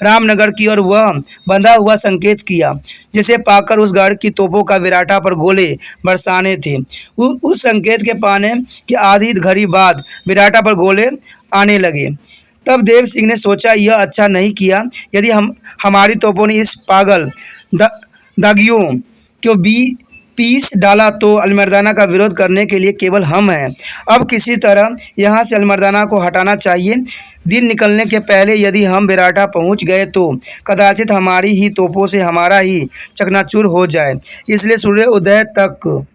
रामनगर की ओर वह बंधा हुआ संकेत किया जिसे पाकर उस गढ़ की तोपों का विराटा पर गोले बरसाने थे। उस संकेत के पाने के आधी घड़ी बाद विराटा पर गोले आने लगे। तब देव सिंह ने सोचा, यह अच्छा नहीं किया। यदि हमारी तोपों ने इस पागल दागियों को पीस डाला तो अलमर्दाना का विरोध करने के लिए केवल हम हैं। अब किसी तरह यहाँ से अलमर्दाना को हटाना चाहिए। दिन निकलने के पहले यदि हम विराटा पहुँच गए तो कदाचित हमारी ही तोपों से हमारा ही चकनाचूर हो जाए। इसलिए सूर्य उदय तक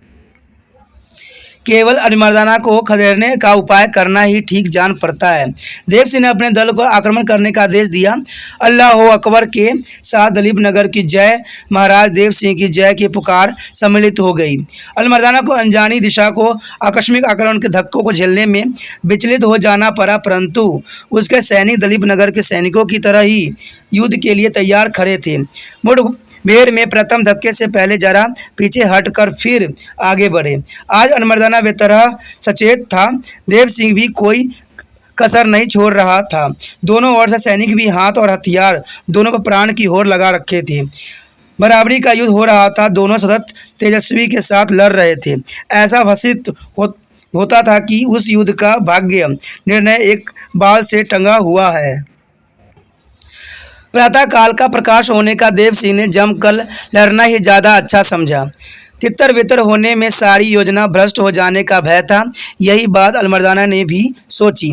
केवल अलमर्दाना को खदेड़ने का उपाय करना ही ठीक जान पड़ता है। देव सिंह ने अपने दल को आक्रमण करने का आदेश दिया। अल्लाह हो अकबर के साथ दलीप नगर की जय, महाराज देव सिंह की जय की पुकार सम्मिलित हो गई। अलमर्दाना को अनजानी दिशा को आकस्मिक आक्रमण के धक्कों को झेलने में विचलित हो जाना पड़ा, परंतु उसके सैनिक दलीप नगर के सैनिकों की तरह ही युद्ध के लिए तैयार खड़े थे। मुठभेड़ में प्रथम धक्के से पहले जरा पीछे हटकर फिर आगे बढ़े। आज अलमर्दाना बेतरह सचेत था। देव सिंह भी कोई कसर नहीं छोड़ रहा था। दोनों ओर से सैनिक भी हाथ और हथियार दोनों पर प्राण की होड़ लगा रखे थे। बराबरी का युद्ध हो रहा था। दोनों सतत तेजस्वी के साथ लड़ रहे थे। ऐसा भासित होता था कि उस युद्ध का भाग्य निर्णय एक बाल से टंगा हुआ है। प्रातः काल का प्रकाश होने का देव सिंह ने जमकर लड़ना ही ज़्यादा अच्छा समझा। तितर बितर होने में सारी योजना भ्रष्ट हो जाने का भय था। यही बात अलमर्दाना ने भी सोची।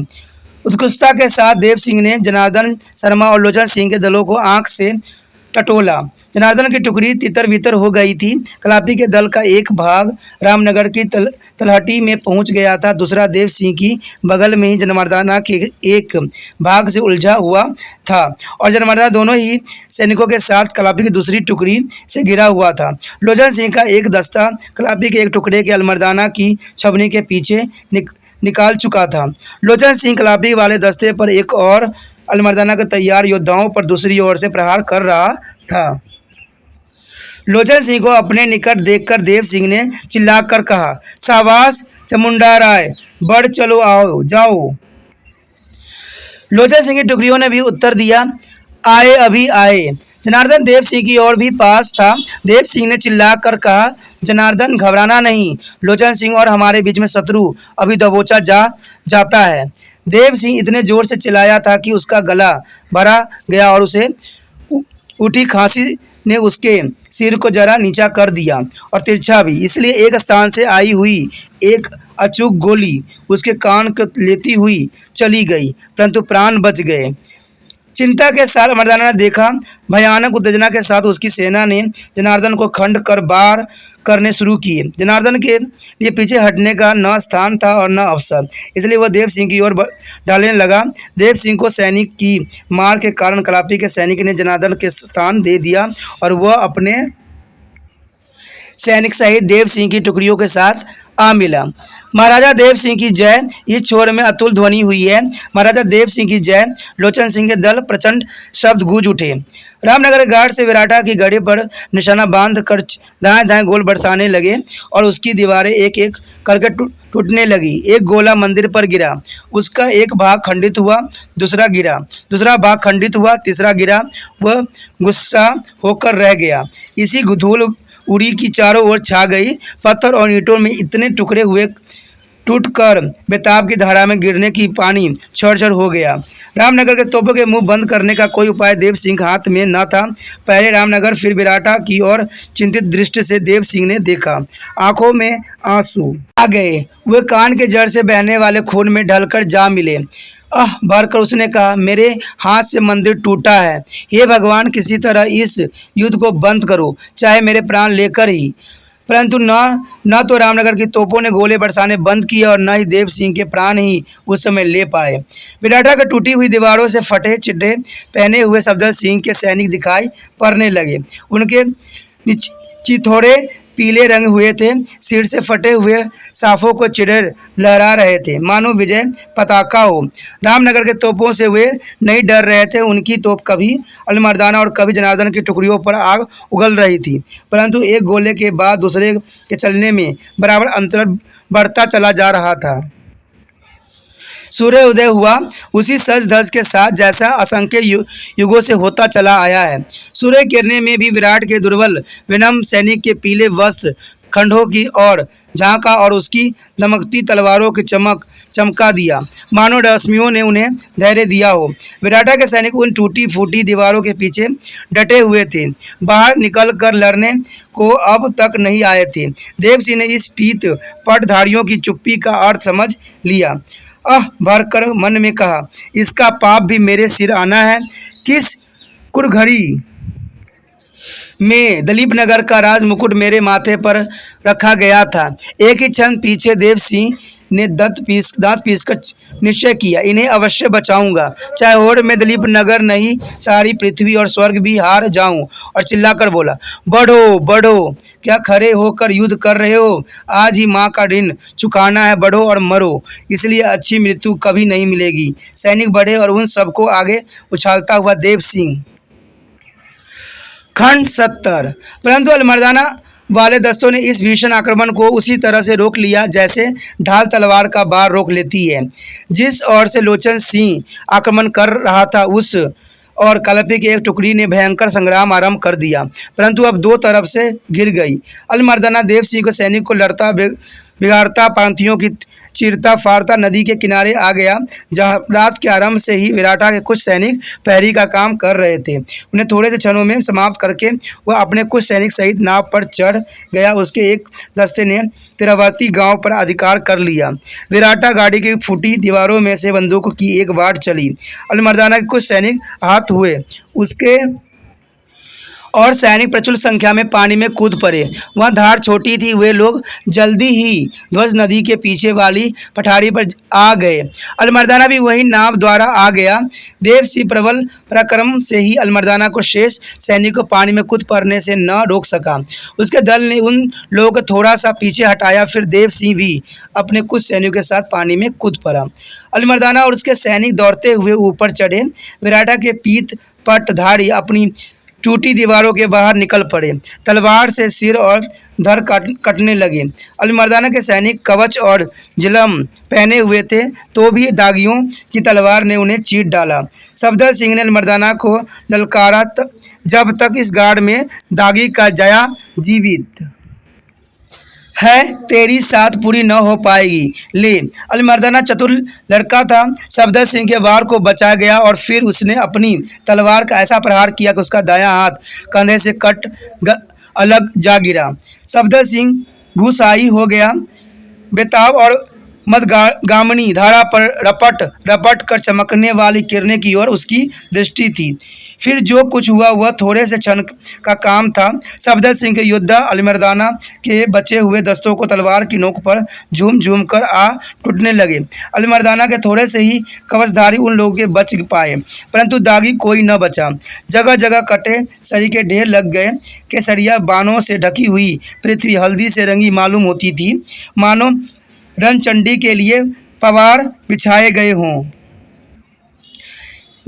उत्कृष्टता के साथ देव सिंह ने जनार्दन शर्मा और लोचन सिंह के दलों को आंख से टटोला। जनार्दन की टुकड़ी तितर बितर हो गई थी। कलापी के दल का एक भाग रामनगर की तलहटी में पहुंच गया था। दूसरा देव सिंह की बगल में ही जनमर्दाना के एक भाग से उलझा हुआ था और जनमर्दाना दोनों ही सैनिकों के साथ कलापी की दूसरी टुकड़ी से घिरा हुआ था। लोचन सिंह का एक दस्ता कलापी के एक टुकड़े के अलमर्दाना की छवनी के पीछे निकाल चुका था। लोचन सिंह कलापी वाले दस्ते पर एक और अलमर्दाना के तैयार योद्धाओं पर दूसरी ओर से प्रहार कर रहा था। लोचन सिंह को अपने निकट देखकर देव सिंह ने चिल्लाकर कहा, शाबाश चामुंडा राय, बढ़ चलो, आओ जाओ। लोचन सिंह की टुकड़ियों ने भी उत्तर दिया, आए अभी आए। जनार्दन देव सिंह की ओर भी पास था। देव सिंह ने चिल्लाकर कहा, जनार्दन घबराना नहीं, लोचन सिंह और हमारे बीच में शत्रु अभी दबोचा जाता है। देव सिंह इतने जोर से चिल्लाया था कि उसका गला भरा गया और उसे उठी खांसी ने उसके सिर को जरा नीचा कर दिया और तिरछा भी। इसलिए एक स्थान से आई हुई एक अचूक गोली उसके कान को लेती हुई चली गई, परंतु प्राण बच गए। चिंता के साथ अलमर्दाना ने देखा, भयानक उत्तेजना के साथ उसकी सेना ने जनार्दन को खंड कर बार करने शुरू किए। जनार्दन के लिए पीछे हटने का न स्थान था और न अवसर, इसलिए वह देव सिंह की ओर डालने लगा। देव सिंह को सैनिक की मार के कारण कलापी के सैनिक ने जनार्दन के स्थान दे दिया और वह अपने सैनिक सहित देव सिंह की टुकड़ियों के साथ आ मिला। महाराजा देव सिंह की जय, इस छोर में अतुल ध्वनि हुई है। महाराजा देव सिंह की जय, लोचन सिंह के दल प्रचंड शब्द गूंज उठे। रामनगर घाट से विराटा की गढ़ी पर निशाना बांध कर दाएं दाएं गोल बरसाने लगे और उसकी दीवारें एक एक करके टूटने लगी। एक गोला मंदिर पर गिरा, उसका एक भाग खंडित हुआ, दूसरा गिरा, दूसरा भाग खंडित हुआ, तीसरा गिरा। वह गुस्सा होकर रह गया। इसी धूल उड़ी की चारों ओर छा गई। पत्थर और ईंटों में इतने टुकड़े हुए टूटकर बेताब की धारा में गिरने की पानी छड़ हो गया। रामनगर के तोपों के मुंह बंद करने का कोई उपाय देव सिंह के हाथ में न था। पहले रामनगर फिर विराटा की ओर चिंतित दृष्टि से देव सिंह ने देखा। आंखों में आंसू आ गए। वे कान के जड़ से बहने वाले खून में ढलकर जा मिले। भरकर उसने कहा, मेरे हाथ से मंदिर टूटा है। हे भगवान, किसी तरह इस युद्ध को बंद करो, चाहे मेरे प्राण लेकर ही। परंतु न तो रामनगर की तोपों ने गोले बरसाने बंद किए और न ही देव सिंह के प्राण ही उस समय ले पाए। विराटा के टूटी हुई दीवारों से फटे चिट्टे पहने हुए सफदर सिंह के सैनिक दिखाई पड़ने लगे। उनके चिथौड़े पीले रंग हुए थे, सिर से फटे हुए साफों को चिड़र लहरा रहे थे, मानो विजय पताका हो। रामनगर के तोपों से वे नहीं डर रहे थे। उनकी तोप कभी अलमर्दाना और कभी जनार्दन की टुकड़ियों पर आग उगल रही थी, परंतु एक गोले के बाद दूसरे के चलने में बराबर अंतर बढ़ता चला जा रहा था। सूर्य उदय हुआ उसी सज धज के साथ जैसा असंख्य युगों से होता चला आया है। सूर्य किरणें में भी विराट के दुर्बल विनम्र सैनिक के पीले वस्त्र खंडों की ओर झांका और उसकी दमकती तलवारों की चमका दिया, मानो रश्मियों ने उन्हें धैर्य दिया हो। विराटा के सैनिक उन टूटी फूटी दीवारों के पीछे डटे हुए थे, बाहर निकल कर लड़ने को अब तक नहीं आए थे। देव सिंह ने इस पीत पटधारियों की चुप्पी का अर्थ समझ लिया। भरकर मन में कहा, इसका पाप भी मेरे सिर आना है। किस कुड़घड़ी में दलीप नगर का राज मुकुट मेरे माथे पर रखा गया था। एक ही क्षण पीछे देव सिंह ने दांत पीसकर निश्चय किया, इन्हें अवश्य बचाऊंगा, चाहे होड़ में दलीप नगर नहीं, सारी पृथ्वी और स्वर्ग भी हार जाऊं। और चिल्लाकर बोला, बढ़ो बढ़ो, क्या खड़े होकर युद्ध कर रहे हो? आज ही माँ का ऋण चुकाना है, बढ़ो और मरो, इसलिए अच्छी मृत्यु कभी नहीं मिलेगी। सैनिक बढ़े और उन सबको आगे उछालता हुआ देव सिंह। खंड 70। परंतु अलमर्दाना वाले दस्तों ने इस भीषण आक्रमण को उसी तरह से रोक लिया जैसे ढाल तलवार का बार रोक लेती है। जिस ओर से लोचन सिंह आक्रमण कर रहा था, उस और कलपी की एक टुकड़ी ने भयंकर संग्राम आरंभ कर दिया, परंतु अब दो तरफ से घिर गई। अलमर्दाना देव सिंह को सैनिक को लड़ता बिगाड़ता, पांतियों की चीरता फाड़ता नदी के किनारे आ गया, जहां रात के आरंभ से ही विराटा के कुछ सैनिक पहरी का काम कर रहे थे। उन्हें थोड़े से क्षणों में समाप्त करके वह अपने कुछ सैनिक सहित नाव पर चढ़ गया। उसके एक दस्ते ने तिरावती गांव पर अधिकार कर लिया। विराटा गाड़ी की फूटी दीवारों में से बंदूक की एक वाट चली। अलमर्दाना के कुछ सैनिक आहत हुए, उसके और सैनिक प्रचुर संख्या में पानी में कूद पड़े। वह धार छोटी थी। वे लोग जल्दी ही ध्वज नदी के पीछे वाली पठारी पर आ गए। अलमर्दाना भी वही नाव द्वारा आ गया। देव सिंह प्रबल पराक्रम से ही अलमर्दाना को शेष सैनिक को पानी में कूद पड़ने से न रोक सका। उसके दल ने उन लोगों को थोड़ा सा पीछे हटाया, फिर देव सिंह भी अपने कुछ सैनिकों के साथ पानी में कूद पड़ा। अलमर्दाना और उसके सैनिक दौड़ते हुए ऊपर चढ़े। विराटा के पीत पटधारी अपनी टूटी दीवारों के बाहर निकल पड़े, तलवार से सिर और धड़ कटने लगे। अलमर्दाना के सैनिक कवच और जिलम पहने हुए थे, तो भी दागियों की तलवार ने उन्हें चीर डाला। सफदर सिंह ने अलमर्दाना को ललकारा, जब तक इस गाड़ में दागी का जया जीवित है, तेरी साथ पूरी न हो पाएगी। ले। अलमर्दाना चतुर लड़का था। सफदर सिंह के वार को बचा गया और फिर उसने अपनी तलवार का ऐसा प्रहार किया कि उसका दायां हाथ कंधे से अलग जा गिरा। सफदर सिंह भूसाई हो गया। बेताब और मदगामिनी धारा पर रपट रपट कर चमकने वाली किरणें की ओर उसकी दृष्टि थी। फिर जो कुछ हुआ वह थोड़े से क्षण का काम था। सफदर सिंह के योद्धा अलमर्दाना के बचे हुए दस्तों को तलवार की नोक पर झूम झूम कर आ टूटने लगे। अलमर्दाना के थोड़े से ही कवचधारी उन लोगों के बच पाए, परंतु दागी कोई न बचा। जगह जगह कटे सरी के ढेर लग गए। केसरिया बाणों से ढकी हुई पृथ्वी हल्दी से रंगी मालूम होती थी, मानो रणचंडी के लिए पवार बिछाए गए हों।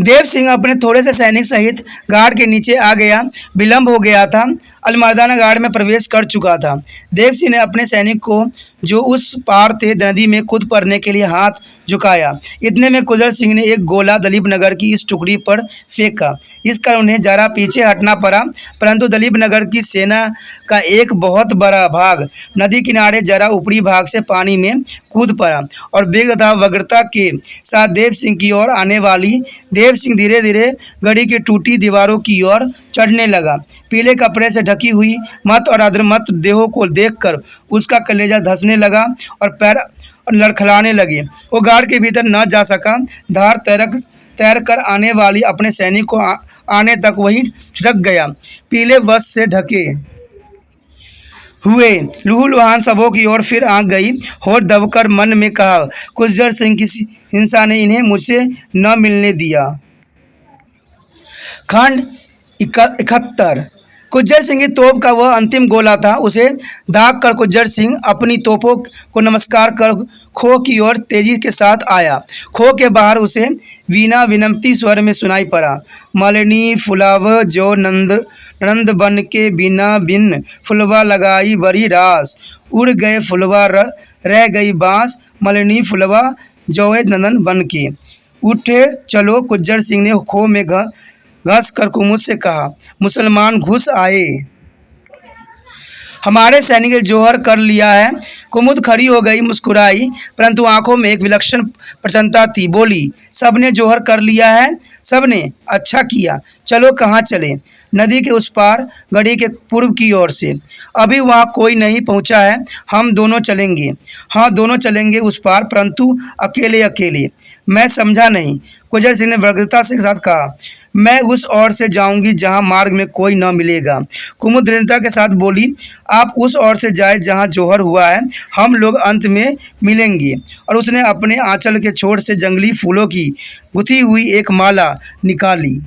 देव सिंह अपने थोड़े से सैनिक सहित गार्ड के नीचे आ गया। विलंब हो गया था। अलमर्दाना गार्ड में प्रवेश कर चुका था। देव सिंह ने अपने सैनिक को जो उस पार थे नदी में कूद पड़ने के लिए हाथ झुकाया। इतने में कुंजर सिंह ने एक गोला दलीप नगर की इस टुकड़ी पर फेंका। इस कारण उन्हें जरा पीछे हटना पड़ा, परंतु दलीप नगर की सेना का एक बहुत बड़ा भाग नदी किनारे जरा ऊपरी भाग से पानी में कूद पड़ा और वेग तथा वक्रता के साथ देव सिंह की ओर आने वाली देव सिंह धीरे धीरे गढ़ी की टूटी दीवारों की ओर चढ़ने लगा। पीले कपड़े से ढकी हुई मत और अधर्मत देहों को देखकर उसका कलेजा धंसने लगा और पैर लड़खड़ाने लगे। वो गार्ड के भीतर न जा सका। धार तैर कर आने वाली अपने सैनिक को आने तक वही रख गया। पीले वस्त्र से ढके हुए लूहलुहान सबों की ओर फिर आंख गई। होठ दबकर मन में कहा, कुंजर सिंह की हिंसा ने इन्हें मुझसे न मिलने दिया। खंड 71। कुंजर सिंह की तोप का वह अंतिम गोला था। उसे दाग कर कुंजर सिंह अपनी तोपों को नमस्कार कर खो की ओर तेजी के साथ आया। खो के बाहर उसे वीणा विनम्ती स्वर में सुनाई पड़ा, मालिनी फुलाव जो नंद बन के बिना बिन फुलवा लगाई बड़ी रास, उड़ गए फुलवा रह गई बांस, मालिनी फुलवा जोए नंदन बन के। उठे चलो, कुंजर सिंह ने खो में घस कर कुमुद से कहा। मुसलमान घुस आए। हमारे सैनिक ने जोहर कर लिया है। कुमुद खड़ी हो गई, मुस्कुराई, परंतु आंखों में एक विलक्षण प्रसन्नता थी। बोली, सबने जोहर कर लिया है? सबने? अच्छा किया। चलो, कहाँ चले? नदी के उस पार, गढ़ी के पूर्व की ओर से। अभी वहाँ कोई नहीं पहुँचा है। हम दोनों चलेंगे। हाँ, दोनों चलेंगे उस पार, परंतु अकेले अकेले। मैं समझा नहीं, कुंजर सिंह ने व्यग्रता के साथ कहा। मैं उस ओर से जाऊंगी जहां मार्ग में कोई न मिलेगा। कुमुद दृढ़ता के साथ बोली, आप उस ओर से जाए जहां जोहर हुआ है, हम लोग अंत में मिलेंगे। और उसने अपने आंचल के छोर से जंगली फूलों की गुथी हुई एक माला निकाली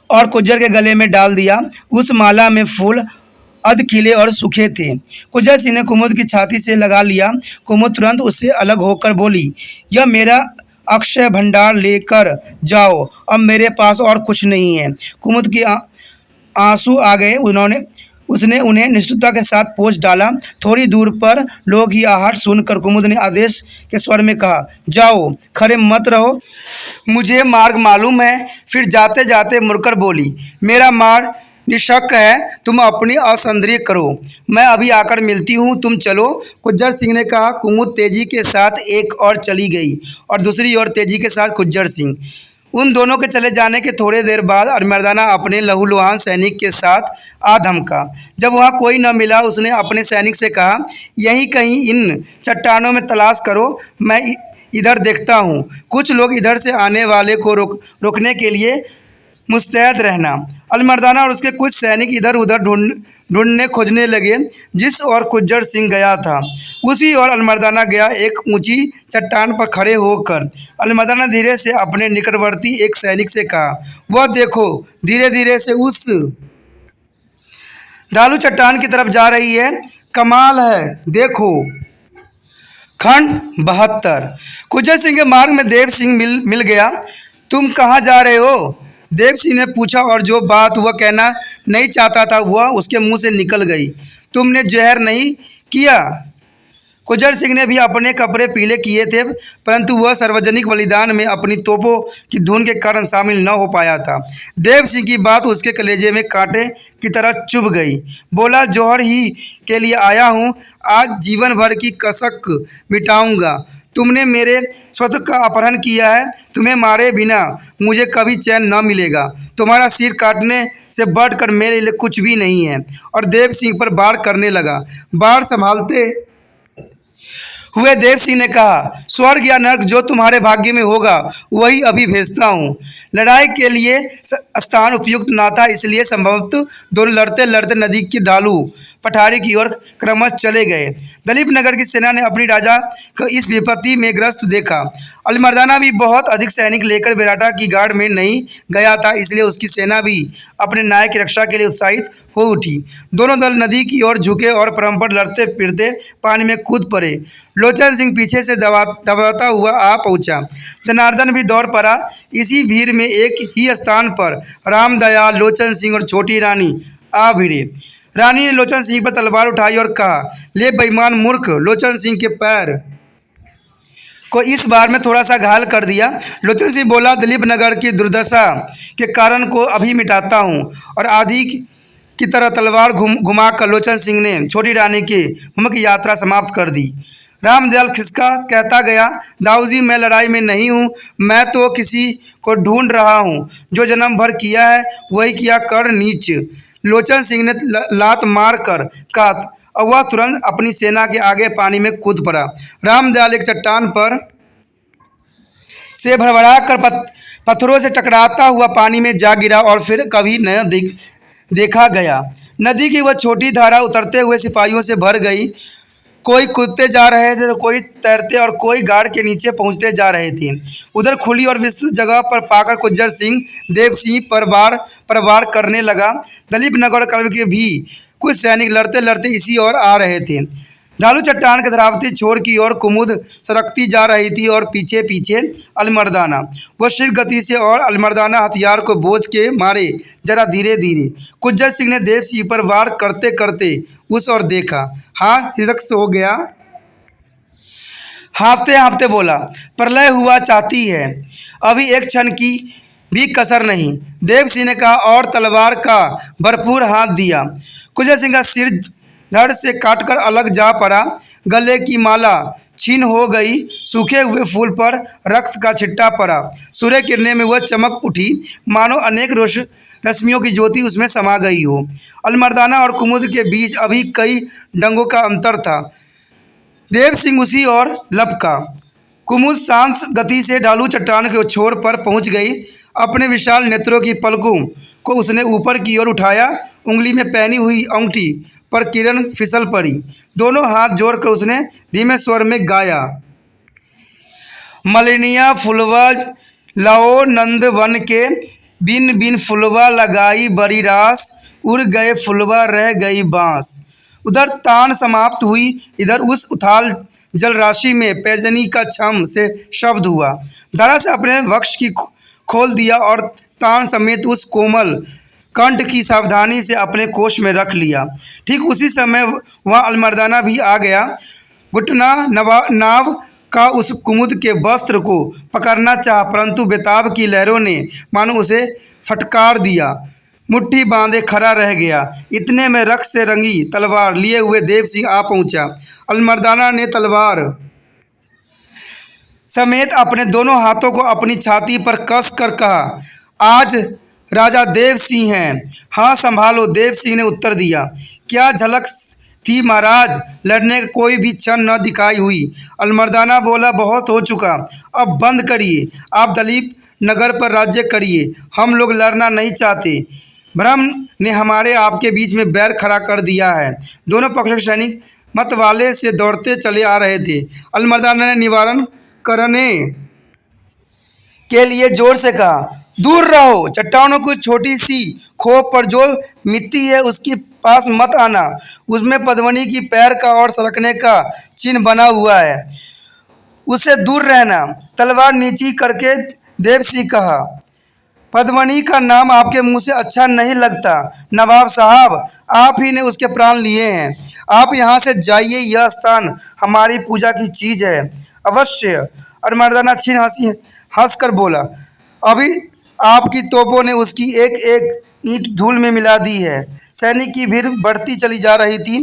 और कुंजर के गले में डाल दिया। उस माला में फूल अध खिले और सूखे थे। कुंजर सिंह ने कुमुद की छाती से लगा लिया। कुमुद तुरंत उससे अलग होकर बोली, यह मेरा अक्षय भंडार लेकर जाओ, अब मेरे पास और कुछ नहीं है। कुमुद के आंसू आ गए। उसने उन्हें निष्ठुरता के साथ पोंछ डाला। थोड़ी दूर पर लोग ही आहट सुनकर कुमुद ने आदेश के स्वर में कहा, जाओ, खड़े मत रहो, मुझे मार्ग मालूम है। फिर जाते जाते मुड़कर बोली, मेरा मार्ग निशक है, तुम अपनी असंदेह करो, मैं अभी आकर मिलती हूँ, तुम चलो। कुंजर सिंह ने कहा। कुमुद तेजी के साथ एक और चली गई और दूसरी ओर तेजी के साथ कुंजर सिंह। उन दोनों के चले जाने के थोड़ी देर बाद अलमर्दाना अपने लहूलुहान सैनिक के साथ आ धमका। जब वहाँ कोई न मिला, उसने अपने सैनिक से कहा, यहीं कहीं इन चट्टानों में तलाश करो, मैं इधर देखता हूँ। कुछ लोग इधर से आने वाले को रोकने के लिए मुस्तैद रहना। अलमर्दाना और उसके कुछ सैनिक इधर उधर ढूंढने खोजने लगे। जिस ओर कुंजर सिंह गया था उसी ओर अलमर्दाना गया। एक ऊंची चट्टान पर खड़े होकर अलमर्दाना धीरे से अपने निकटवर्ती एक सैनिक से कहा, वह देखो, धीरे धीरे से उस ढालू चट्टान की तरफ जा रही है, कमाल है, देखो। खंड 72। कुंजर सिंह के मार्ग में देव सिंह मिल गया। तुम कहाँ जा रहे हो? देव सिंह ने पूछा और जो बात वह कहना नहीं चाहता था वह उसके मुंह से निकल गई। तुमने जहर नहीं किया? कुंजर सिंह ने भी अपने कपड़े पीले किए थे, परंतु वह सार्वजनिक बलिदान में अपनी तोपों की धुन के कारण शामिल न हो पाया था। देव सिंह की बात उसके कलेजे में कांटे की तरह चुभ गई। बोला, जौहर ही के लिए आया हूँ, आज जीवन भर की कसक मिटाऊंगा। तुमने मेरे स्वतः का अपहरण किया है, तुम्हें मारे बिना मुझे कभी चैन न मिलेगा। तुम्हारा सिर काटने से बढ़कर मेरे लिए कुछ भी नहीं है। और देव सिंह पर वार करने लगा। वार संभालते हुए देव सिंह ने कहा, स्वर्ग या नर्क जो तुम्हारे भाग्य में होगा वही अभी भेजता हूँ। लड़ाई के लिए स्थान उपयुक्त ना था, इसलिए संभवतः दोनों लड़ते लड़ते नदी की ढालू पठारी की ओर क्रमश चले गए। दलीप नगर की सेना ने अपनी राजा को इस विपत्ति में ग्रस्त देखा। अलीमर्दाना भी बहुत अधिक सैनिक लेकर बेराटा की गाड़ में नहीं गया था, इसलिए उसकी सेना भी अपने नायक की रक्षा के लिए उत्साहित हो उठी। दोनों दल नदी की ओर झुके और परस्पर लड़ते फिरते पानी में कूद पड़े। लोचन सिंह पीछे से दबाता हुआ आ पहुंचा। जनार्दन भी दौड़ पड़ा। इसी भीड़ में एक ही स्थान पर रामदयाल, लोचन सिंह और छोटी रानी आ भिड़े। रानी ने लोचन सिंह पर तलवार उठाई और कहा, ले बेईमान मूर्ख, लोचन सिंह के पैर को इस बार में थोड़ा सा घायल कर दिया। लोचन सिंह बोला, दलीप नगर की दुर्दशा के कारण को अभी मिटाता हूँ। और आधी की तरह तलवार घुमाकर लोचन सिंह ने छोटी रानी के मुंह की यात्रा समाप्त कर दी। रामदयाल खिसका कहता गया, दाऊजी मैं लड़ाई में नहीं हूँ, मैं तो किसी को ढूंढ रहा हूँ जो जन्म भर किया है वही किया कर नीच। लोचन सिंह ने लात मार कर कहा और वह तुरंत अपनी सेना के आगे पानी में कूद पड़ा। रामदयाल एक चट्टान पर से भड़बड़ा कर पत्थरों से टकराता हुआ पानी में जा गिरा और फिर कभी न देखा गया। नदी की वह छोटी धारा उतरते हुए सिपाहियों से भर गई। कोई कूदते जा रहे थे तो कोई तैरते और कोई गाड़ के नीचे पहुंचते जा रहे थे। उधर खुली और विस्तृत जगह पर पाकर गुज्जर सिंह देव सिंह पर वार करने लगा। दलीप नगर कल के भी कुछ सैनिक लड़ते लड़ते इसी ओर आ रहे थे। ढालू चट्टान के धरावती छोर की ओर कुमुद सरकती जा रही थी और पीछे पीछे अलीमर्दाना। वह शीघ्र गति से और अलीमर्दाना हथियार को बोझ के मारे जरा धीरे धीरे। गुज्जर सिंह ने देव सिंह पर वार करते करते उस ओर देखा। हाँ हिदक से हो गया। हाँफते हाँफते बोला, प्रलय हुआ चाहती है, अभी एक क्षण की भी कसर नहीं। देव सिंह ने कहा और तलवार का भरपूर हाथ दिया। गुज्जर सिंह का सिर धड़ से काटकर अलग जा पड़ा। गले की माला छीन हो गई। सूखे हुए फूल पर रक्त का छिट्टा पड़ा। सूर्य किरणें में वह चमक उठी मानो अनेक रश्मियों की ज्योति उसमें समा गई हो। अलीमर्दाना और कुमुद के बीच अभी कई डंगों का अंतर था। देव सिंह उसी ओर लपका। कुमुद शांत गति से ढालू चट्टान के छोर पर पहुंच गई। अपने विशाल नेत्रों की पलकों को उसने ऊपर की ओर उठाया। उंगली में पहनी हुई अंगूठी पर किरण फिसल पड़ी। दोनों हाथ जोड़कर उसने धीमे स्वर में गाया, मलिनिया फुलवा लाओ नंद वन के, बिन बिन फुलवा लगाई बड़ी रास, उड़ गए फुलवा रह गई बांस। उधर तान समाप्त हुई, इधर उस उथाल जल राशि में पैजनी का छम से शब्द हुआ। धारा से अपने वक्ष की खोल दिया और तान समेत उस कोमल कंठ की सावधानी से अपने कोष में रख लिया। ठीक उसी समय वह अलीमर्दाना भी आ गया। घुटना नाव का उस कुमुद के वस्त्र को पकड़ना चाहा, परंतु बेताब की लहरों ने मानो उसे फटकार दिया। मुट्ठी बांधे खड़ा रह गया। इतने में रक्त से रंगी तलवार लिए हुए देव सिंह आ पहुंचा। अलीमर्दाना ने तलवार समेत अपने दोनों हाथों को अपनी छाती पर कस कर कहा, आज राजा देव सिंह हैं। हाँ संभालो, देव सिंह ने उत्तर दिया। क्या झलक थी महाराज, लड़ने का कोई भी क्षण न दिखाई हुई। अलीमर्दाना बोला, बहुत हो चुका, अब बंद करिए। आप दलीप नगर पर राज्य करिए, हम लोग लड़ना नहीं चाहते। भ्रम ने हमारे आपके बीच में बैर खड़ा कर दिया है। दोनों पक्ष के सैनिक मतवाले से दौड़ते चले आ रहे थे। अलीमर्दाना ने निवारण करने के लिए जोर से कहा, दूर रहो, चट्टानों की छोटी सी खोप पर जो मिट्टी है उसके पास मत आना, उसमें पद्मनी की पैर का और सरकने का चिन्ह बना हुआ है, उससे दूर रहना। तलवार नीची करके देव सिंह कहा, पद्मनी का नाम आपके मुंह से अच्छा नहीं लगता। नवाब साहब, आप ही ने उसके प्राण लिए हैं, आप यहाँ से जाइए, यह स्थान हमारी पूजा की चीज़ है। अवश्य, अलीमर्दाना छीन हंस कर बोला, अभी आपकी तोपों ने उसकी एक एक ईंट धूल में मिला दी है। सैनिक की भीड़ बढ़ती चली जा रही थी,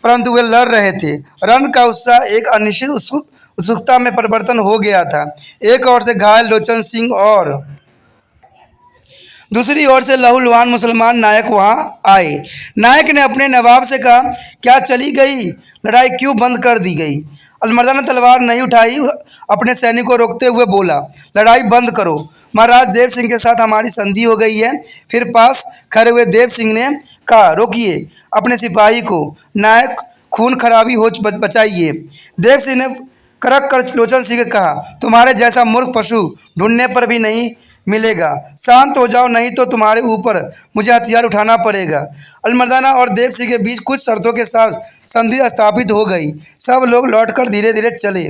परंतु वे लड़ रहे थे। रण का उत्साह एक अनिश्चित उत्सुकता में परिवर्तन हो गया था। एक ओर से घायल लोचन सिंह और दूसरी ओर से लहूलुहान मुसलमान नायक वहां आए। नायक ने अपने नवाब से कहा, क्या चली गई लड़ाई, क्यों बंद कर दी गई? अलीमर्दाना ने तलवार नहीं उठाई, अपने सैनिक को रोकते हुए बोला, लड़ाई बंद करो, महाराज देव सिंह के साथ हमारी संधि हो गई है। फिर पास खड़े हुए देव सिंह ने कहा, रोकिए अपने सिपाही को, नायक खून खराबी हो बचाइए। देव सिंह ने करक कर लोचन सिंह से कहा, तुम्हारे जैसा मूर्ख पशु ढूंढने पर भी नहीं मिलेगा। शांत हो जाओ, नहीं तो तुम्हारे ऊपर मुझे हथियार उठाना पड़ेगा। अलमर्दाना और देव सिंह के बीच कुछ शर्तों के साथ संधि स्थापित हो गई। सब लोग लौटकर धीरे धीरे चले।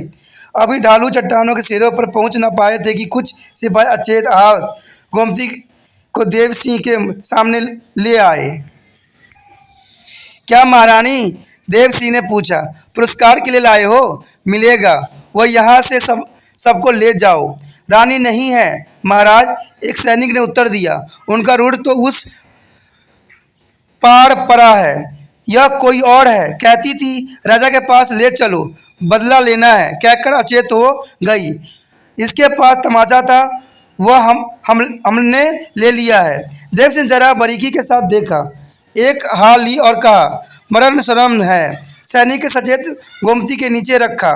अभी ढालू चट्टानों के सिरों पर पहुंच न पाए थे कि कुछ सिपाही अचेत हाथ गोमती को देव सिंह के सामने ले आए। क्या महारानी? देव सिंह ने पूछा। पुरस्कार के लिए लाए हो? मिलेगा, वह यहाँ से सबको ले जाओ। रानी नहीं है महाराज, एक सैनिक ने उत्तर दिया। उनका रूढ़ तो उस पार पड़ा है, यह कोई और है। कहती थी राजा के पास ले चलो, बदला लेना है, कहकर अचेत हो गई। इसके पास तमाचा था, वह हमने ले लिया है। देव सिंह जरा बारीकी के साथ देखा, एक हाल ली और कहा, मरण शर्म है। सैनिक के सचेत गोमती के नीचे रखा।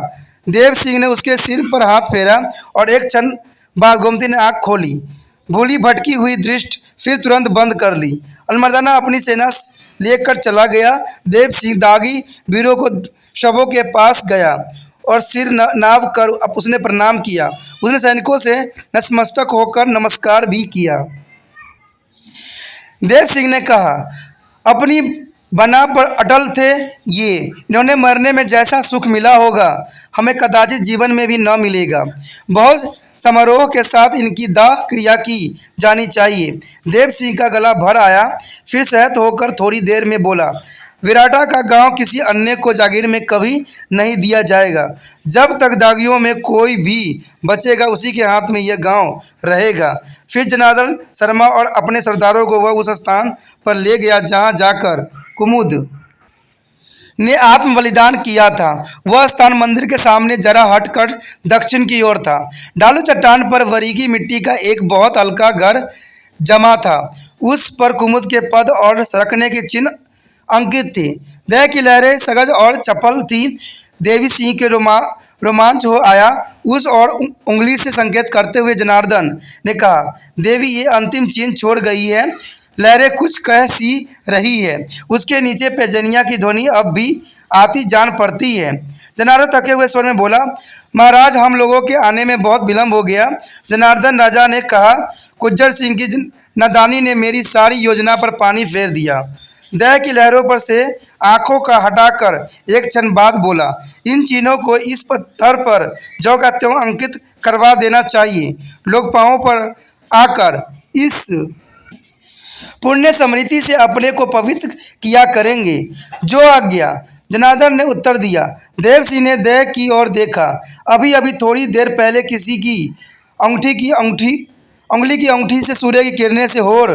देव सिंह ने उसके सिर पर हाथ फेरा और एक क्षण बाद गोमती ने आँख खोली। भूली भटकी हुई दृष्टि फिर तुरंत बंद कर ली। अलमर्दाना अपनी सेना लेकर चला गया। देव सिंह दागी वीरों को शवों के पास गया और सिर नाव कर उसने प्रणाम किया। उसने सैनिकों से नतमस्तक होकर नमस्कार भी किया। देव सिंह ने कहा, अपनी बना पर अटल थे ये, इन्होंने मरने में जैसा सुख मिला होगा हमें कदाचित जीवन में भी न मिलेगा। बहुत समारोह के साथ इनकी दाह क्रिया की जानी चाहिए। देव सिंह का गला भर आया, फिर सहत होकर थोड़ी देर में बोला, विराटा का गांव किसी अन्य को जागीर में कभी नहीं दिया जाएगा। जब तक दागियों में कोई भी बचेगा उसी के हाथ में यह गांव रहेगा। फिर जनार्दन शर्मा और अपने सरदारों को वह उस स्थान पर ले गया जहां जाकर कुमुद ने आत्म बलिदान किया था। वह स्थान मंदिर के सामने जरा हटकर दक्षिण की ओर था। ढालू चट्टान पर वरीगी मिट्टी का एक बहुत हल्का घर जमा था। उस पर कुमुद के पद और सरकने के चिन्ह अंकित थे। देह की लहरें सगज और चपल थी। देवी सिंह के रोमांच हो आया। उस और उंगली से संकेत करते हुए जनार्दन ने कहा, देवी ये अंतिम चिन्ह छोड़ गई है। लहरें कुछ कह सी रही है। उसके नीचे पैजनिया की ध्वनि अब भी आती जान पड़ती है। जनार्दन थके हुए स्वर में बोला, महाराज हम लोगों के आने में बहुत विलम्ब हो गया। जनार्दन राजा ने कहा, कुज्जर सिंह की नादानी ने मेरी सारी योजना पर पानी फेर दिया। दह की लहरों पर से आंखों का हटाकर एक क्षण बाद बोला, इन चिन्हों को इस पत्थर पर ज्यों का त्यों अंकित करवा देना चाहिए। लोग पांवों पर आकर इस पुण्य स्मृति से अपने को पवित्र किया करेंगे। जो आज्ञा। जनार्दन ने उत्तर दिया। देव सिंह ने देह की ओर देखा। अभी अभी थोड़ी देर पहले किसी की उंगली की अंगूठी से सूर्य की किरणें से होड़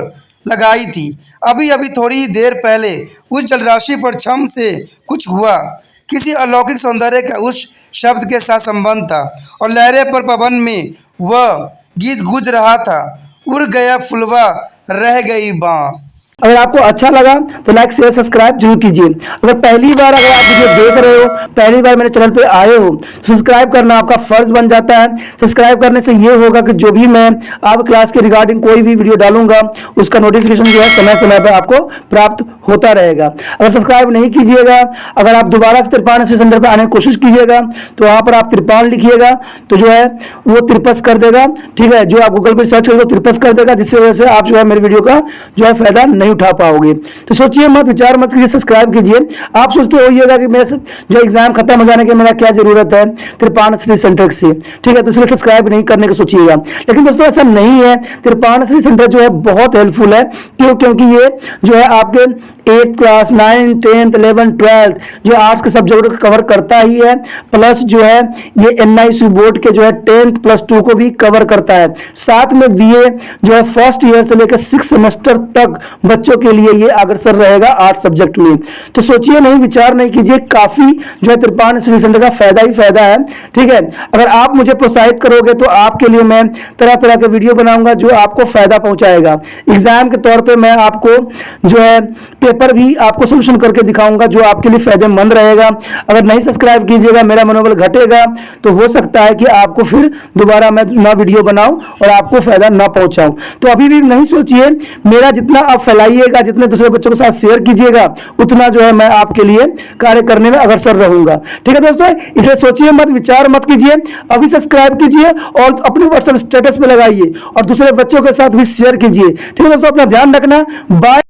लगाई थी। अभी अभी थोड़ी ही देर पहले उस जलराशि पर छम से कुछ हुआ। किसी अलौकिक सौंदर्य का उस शब्द के साथ संबंध था और लहरें पर पवन में वह गीत गूंज रहा था, उड़ गया फुलवा रह गई बांस। अगर आपको अच्छा लगा तो लाइक शेयर सब्सक्राइब जरूर कीजिए। अगर पहली बार अगर आप वीडियो देख रहे हो, पहली बार मेरे चैनल पे आए हो तो सब्सक्राइब करना आपका फर्ज बन जाता है। सब्सक्राइब करने से ये होगा कि जो भी मैं आप क्लास के रिगार्डिंग कोई भी वीडियो डालूंगा उसका नोटिफिकेशन जो है समय समय पर आपको प्राप्त होता रहेगा। अगर सब्सक्राइब नहीं कीजिएगा, अगर आप दोबारा से तिरपान सेंटर पर आने की कोशिश कीजिएगा तो वहां पर आप तिरपान लिखिएगा तो जो है वो तिरपस कर देगा। ठीक है, जो आप गूगल पर सर्च करोगे तिरपस कर देगा, जिससे वजह से आप जो है मेरे वीडियो का जो है फायदा नहीं उठा पाओगे। तो सोचिए मत, विचार मत कीजिए, सब्सक्राइब कीजिए। आप सोचते होइएगा कि मेरे जो एग्जाम खत्म हो जाने के मेरा क्या जरूरत है तिरपान श्री सेंटर से। ठीक है, तो इसलिए सब्सक्राइब नहीं करने का सोचिएगा। लेकिन दोस्तों ऐसा नहीं है। तिरपान श्री सेंटर जो है बहुत हेल्पफुल है। क्योंकि ये जो है आपके 8th class 9th 10th 11th 12th जो आर्ट्स के सब्जेक्ट को कवर करता ही है, प्लस जो है ये NIC बोर्ड के जो है 10th +2 को भी कवर करता है। साथ में BA जो है फर्स्ट ईयर से लेकर 6 सेमेस्टर तक बच्चों के लिए ये अग्रसर रहेगा आर्ट्स सब्जेक्ट में। तो सोचिए नहीं, विचार नहीं कीजिए, काफी जो है तिरपान श्री सेंटर का फायदा ही फायदा है। ठीक है, अगर आप मुझे प्रोत्साहित करोगे तो आपके लिए मैं तरह तरह के वीडियो बनाऊंगा जो आपको फायदा पहुंचाएगा। एग्जाम के तौर पर मैं आपको जो है पेपर भी आपको सोल्यूशन करके दिखाऊंगा जो आपके लिए फायदेमंद रहेगा। अगर नहीं सब्सक्राइब कीजिएगा, मेरा मनोबल घटेगा, तो हो सकता है कि आपको फिर दोबारा मैं ना वीडियो बनाऊं और आपको फायदा ना पहुंचाऊं। तो अभी भी नहीं सोचिए, मेरा जितना आप फैलाइएगा, जितने दूसरे बच्चों के साथ शेयर कीजिएगा, उतना जो है मैं आपके लिए कार्य करने में अग्रसर रहूंगा। ठीक है दोस्तों, इसे सोचिए मत, विचार मत कीजिए, अभी सब्सक्राइब कीजिए और अपने व्हाट्सएप स्टेटस पे लगाइए और दूसरे बच्चों के साथ भी शेयर कीजिए। ठीक है दोस्तों, अपना ध्यान रखना। बाय।